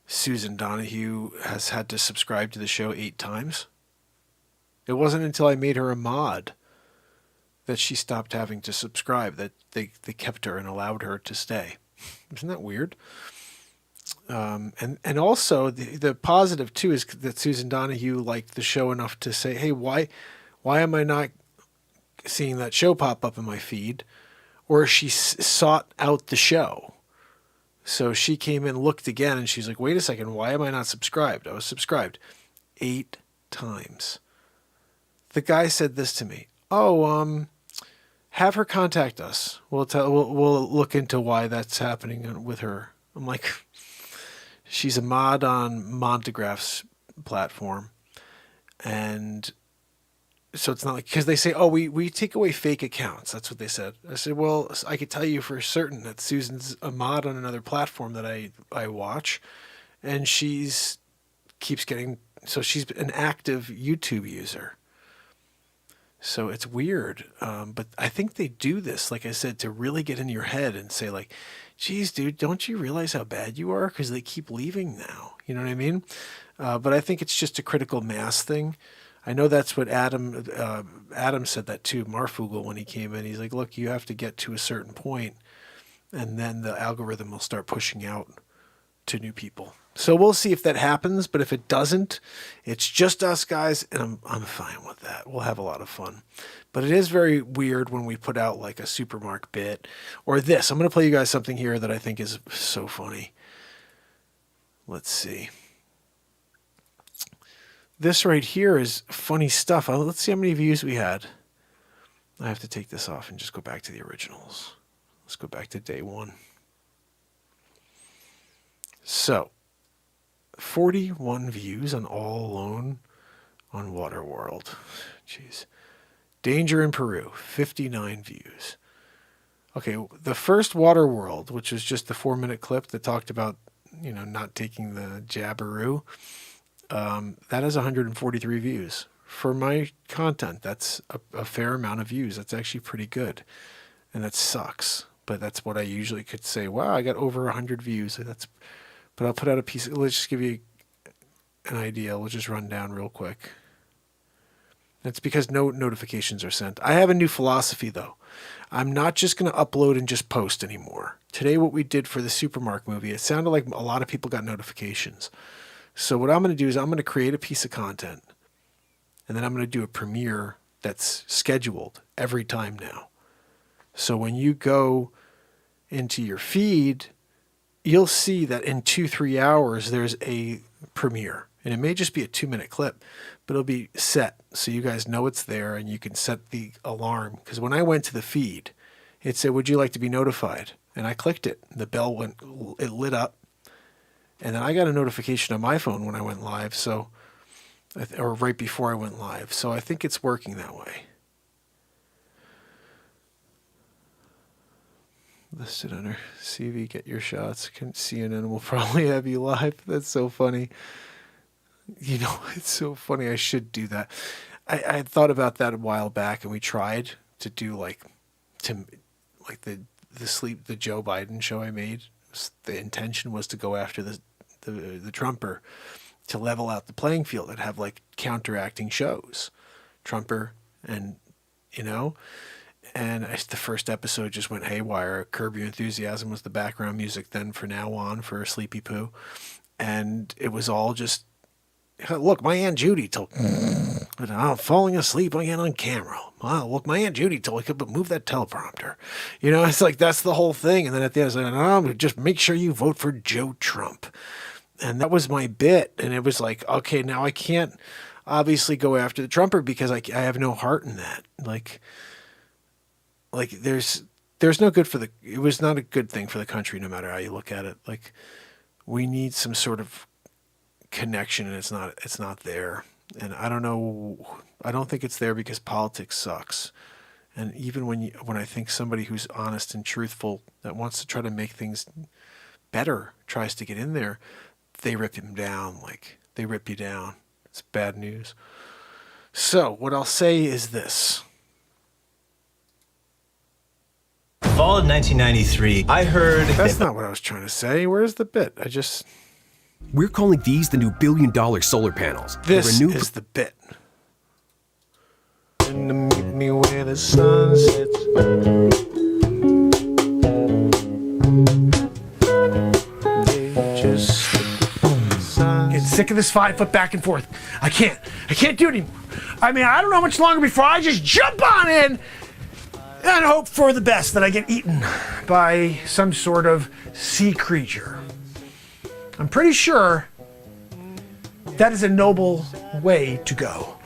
Susan Donahue has had to subscribe to the show 8 times? It wasn't until I made her a mod that she stopped having to subscribe, that they kept her and allowed her to stay. Isn't that weird? And also the positive too is that Susan Donahue liked the show enough to say, hey, why am I not seeing that show pop up in my feed? Or she sought out the show. So she came in, looked again, and she's like, wait a second, why am I not subscribed? I was subscribed 8 times. The guy said this to me. Oh, have her contact us. We'll look into why that's happening with her. I'm like, she's a mod on Montagraph's platform. And so it's not like, because they say, oh, we take away fake accounts. That's what they said. I said, well, I could tell you for certain that Susan's a mod on another platform that I watch. And she's an active YouTube user. So it's weird. But I think they do this, like I said, to really get in your head and say like, geez, dude, don't you realize how bad you are? Because they keep leaving now. You know what I mean? But I think it's just a critical mass thing. I know that's what Adam said that too, Marfugel, when he came in. He's like, look, you have to get to a certain point, and then the algorithm will start pushing out to new people. So we'll see if that happens, but if it doesn't, it's just us guys, and I'm fine with that. We'll have a lot of fun. But it is very weird when we put out like a Supermark bit or this. I'm going to play you guys something here that I think is so funny. Let's see. This right here is funny stuff. Let's see how many views we had. I have to take this off and just go back to the originals. Let's go back to day one. So, 41 views on All Alone on Waterworld. Jeez. Danger in Peru, 59 views. Okay, the first Waterworld, which was just the 4-minute clip that talked about, not taking the jabberoo, that has 143 views. For my content, that's a fair amount of views. That's actually pretty good. And that sucks. But that's what I usually could say. Wow, I got over 100 views. But I'll put out a piece. Let's just give you an idea. We'll just run down real quick. That's because no notifications are sent. I have a new philosophy, though. I'm not just going to upload and just post anymore. Today, what we did for the Supermark movie, it sounded like a lot of people got notifications. So what I'm going to do is I'm going to create a piece of content, and then I'm going to do a premiere that's scheduled every time now. So when you go into your feed, you'll see that in 2-3 hours, there's a premiere. And it may just be a 2-minute clip, but it'll be set so you guys know it's there and you can set the alarm. Because when I went to the feed, it said, would you like to be notified? And I clicked it. The bell it lit up. And then I got a notification on my phone when I went live, or right before I went live. So I think it's working that way. Listed under CV, get your shots. CNN will probably have you live. That's so funny. It's so funny. I should do that. I thought about that a while back, and we tried to do the Joe Biden show I made. The intention was to go after the Trumper to level out the playing field and have like counteracting shows, Trumper and the first episode just went haywire. Curb Your Enthusiasm was the background music then for now on for Sleepy Poo, and it was all just look. My Aunt Judy told I'm falling asleep again on camera. Wow, look, my Aunt Judy told me to move that teleprompter. It's like that's the whole thing. And then at the end, I was like, just make sure you vote for Joe Trump. And that was my bit. And it was like, okay, now I can't obviously go after the Trumper because I have no heart in that. Like there's no good it was not a good thing for the country, no matter how you look at it. Like we need some sort of connection, and it's not there. And I don't know. I don't think it's there because politics sucks. And even when I think somebody who's honest and truthful that wants to try to make things better tries to get in there, they rip him down. Like they rip you down. It's bad news. So what I'll say is this. Fall of 1993, I heard... That's not what I was trying to say. Where's the bit? We're calling these the new billion-dollar solar panels. This is the bit. And to meet me where the sun sets. Getting sick of this 5-foot back and forth. I can't do it anymore. I mean, I don't know how much longer before I just jump on in and hope for the best that I get eaten by some sort of sea creature. I'm pretty sure that is a noble way to go.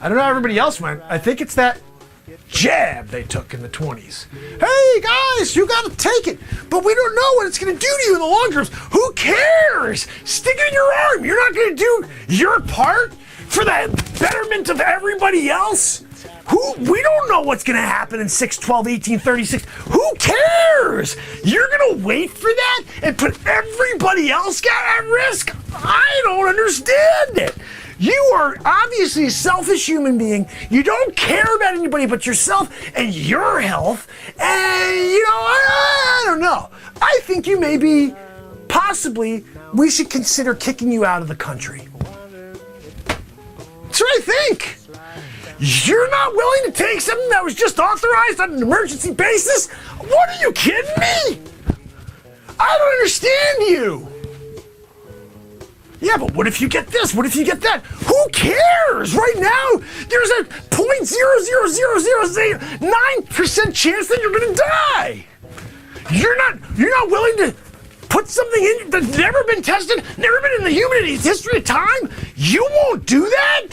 I don't know how everybody else went. I think it's that jab they took in the 20s. Hey guys, you gotta take it, but we don't know what it's gonna do to you in the long term. Who cares? Stick it in your arm. You're not gonna do your part for the betterment of everybody else. We don't know what's going to happen in 6/12/1836. Who cares? You're going to wait for that and put everybody else at risk? I don't understand it. You are obviously a selfish human being. You don't care about anybody but yourself and your health. And, I don't know. I think you may be, possibly, we should consider kicking you out of the country. That's what I think. You're not willing to take something that was just authorized on an emergency basis? What, are you kidding me? I don't understand you. Yeah, but what if you get this? What if you get that? Who cares? Right now, there's a 0.00009% chance that you're gonna die. You're not willing to put something in that's never been tested, never been in the humanity's history of time? You won't do that?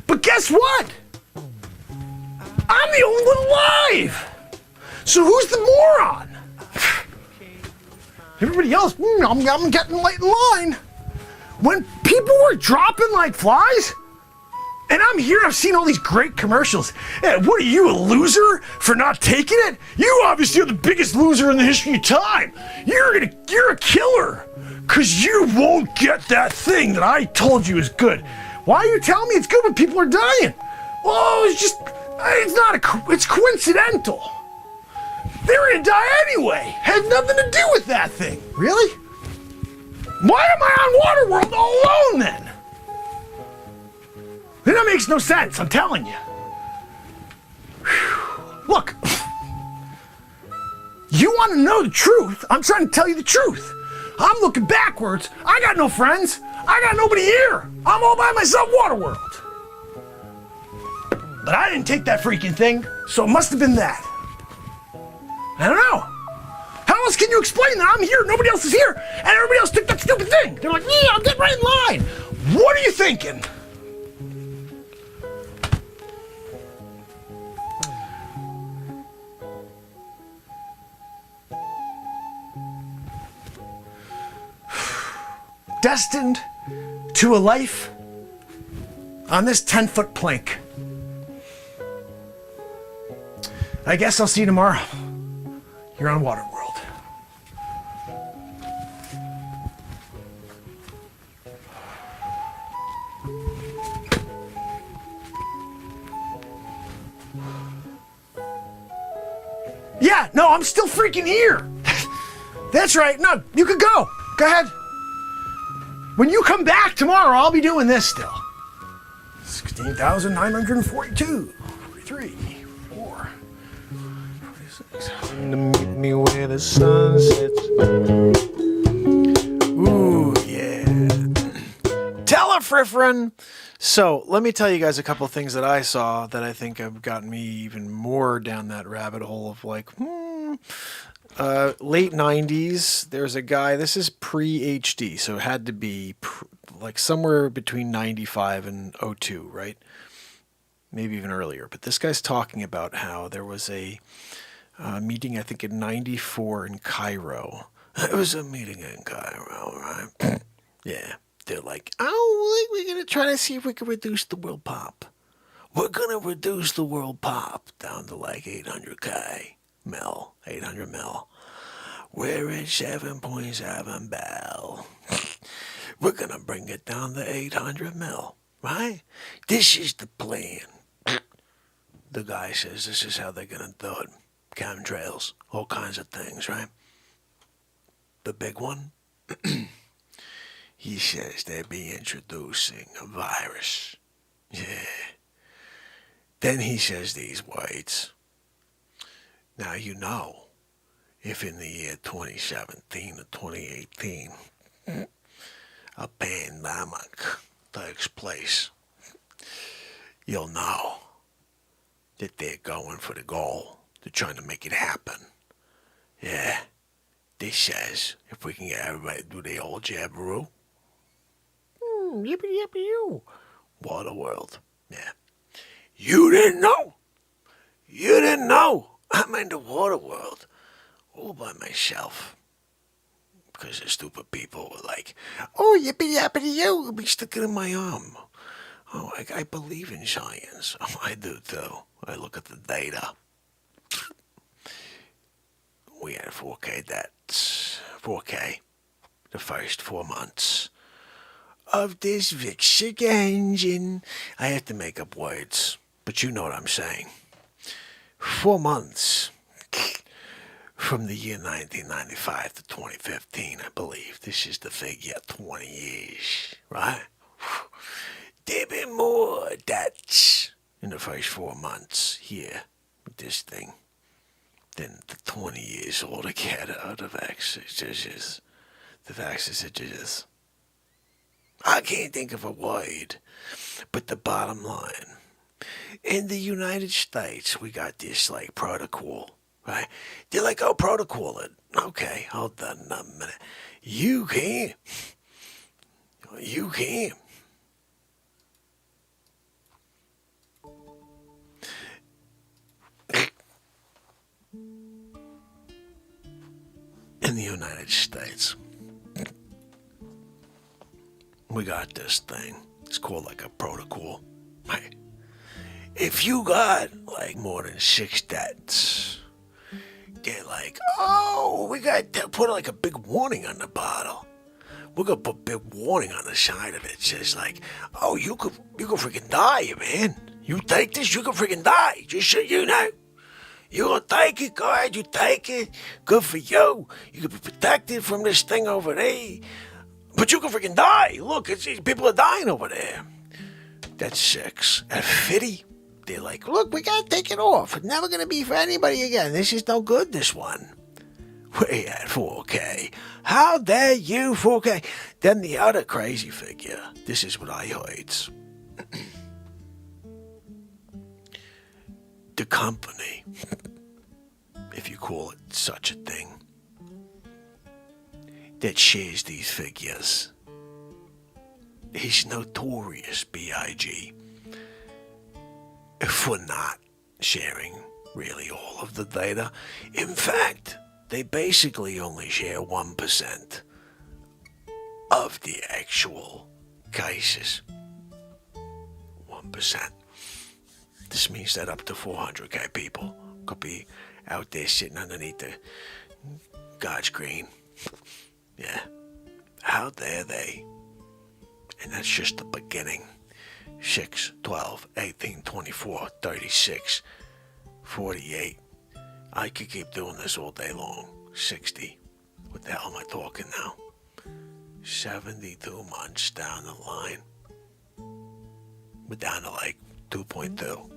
But guess what? I'm the only one alive. So who's the moron? Everybody else, I'm getting late in line. When people were dropping like flies, and I'm here, I've seen all these great commercials. Hey, what are you, a loser for not taking it? You obviously are the biggest loser in the history of time. You're a killer, because you won't get that thing that I told you is good. Why are you telling me it's good when people are dying? Well, it's coincidental. They're gonna die anyway. Had nothing to do with that thing. Really? Why am I on Waterworld all alone then? That makes no sense, I'm telling you. Whew. Look, you want to know the truth? I'm trying to tell you the truth. I'm looking backwards. I got no friends. I got nobody here. I'm all by myself, Waterworld. But I didn't take that freaking thing, so it must have been that. I don't know. How else can you explain that I'm here, nobody else is here, and everybody else took that stupid thing? They're like, yeah, I'll get right in line. What are you thinking? Destined to a life on this 10-foot plank. I guess I'll see you tomorrow. You're on Waterworld. Yeah, no, I'm still freaking here. That's right. No, you could go. Go ahead. When you come back tomorrow, I'll be doing this still. 16,942, 43, 4, 46. Meet me where the sun sets. Ooh, yeah. Telefriffrin. So let me tell you guys a couple of things that I saw that I think have gotten me even more down that rabbit hole of like, late 90s, there's a guy, this is pre-HD, so it had to be like somewhere between 95 and 02, right? Maybe even earlier. But this guy's talking about how there was a meeting, I think in 94 in Cairo. It was a meeting in Cairo, right? Yeah. They're like, oh, we're going to try to see if we can reduce the world pop. We're going to reduce the world pop down to like 800 mil. We're at 7.7 bell. We're going to bring it down to 800 mil, right? This is the plan. The guy says this is how they're going to do it. Chemtrails, all kinds of things, right? The big one, he says they'll be introducing a virus. Yeah. Then he says these words. Now, you know, if in the year 2017 or 2018, a pandemic takes place, you'll know that they're going for the goal. They're trying to make it happen. Yeah. This says if we can get everybody to do the old jabberoo. Yippee-yippee-yoo. Waterworld. Yeah. You didn't know. You didn't know. I'm in the Waterworld all by myself. Because the stupid people were like, oh, yippee-yappity-yoo, it'll be sticking in my arm. Oh, I believe in science. Oh, I do too. I look at the data. We had 4K, that's 4K the first 4 months. of this Vicsic engine. I have to make up words, but you know what I'm saying. 4 months from the year 1995 to 2015, I believe. This is the figure, 20 years, right? There been more deaths in the first 4 months here with this thing than the 20 years altogether of the vaccines. The vaccines. I can't think of a word, but the bottom line, in the United States, we got this, like, protocol, right? They're like, oh, protocol it. Okay, hold on a minute. You can't. In the United States, we got this thing. It's called like a protocol. Right? If you got like more than 6 deaths, they're like, oh, we got to put like a big warning on the bottle. We're gonna put a big warning on the side of it. It says like, oh, you could freaking die, man. You take this, you could freaking die. Just so you know. You gonna take it? Go ahead, you take it. Good for you. You could be protected from this thing over there. But you can freaking die. Look, people are dying over there. That's 6. At 50, they're like, look, we gotta take it off. It's never gonna be for anybody again. This is no good, this one. We at 4K. How dare you, 4K? Then the other crazy figure. This is what I heard. The company, if you call it such a thing, that shares these figures is notorious, B.I.G., for not sharing really all of the data. In fact, they basically only share 1% of the actual cases. 1%. This means that up to 400K people could be out there sitting underneath the God's green. Yeah. How dare they? And that's just the beginning. 6, 12, 18, 24, 36, 48. I could keep doing this all day long. 60. What the hell am I talking now? 72 months down the line. We're down to like 2.2.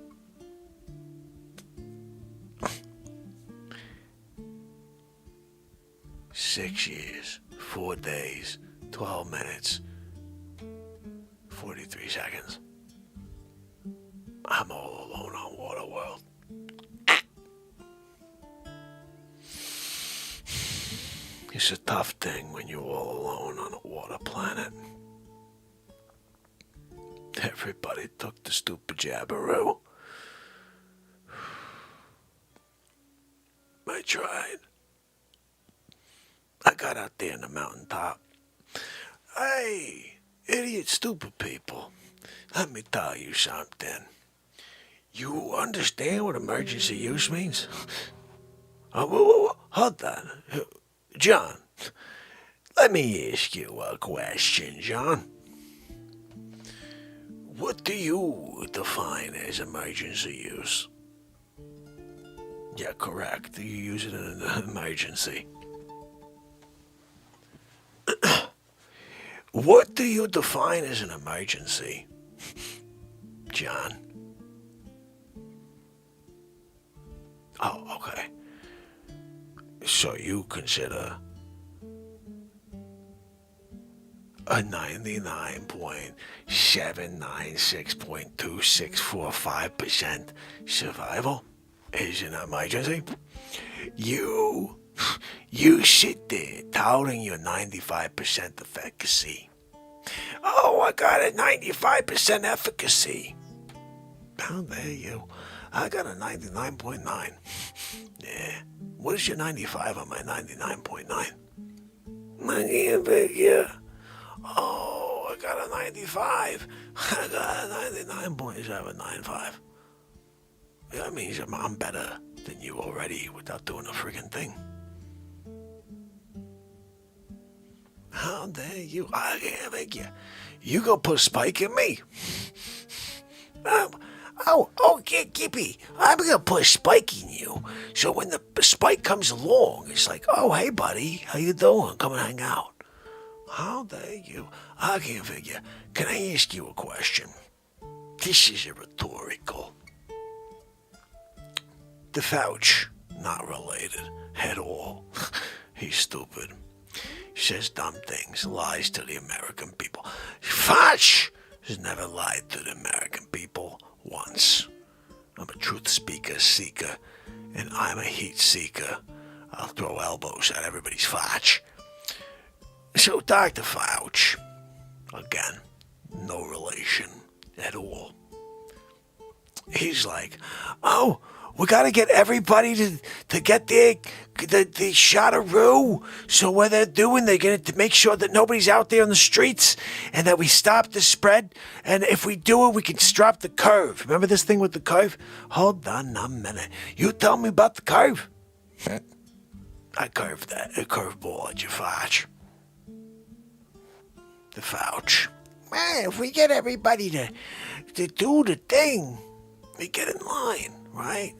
Six years, 4 days, 12 minutes, 43 seconds. I'm all alone on Waterworld. It's a tough thing when you're all alone on a water planet. Everybody took the stupid jabberoo. I tried. I got out there in the mountaintop. Hey, idiot, stupid people. Let me tell you something. You understand what emergency use means? Hold on. John, let me ask you a question, John. What do you define as emergency use? Yeah, correct. Do you use it in an emergency? What do you define as an emergency, John? Oh, okay. So you consider a 99.796.2645% survival is an emergency? You sit there touting your 95% efficacy. Oh, I got a 95% efficacy. How dare you? I got a 99.9. Yeah. What is your 95 on my 99.9? I can't figure. Oh, I got a 95. I got a 99.795. That means I'm better than you already without doing a friggin' thing. How dare you? I can't figure. You gonna put Spike in me? Okay, Kippy. I'm gonna put Spike in you. So when the Spike comes along, it's like, oh, hey, buddy, how you doing? Come and hang out. How dare you? I can't figure. Can I ask you a question? This is a rhetorical. The Facce, not related at all. He's stupid. He says dumb things, lies to the American people. Facce has never lied to the American people once. I'm a truth speaker, seeker, and I'm a heat seeker. I'll throw elbows at everybody's Facce. So Dr. Facce, again, no relation at all. He's like, oh, we got to get everybody to get the shot-a-roo. So what they're doing, they're going to make sure that nobody's out there on the streets and that we stop the spread. And if we do it, we can stop the curve. Remember this thing with the curve? Hold on a minute. You tell me about the curve. I curved a curveball at your Facce. The Facce. Man, if we get everybody to do the thing, we get in line, right?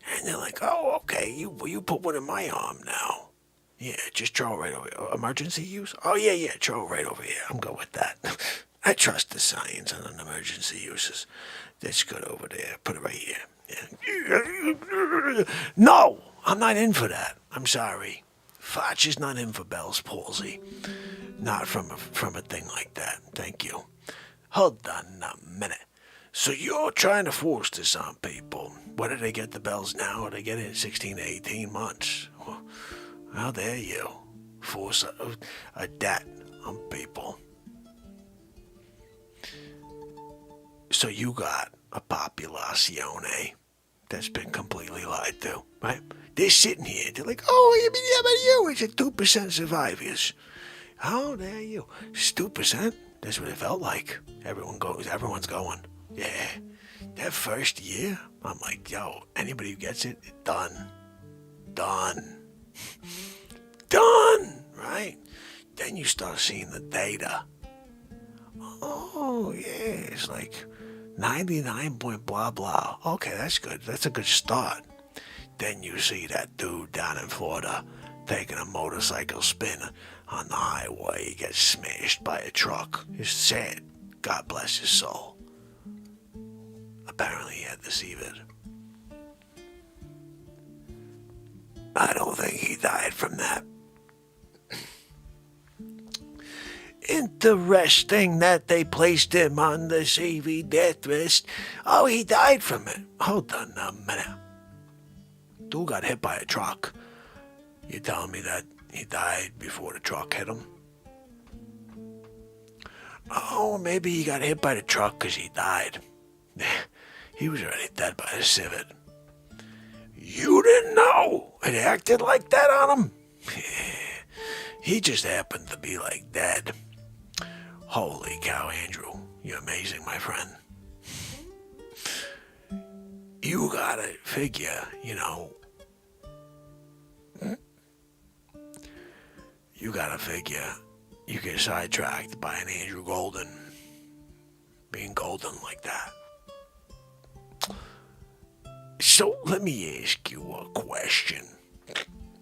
And they're like, oh, okay, you put one in my arm now. Yeah, just throw it right over here. Emergency use? Oh, yeah, throw it right over here. I'm good with that. I trust the science on emergency uses. That's good over there. Put it right here. Yeah. No, I'm not in for that. I'm sorry. Facce is not in for Bell's palsy. Not from a thing like that. Thank you. Hold on a minute. So you're trying to force this on people. When do they get the bells now? Or they get it in 16 to 18 months? Well, how dare you force a debt on people? So you got a populazione that's been completely lied to, right? They're sitting here. They're like, oh, yeah, but you. It's a 2% survivors. How dare you? It's 2%? That's what it felt like. Everyone's going. Yeah. That first year, I'm like, yo, anybody who gets it, done. Done. Done! Right? Then you start seeing the data. Oh, yeah, it's like 99 point blah blah. Okay, that's good. That's a good start. Then you see that dude down in Florida taking a motorcycle spin on the highway. He gets smashed by a truck. It's sad. God bless his soul. Apparently he had the seavid. I don't think he died from that. Interesting that they placed him on the CV death list. Oh, he died from it. Hold on a minute. Dude got hit by a truck. You telling me that he died before the truck hit him? Oh, maybe he got hit by the truck because he died. He was already dead by the civet. You didn't know it acted like that on him? He just happened to be like dead. Holy cow, Andrew. You're amazing, my friend. You gotta figure, you gotta figure you get sidetracked by an Andrew Golden being golden like that. So let me ask you a question,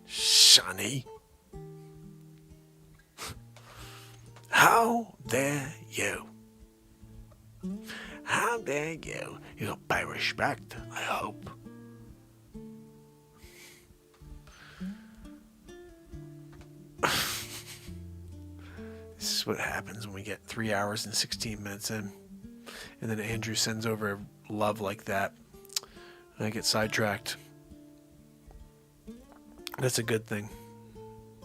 Sonny. How dare you? How dare you? You'll pay respect, I hope. This is what happens when we get 3 hours and 16 minutes in. And then Andrew sends over love like that. And I get sidetracked. That's a good thing.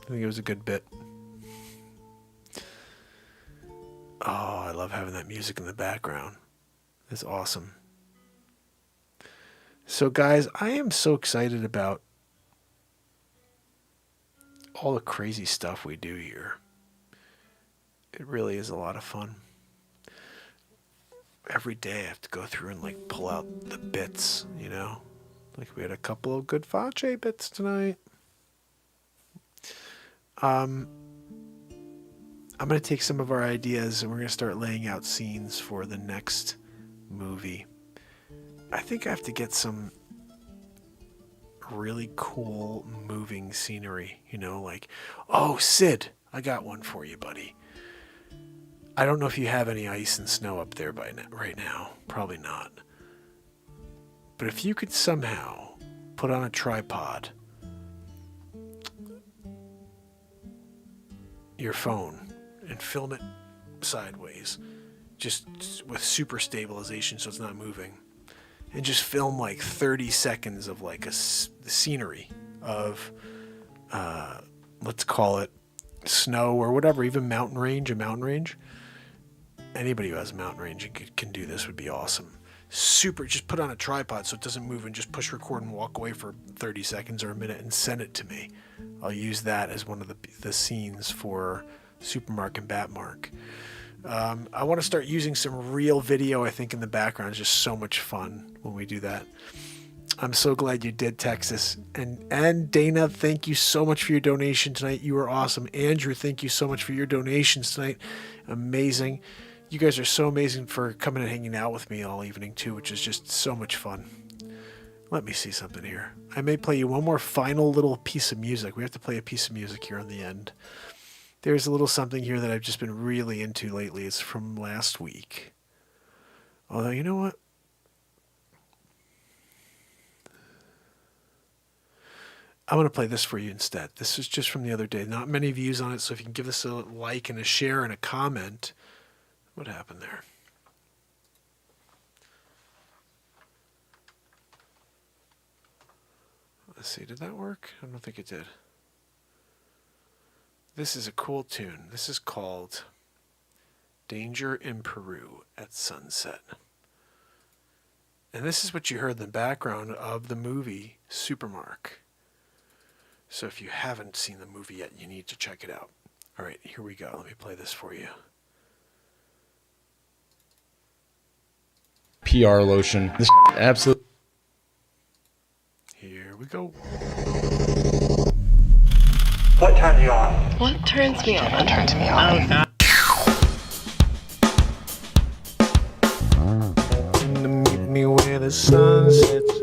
I think it was a good bit. Oh, I love having that music in the background. It's awesome. So guys, I am so excited about all the crazy stuff we do here. It really is a lot of fun. Every day I have to go through and pull out the bits, Like we had a couple of good Facce bits tonight. I'm going to take some of our ideas and we're going to start laying out scenes for the next movie. I think I have to get some really cool moving scenery, you know, like, oh, Sid, I got one for you, buddy. I don't know if you have any ice and snow up there right now. Probably not. But if you could somehow put on a tripod your phone and film it sideways, just with super stabilization so it's not moving, and just film like 30 seconds of like the scenery of, let's call it snow or whatever, even a mountain range. Anybody who has a mountain range and can do this would be awesome. Super, just put on a tripod so it doesn't move and just push record and walk away for 30 seconds or a minute and send it to me. I'll use that as one of the scenes for Supermark and Batmark. I want to start using some real video, I think, in the background. It's just so much fun when we do that. I'm so glad you did, Texas. And Dana, thank you so much for your donation tonight. You were awesome. Andrew, thank you so much for your donations tonight. Amazing. You guys are so amazing for coming and hanging out with me all evening too, which is just so much fun. Let me see something here. I may play you one more final little piece of music. We have to play a piece of music here on the end. There's a little something here that I've just been really into lately. It's from last week. Although, you know what? I'm going to play this for you instead. This is just from the other day. Not many views on it, so if you can give us a like and a share and a comment. What happened there? Let's see, did that work? I don't think it did. This is a cool tune. This is called Danger in Peru at Sunset. And this is what you heard in the background of the movie Supermark. So if you haven't seen the movie yet, you need to check it out. All right, here we go. Let me play this for you. PR lotion. This absolutely. Here we go. What turns you on? What turns me on? What turns me on? Oh, God. Meet me where the sun sets.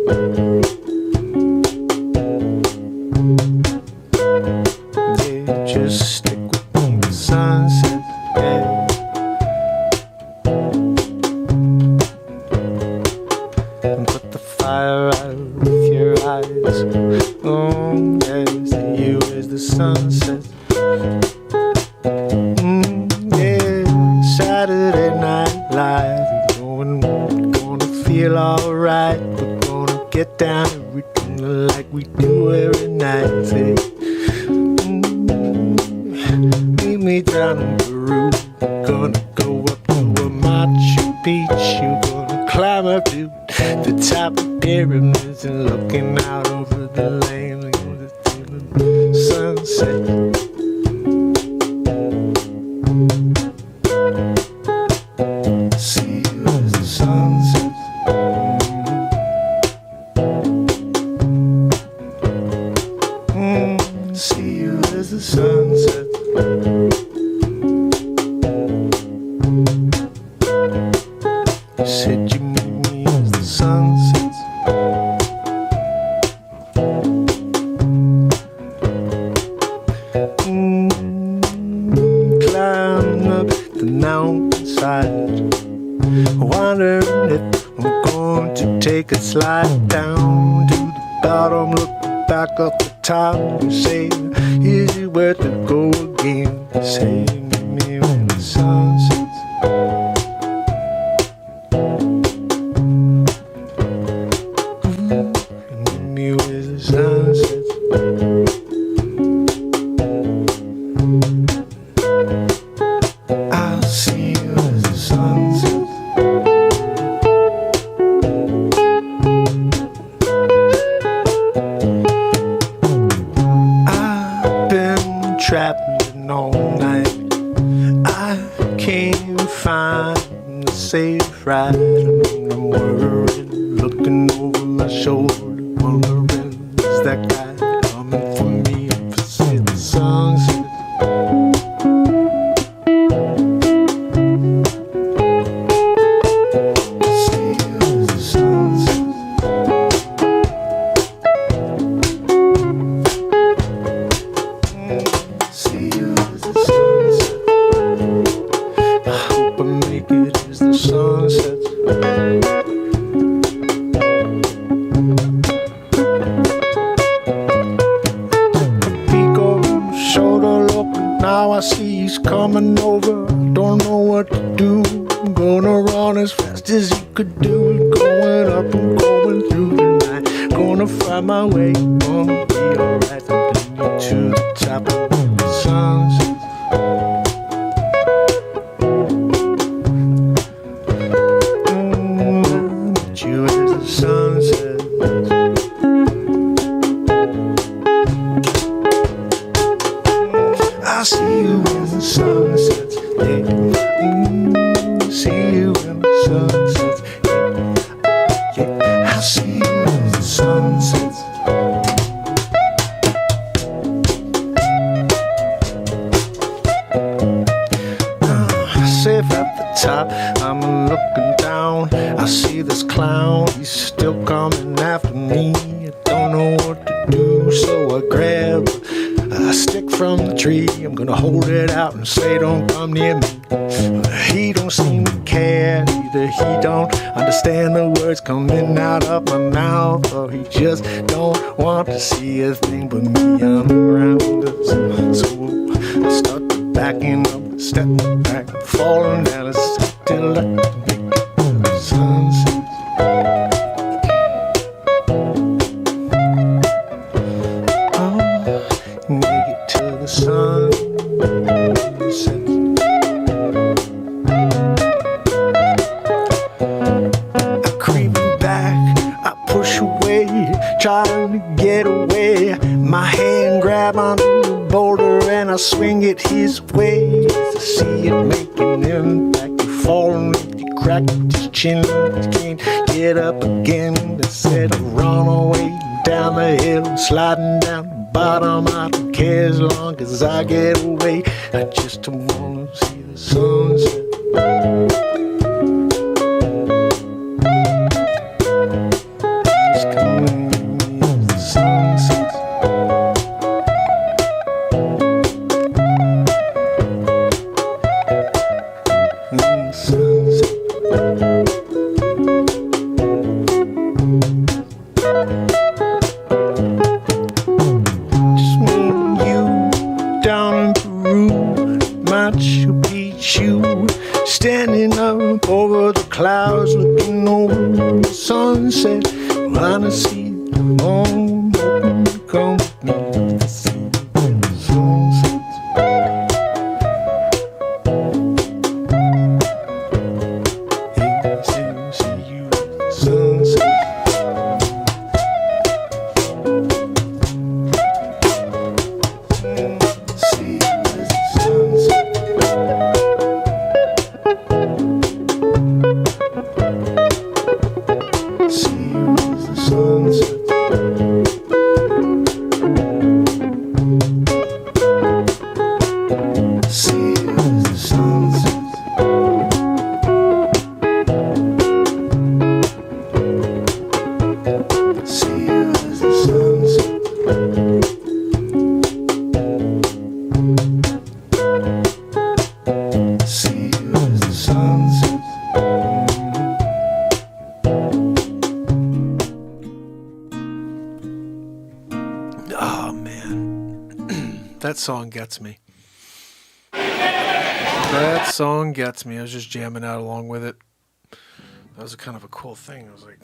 Yeah, just stick with me, the sunset. Yeah. And put the fire out with your eyes. Oh, yes, you as the sunset. Yeah, Saturday Night Live. Gonna feel alright. We're gonna get down everything like we do every night. Say, meet me down in Peru. We're gonna go up to a Machu Picchu. Gonna climb up to the top of pyramids and looking out over the land of the sunset. See you as the sunset. See you as the sunset. You said you meet me as the sun sets. Climbing up the mountainside, wondering if I'm going to take a slide down to the bottom, look back up the top and say, is it worth to go again? Say, meet me when the sun sets. I'll see you as the sun sets. I've been trapping all night. I can't find the safe ride. I'm worried, looking over my shoulder, wondering, is that guy coming for me? If I see the sunset. Now I see he's coming over, don't know what to do. I'm gonna run as fast as you could do. Going up and going through the night. Gonna find my way, gonna be alright. Bring you to the top of the sunset. Meet you as the sunset. I see you when the sun sets, yeah. See you when the sun sets, yeah. Yeah. I see you when the sun sets. Safe at the top, I'm looking down. I see this clown, he's still coming after me. I don't know what to do, so I grab a stick from the tree. I'm gonna hold it out and say don't come near me. He don't seem to care, either he don't understand the words coming out of my mouth, or he just don't want to see a thing but me. I'm around us, so I start backing up, stepping back, falling down, till I make the sunset. Make it to the sun. I creep back, I push away, trying to get away. My hand grab onto the boulder and I swing it his way. I see it making impact, you falling, you crack his chin, you can't get up again. Instead of run away down the hill, sliding down the bottom. I don't care as long as I get away. I just wanna see the sunset. It's coming, the sunset. The sunset. Just me and you down in Peru, Machu Picchu, standing up over the clouds, looking over the sunset. Wanna see the moon open, come with me to see the sunset. Hey, see you at the sunset. See you as the sunset. See you as the sunset. See you as the sunset. See you as the sunset. See you as the sunset. Oh man, that song gets me. That song gets me. I was just jamming out along with it. That was a kind of a cool thing. I was like,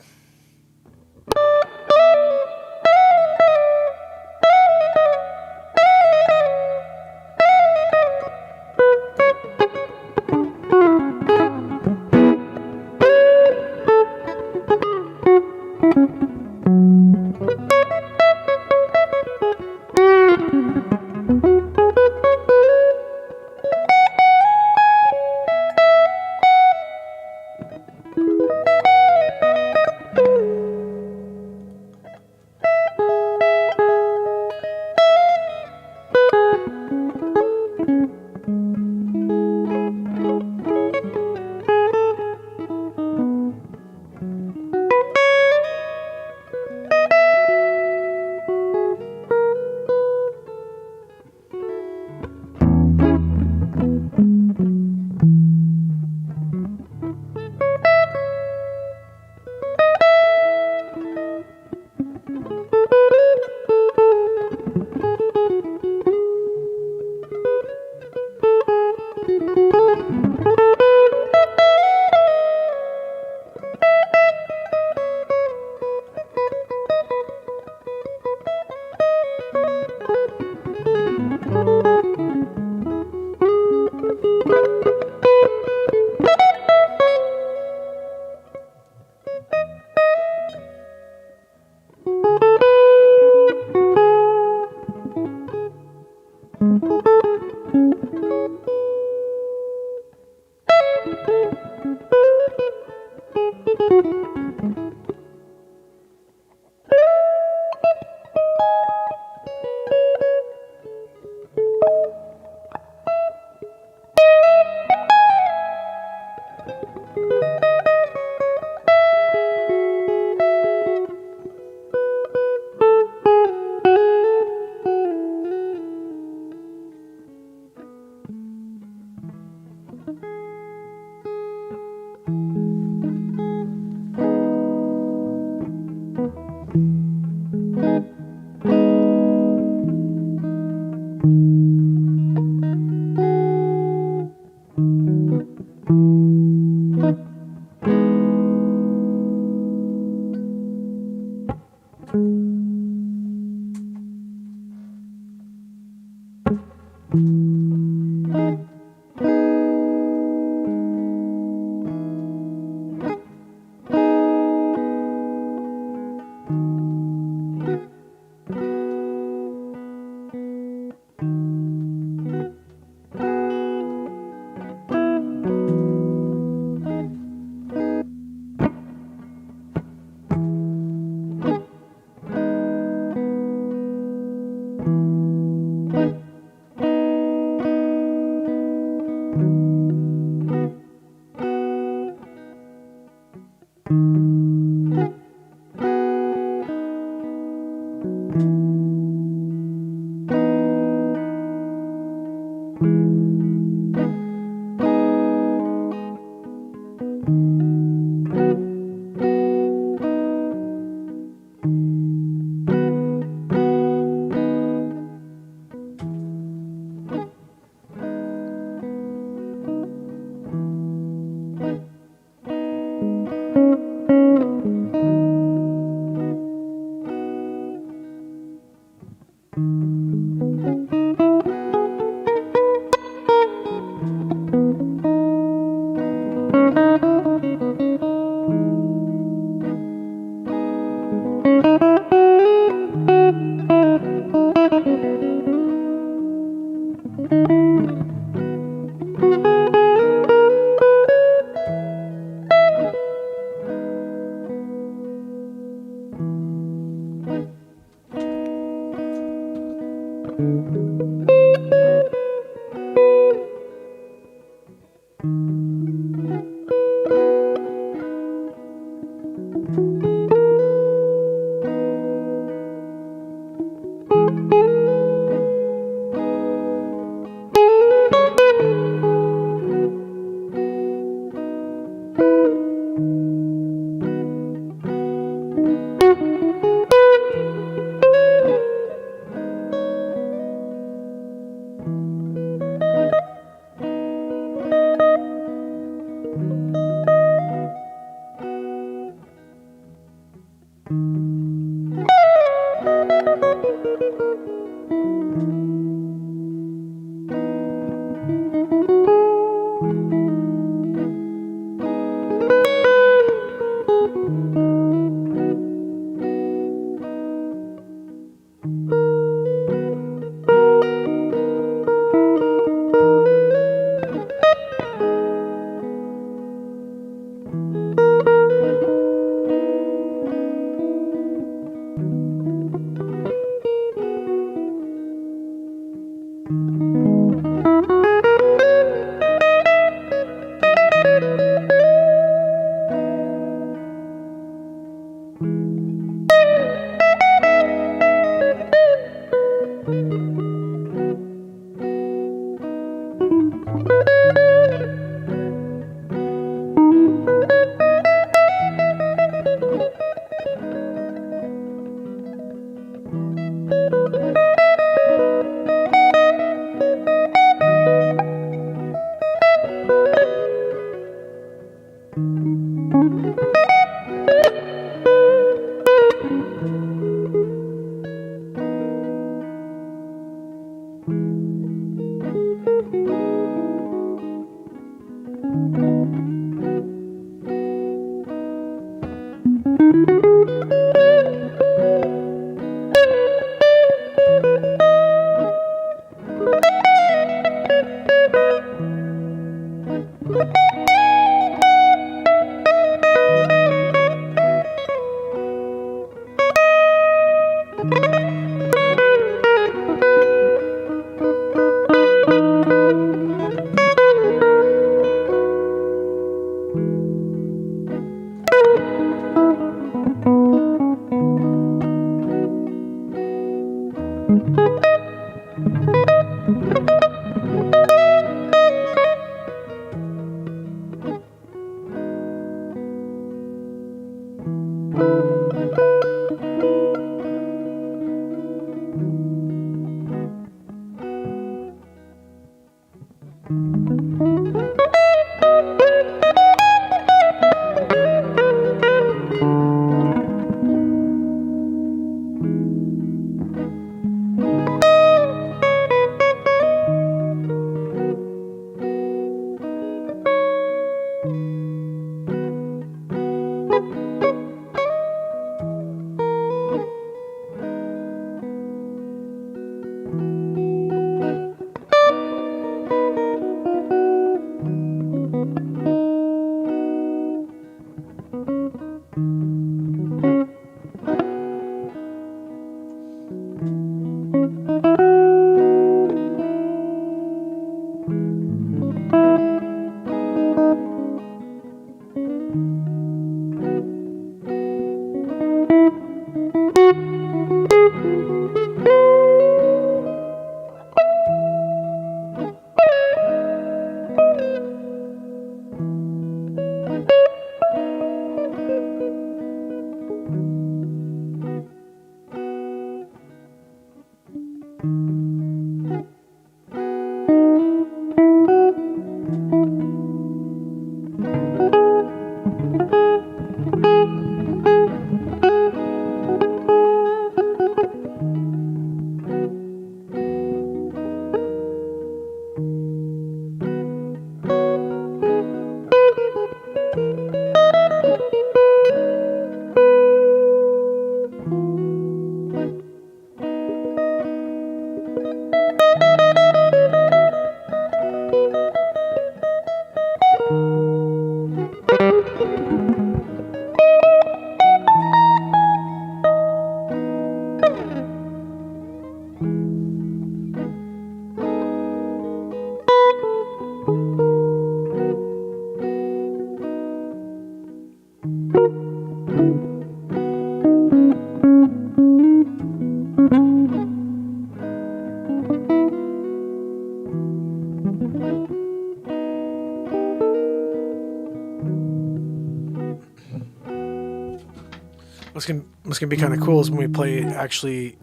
What's gonna be kind of cool is when we play actually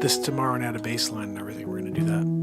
this tomorrow and add a bass line and everything. We're gonna do that.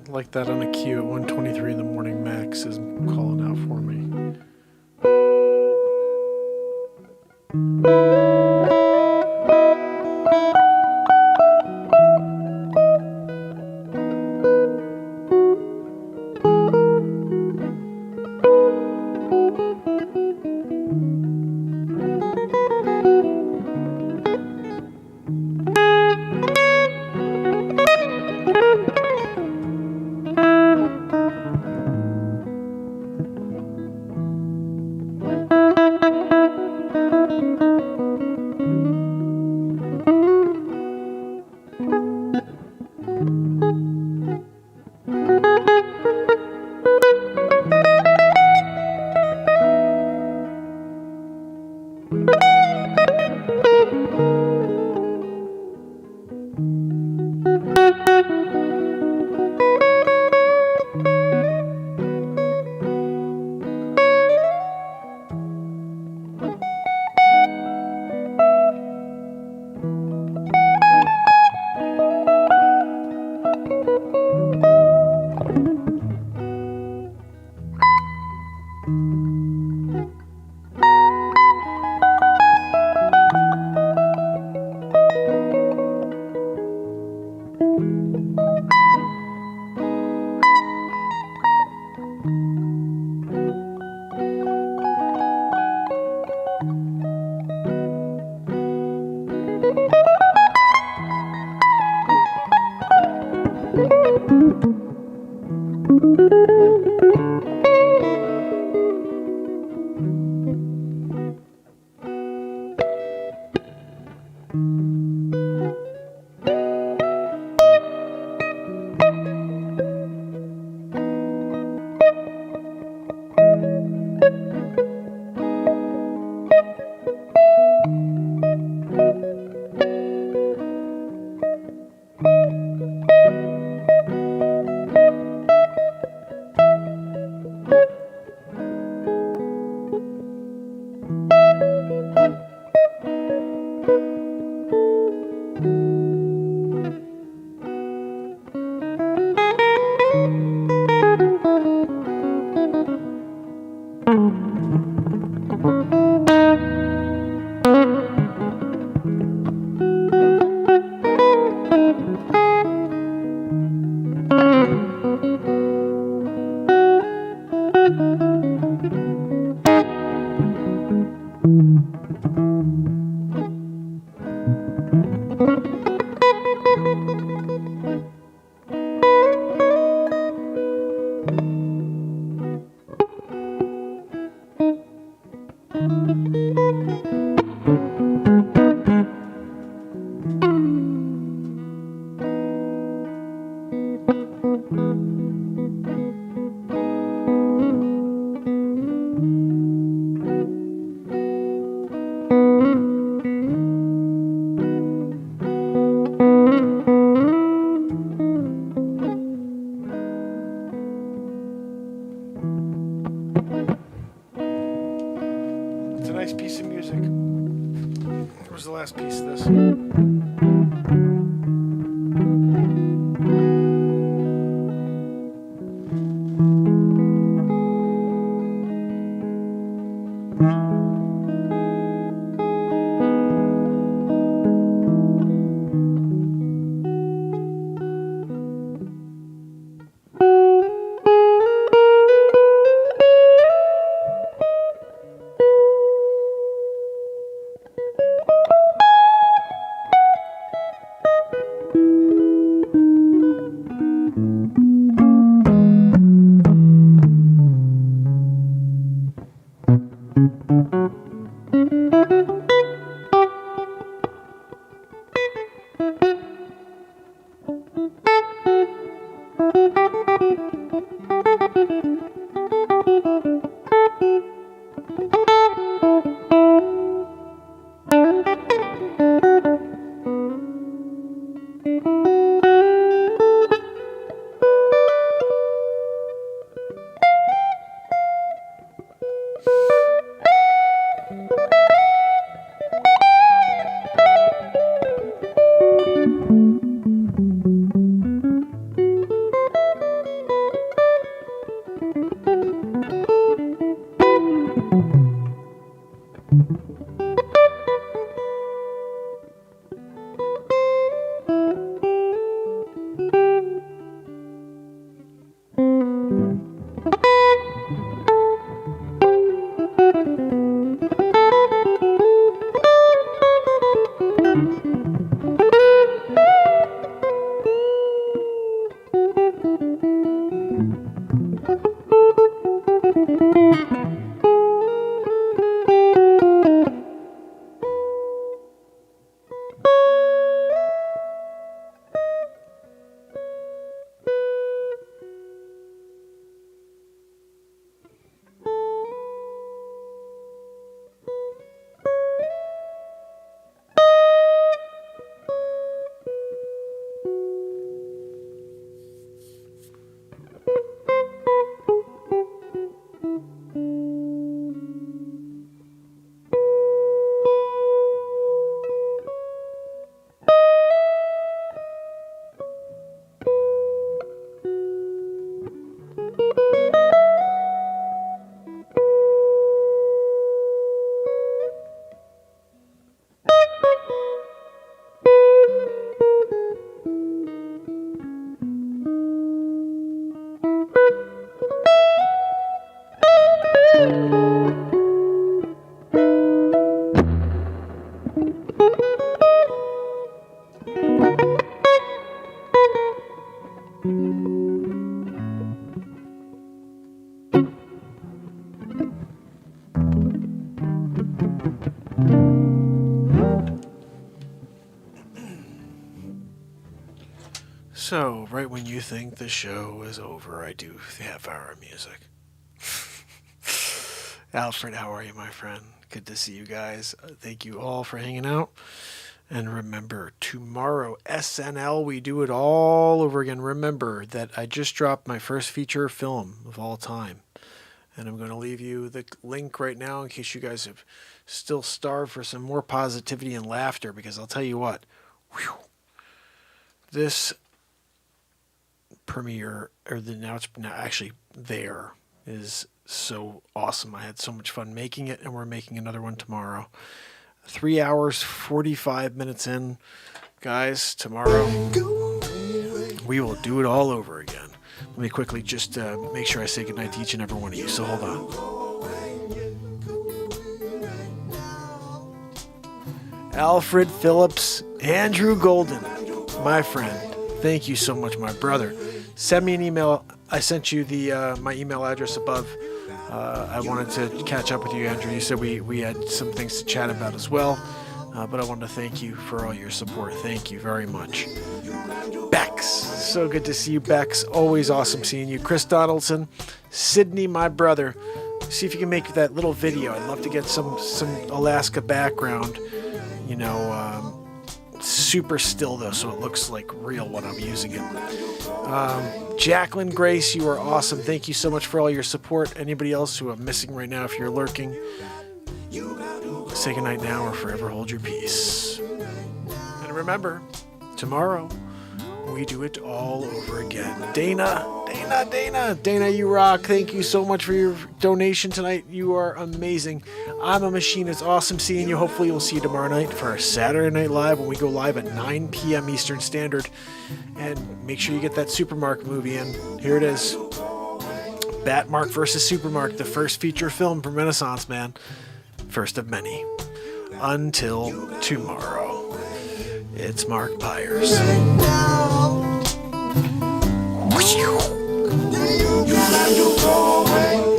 Like that on a cue at 1:23 in the morning. Max is calling out for me. It's a nice piece of music. Where's the last piece of this? So, right when you think the show is over, I do half-hour music. Alfred, how are you, my friend? Good to see you guys. Thank you all for hanging out. And remember, tomorrow, SNL, we do it all over again. Remember that I just dropped my first feature film of all time. And I'm going to leave you the link right now in case you guys have still starved for some more positivity and laughter. Because I'll tell you what, this premiere, there, is so awesome. I had so much fun making it, and we're making another one tomorrow. 3 hours, 45 minutes in. Guys, tomorrow we will do it all over again. Let me quickly just make sure I say goodnight to each and every one of you, so hold on. Alfred Phillips, Andrew Golden, my friend, thank you so much, my brother. Send me an email. I sent you my email address above. I wanted to catch up with you, Andrew. You said we had some things to chat about as well. But I wanted to thank you for all your support. Thank you very much. Bex, so good to see you, Bex. Always awesome seeing you. Chris Donaldson, Sydney, my brother. See if you can make that little video. I'd love to get some Alaska background. You know, super still though, so it looks like real when I'm using it. Jacqueline Grace, you are awesome. Thank you so much for all your support. Anybody else who I'm missing right now, if you're lurking, say goodnight now or forever hold your peace. And remember, tomorrow we do it all over again. Dana, you rock. Thank you so much for your donation tonight. You are amazing. I'm a machine. It's awesome seeing you. Hopefully we'll see you tomorrow night for our Saturday Night Live when we go live at 9 p.m. Eastern Standard. And make sure you get that Supermark movie in. Here it is. Batmark versus Supermark, the first feature film from Renaissance Man. First of many. Until tomorrow, it's Mark Pires.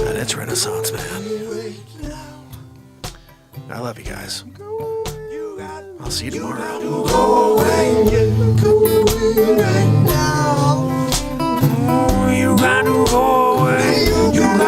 And it's Renaissance Man. I love you guys. I'll see you tomorrow.